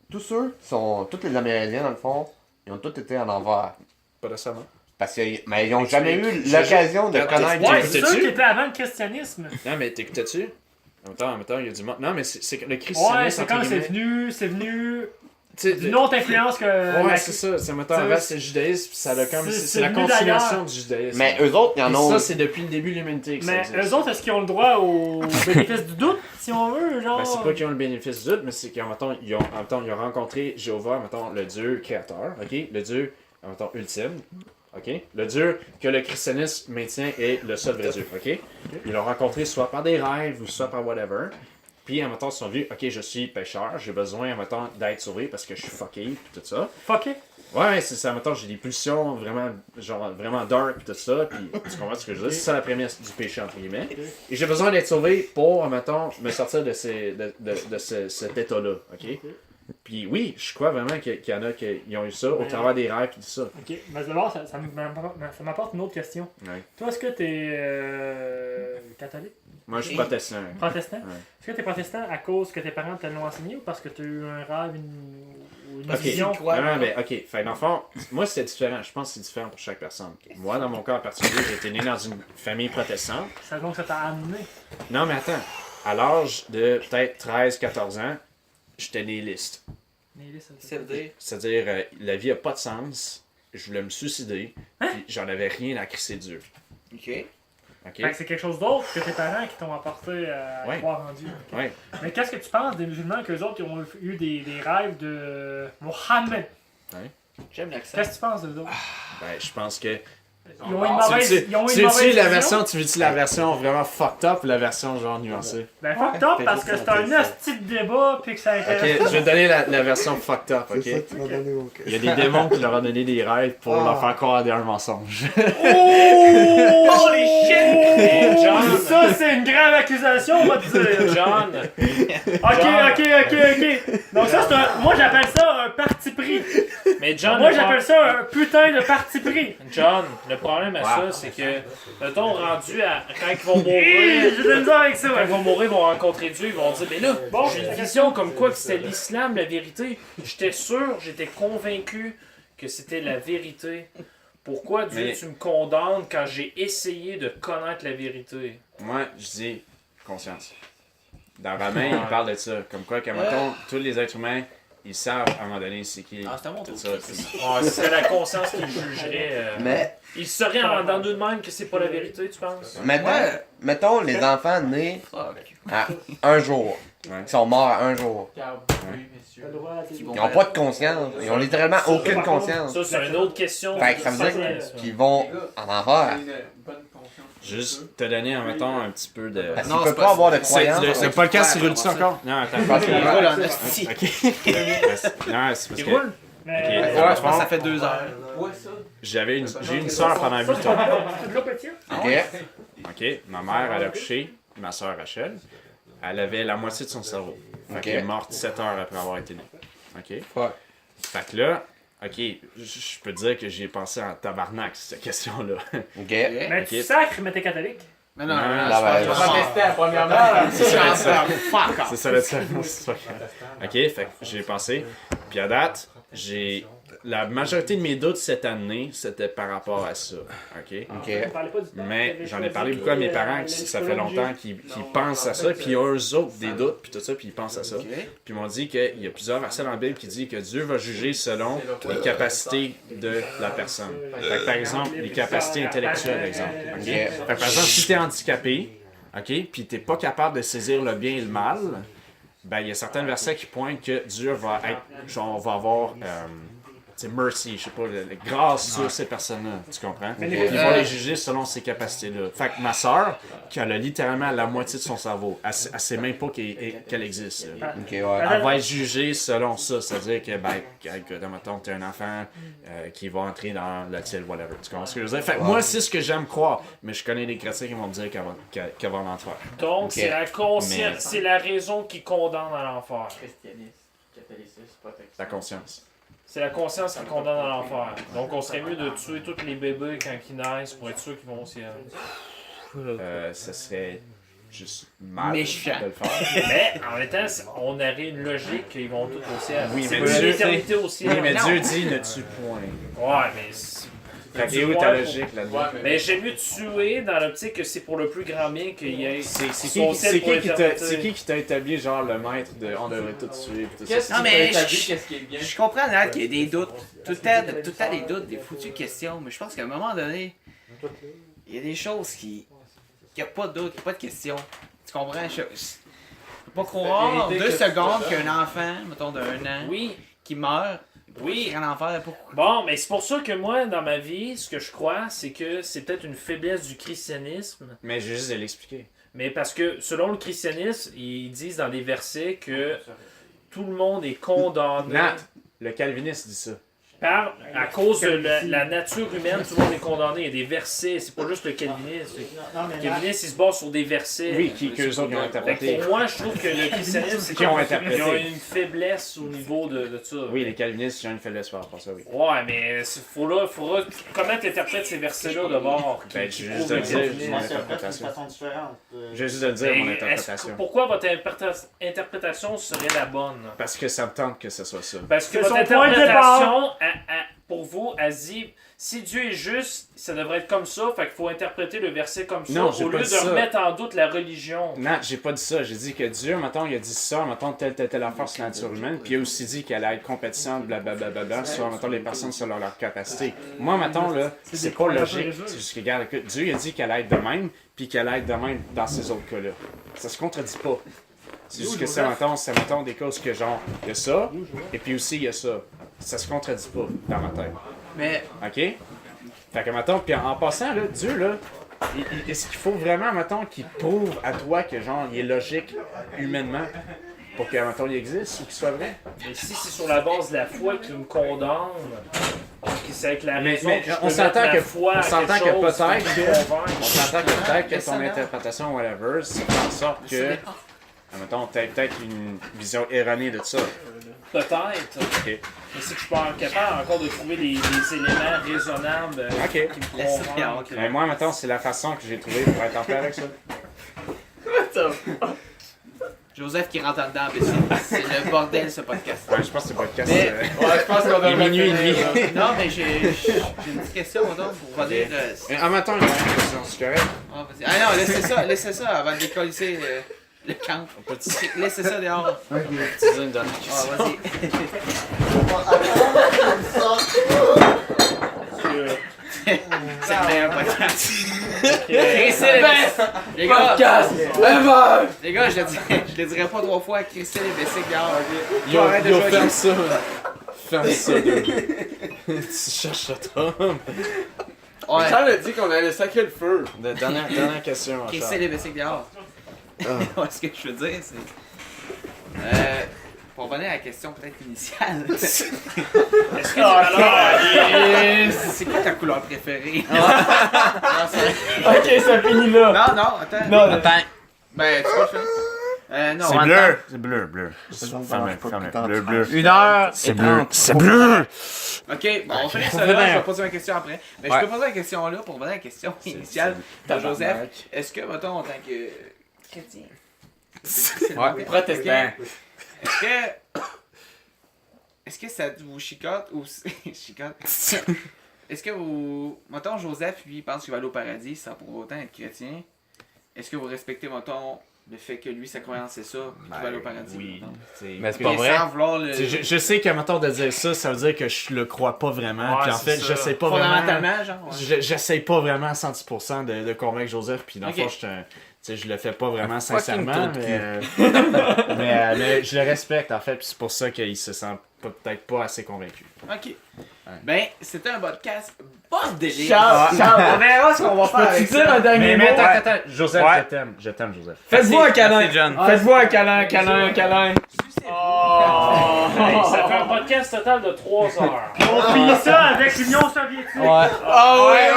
tous ceux qui sont. Tous les Amérindiens, dans le fond, ils ont tous été en envers. Pas récemment. Parce qu'ils n'ont jamais eu Explique. l'occasion de Quand connaître Ouais, Jésus. c'est T'étais-tu? ceux qui étaient avant le christianisme. Non, mais t'écoutais-tu? En même temps, il y a du monde. Non, mais c'est que le Ouais, christianisme. c'est quand entre c'est guillemets, venu tu sais, d'une autre influence que. Ouais, c'est ça. C'est mettons, c'est- avant, c'est le judaïsme, puis ça a comme. c'est C'est la venu continuation d'ailleurs. du judaïsme. Mais eux autres, ils en Puis ont. ça, c'est depuis le début de l'humanité que ça Mais existe. eux autres, est-ce qu'ils ont le droit au bénéfice du doute, si on veut, genre? Ben, c'est pas qu'ils ont le bénéfice du doute, mais c'est qu'ils mettons, ils ont rencontré Jéhovah, mettons, le Dieu créateur, ok? Le Dieu, mettons, ultime, ok? Le Dieu que le christianisme maintient est le seul vrai Dieu, ok? Ils l'ont rencontré soit par des rêves ou soit par whatever. Puis, mettons, ils se sont dit, ok, je suis pécheur, j'ai besoin, mettons, d'être sauvé parce que je suis fucké, puis tout ça. Fuck it. Ouais, c'est ça, mettons, j'ai des pulsions vraiment, genre, vraiment dark, puis tout ça, puis tu comprends ce que je veux dire? C'est ça la prémisse du péché, entre guillemets. Et j'ai besoin d'être sauvé pour, mettons, me sortir de, cet état-là, ok? Puis oui, je crois vraiment qu'il y en a qui ont eu ça au travers des rêves, puis tout ça. Ok, mais d'abord, ça m'apporte une autre question. Ouais. Toi, est-ce que t'es catholique? Moi, je suis protestant. Protestant? Ouais. Est-ce que t'es protestant à cause que tes parents te l'ont enseigné ou parce que t'as eu un rêve ou une Ok. vision? Non, mais ok. Fait dans le fond, moi c'est différent. Je pense que c'est différent pour chaque personne. Moi, dans mon cas en particulier, j'ai été né dans une famille protestante. Ça donc ça t'a amené. Non, mais attends. À l'âge de peut-être 13-14 ans, j'étais nihiliste. Ça veut dire. C'est-à-dire, la vie a pas de sens. Je voulais me suicider. Puis j'en avais rien à crisser de Dieu. Ok. Ok? Fait que c'est quelque chose d'autre que tes parents qui t'ont apporté à Ouais. croire en Dieu. Ok. Ouais. Mais qu'est-ce que tu penses des musulmans qu'eux autres qui ont eu des rêves de Mohammed? J'aime l'accent. Qu'est-ce que tu penses d'eux autres? Ben, je pense que. Ils ont une mauvaise, ils ont une Tu mauvaise veux-tu la vision? version, tu veux-tu la version vraiment fucked up ou la version genre nuancée? Ben fucked up parce que c'est un hostie de débat puis que ça Ok, intéresse. je vais te donner la version fucked up, ok? C'est ça que tu vas donner au Il y a des démons qui leur ont donné des rêves pour leur faire croire à un mensonge. Holy shit! John. Ça, c'est une grave accusation, on va te dire. John, Ok. Donc ça, c'est un... Moi, j'appelle ça un parti pris. mais John, Moi, le pro- j'appelle ça un putain de parti pris. John, le problème à ça, c'est que, mettons, rendu à quand ils vont Hey, mourir, j'ai de la misère avec ça. quand ils vont mourir, ils vont rencontrer Dieu, ils vont dire, mais là, Bon, j'ai une vision comme quoi que c'était l'islam, la vérité. J'étais sûr, j'étais convaincu que c'était la vérité. Pourquoi Dieu, Mais- tu me condamnes quand j'ai essayé de connaître la vérité? Moi, je dis conscience. Dans Romain, il parle de ça. Comme quoi, que, mettons, tous les êtres humains, ils savent à un moment donné c'est qui. Ah, c'est à mon tout tour. ça. c'est- Ce serait la conscience qui jugerait. Mais, Il serait en dans deux de même que c'est pas la vérité, tu penses? mettons les enfants nés Fuck. à un jour. Ouais. Ils sont morts à un jour. Ils n'ont pas de conscience. Ils ont littéralement aucune conscience. Ça, c'est une autre question. Fait que ça veut dire qu'ils vont en enfer. Juste te donner, mettons, un petit peu de. Parce Non, qu'ils c'est peuvent pas- pas avoir de C'est- croyance. le podcast, il roule-tu encore? Non, attends. Parce que- Il roule en esti. Ok. Non, c'est parce Il que roule? Mais... Ok. Ouais, je pense que ça fait 2 heures. j'ai eu une soeur pendant 8 ans. C'est de l'eau pétillante? Ok. Ok, ma mère, elle a accouché, ma soeur Rachel. Elle avait la moitié de son cerveau. Fait Ok. qu'elle est morte 7 heures après avoir été née. Ok? Ouais. Fait que là, ok, je peux te dire que j'ai pensé en tabarnak, cette question-là. Ok. Mais tu sacres, mais t'es catholique. Mais non, Non, non, là, ben, je vais pas tester la première fois. C'est ça, ça. Fuck off. C'est ça le seul. C'est pas grave. Ok, fait que j'ai pensé. Puis à date, j'ai. La majorité de mes doutes cette année, c'était par rapport à ça. Ok? Ok. On parlait pas du temps. Mais T'avais j'en ai choisi parlé beaucoup à mes parents, qui, ça fait longtemps qu'ils pensent à ça, puis eux autres des doutes, puis tout ça, puis ils pensent à ça. Puis ils m'ont dit qu'il y a plusieurs versets dans la Bible qui disent que Dieu va juger selon les capacités de la personne. Fait que, par exemple, les capacités intellectuelles, exemple. Ok? Fait que, par exemple, si t'es handicapé, ok, puis t'es pas capable de saisir le bien et le mal, ben il y a certains versets qui pointent que Dieu va être, genre, va avoir tu mercy, je sais pas, la grâce sur ces personnes-là, tu comprends? Mais Ils vont les juger selon ces capacités-là. Fait que ma soeur, qui a littéralement la moitié de son cerveau, elle sait même pas qu'elle existe. Là. Ok, ouais. Elle va être jugée selon ça, c'est-à-dire que, mettons, t'es un enfant qui va entrer dans le ciel, whatever, tu comprends ce que je veux dire? Fait que moi, c'est ce que j'aime croire, mais je connais des chrétiens qui vont me dire qu'elle va en enfer. Donc, c'est la conscience, Mais- c'est la raison qui condamne à l'enfer. Christianisme, catholicisme, protection. La conscience. C'est la conscience qui condamne à l'enfer. Donc, on serait mieux de tuer tous les bébés quand ils naissent pour être sûr qu'ils vont au ciel. Ça serait juste mal Méchant. de le faire. Mais, en même temps, on aurait une logique qu'ils vont tous au ciel. Oui, C'est mais pour Dieu- l'éternité au ciel. Oui, mais Non. Dieu dit ne tue point. Ouais, mais... Fait que Tu et où vois, ta faut- logique là-dedans? Ouais, Mais j'aime mieux tuer dans l'optique que c'est pour le plus grand bien qu'il y ait C'est son ciel pour l'éternité. qui t'a établi genre le maître de on devrait tout tuer pis tout ça? Qu'est-ce qui Non, t'a mais établi, je- qu'est-ce qui est bien? Je comprends, Nat, qu'il y a des doutes. Tout le temps des doutes, des foutues questions. Mais je pense qu'à un moment donné, il y a des choses qui n'y a pas de doute, pas de questions. Tu comprends? Je peux pas croire vérité 2 que secondes tu qu'un enfant, mettons d'un an, Oui. qui meurt, Oui. en enfer, pourquoi? Bon, mais c'est pour ça que moi, dans ma vie, ce que je crois, c'est que c'est peut-être une faiblesse du christianisme. Mais j'ai juste de l'expliquer. Mais parce que selon le christianisme, ils disent dans des versets que tout le monde est condamné Nat, le calviniste dit ça. à cause de la nature humaine, tout le monde est condamné. Il y a des versets, c'est pas juste le calvinisme. Le calviniste, il se base sur des versets. Oui, qu'eux autres ont Fait interprété. que pour moi, je trouve que le christianisme, c'est Qui ont comme- interprété. ils ont une faiblesse au niveau de ça. Oui, les calvinistes, ils ont une faiblesse par rapport à ça, oui. Ouais, mais faudra comment tu interprètes ces versets-là d'abord? Ben, qui je prouvent te le le dis, calvinisme? mon Moi, c'est une interprétation. façon différente. J'ai juste de le dire, Mais mon est-ce- interprétation. Pourquoi votre interprétation serait la bonne? Parce que ça me tente que ce soit ça. Parce que C'est votre son point de interprétation, pour vous, elle dit, si Dieu est juste, ça devrait être comme ça, fait qu'il faut interpréter le verset comme ça, Non, j'ai au pas lieu dit de ça. remettre en doute la religion. Non, j'ai pas dit ça. J'ai dit que Dieu, mettons, il a dit ça, mettons, telle affaire sur la nature humaine, puis il a aussi dit qu'elle allait être compétition, blablabla, sur, mettons, les personnes selon leur capacité. Moi, mettons, là, c'est pas logique. C'est juste que, regarde, écoute, Dieu, il a dit qu'elle allait être de même, puis qu'elle allait être de même dans ces autres cas-là. Ça se contredit pas. C'est juste que c'est, mettons, des causes que, genre, il y a ça, et puis aussi, il y a ça. Ça se contredit pas dans ma tête. Mais OK? Fait que, mettons, puis en passant, là, Dieu, là, est-ce qu'il faut vraiment, mettons, qu'il prouve à toi que, genre, il est logique humainement pour que, mettons, il existe ou qu'il soit vrai? Mais si c'est sur la base de la foi qui me condamne, c'est avec la raison Mais que je on peux s'entend mettre ma que- foi on à s'entend quelque que chose peut-être qui me que- convainc. On s'entend que peut-être que ton Mais ça, interprétation, whatever, c'est en sorte que, mettons, t'as peut-être une vision erronée de ça. Peut-être. OK. Mais c'est que je suis pas capable encore de trouver des éléments raisonnables OK. qui me convainquent. Mais moi, mettons, c'est la façon que j'ai trouvé pour être en paix avec ça. Joseph qui rentre en dedans, mais c'est le bordel ce podcast. Ouais, je pense que c'est pas le cas. Mais- Ouais, je pense qu'on Il est devrait minuit et finir, demi. là. Non, mais j'ai une petite question, maintenant, pour revenir. En même temps, une dernière question, c'est correct? Ah, vas-y. Ah non, laissez ça avant de décoller le camp. Laissez ça dehors. C'est une dernière Ah, question. vas-y. C'est le meilleur podcast. Les gars, Podcast! les gars, je le dirais pas 3 fois. Christelle et Bessic dehors. Yo, Arrête de yo, jouer. ferme ça. Ferme ça, dude. Tu cherches le Tom. Ouais. Charles a dit qu'on allait sacrer le feu. Dernière question, Christelle et Bessic dehors. Ouais, ce que je veux dire, c'est. Pour revenir à la question peut-être initiale. Est-ce que alors, C'est quoi ta couleur préférée? Ok, ça finit là. Non, attends. Non, Attends. Ben, tu vois, je fais. Non, C'est attends. bleu. C'est bleu. Bleu, bleu. 1 heure. C'est bleu. C'est bleu. Ok, bon, on fait ça là, je vais poser ma question après. Mais je peux poser la question là pour revenir à la question initiale de Joseph. Est-ce que, mettons, en tant que chrétien, Ouais, protestant. est-ce que ça vous chicote ou chicote? Est-ce que vous, mettons, Joseph, lui, il pense qu'il va aller au paradis sans pour autant être chrétien. Est-ce que vous respectez, mettons, le fait que lui, sa croyance c'est ça, qu'il va aller au paradis? Oui. mettons? Mais c'est Puis pas vrai. sans vouloir le... Je sais qu'à mettons de dire ça, ça veut dire que je le crois pas vraiment. Ouais, Puis en c'est fait, ça. je sais pas vraiment. Fondamentalement, genre. Ouais. J'essaye pas vraiment à 110% de convaincre Joseph. Puis dans le Ok. fond, je le fais pas vraiment fucking sincèrement. trou de Mais je le respecte en fait. Puis c'est pour ça qu'il se sent peut-être pas assez convaincu. Ok. Ben, c'était un podcast bordélique. Charles, On verra ce qu'on va faire avec peux-tu dire ça. un dernier mot? attends. Joseph, Ouais. je t'aime, Joseph. Faites-vous un câlin. Merci, John. Faites-vous un câlin. Oh. Hey, ça fait un podcast total de 3 heures. On finit ça avec l'Union soviétique. Ouais. Ah ouais.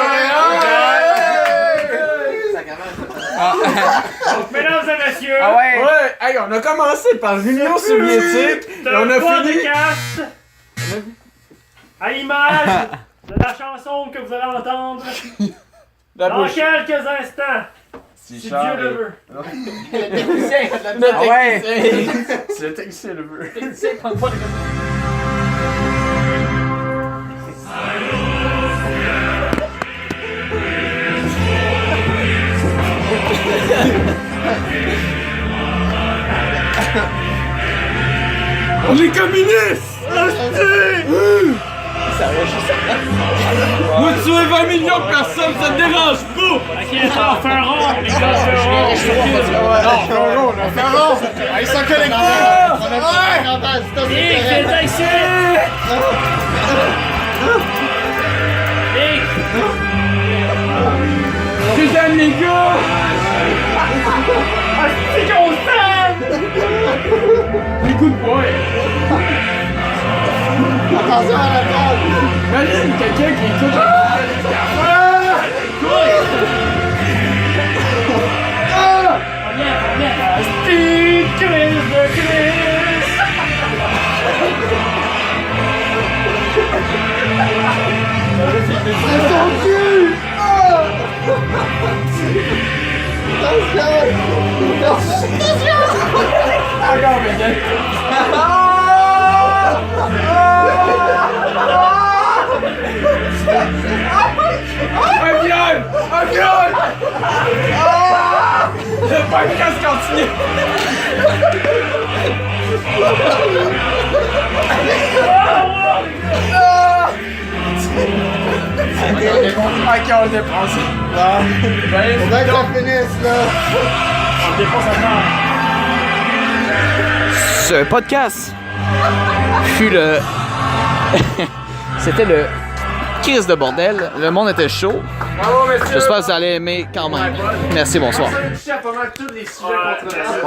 Donc, mesdames et messieurs, Ah ouais! Ouais, hey, on a commencé par l'Union soviétique et c'est on a un fini. podcast à l'image de la chanson que vous allez entendre La dans bouche. quelques instants. Si Dieu le veut. Le technicien, Le ouais. technicien. C'est le technicien le veut. le technicien prend pas les On est communistes! Vous tuez 20 millions de personnes, ça te dérange pas! Ok, attends, fais un rond, les gars, fais un rond. Ils sont connectés! Nick, viens ici! Nick! Suzanne, les gars! C'est qu'on s'aime! Écoute, boy! Attention à la table! Imagine quelqu'un qui écoute. Steve Chris de Chris! C'est son cul! Encore, mais un viol! Un viol! Le podcast continue! Ok, on le dépense. Faudrait que ça finisse, là! On dépense à part. Ce podcast fut le. C'était le crise de bordel. Le monde était chaud. Bravo, messieurs! J'espère que vous allez aimer quand même. Merci, bonsoir. Ça a touché à pas mal tous les sujets controversés.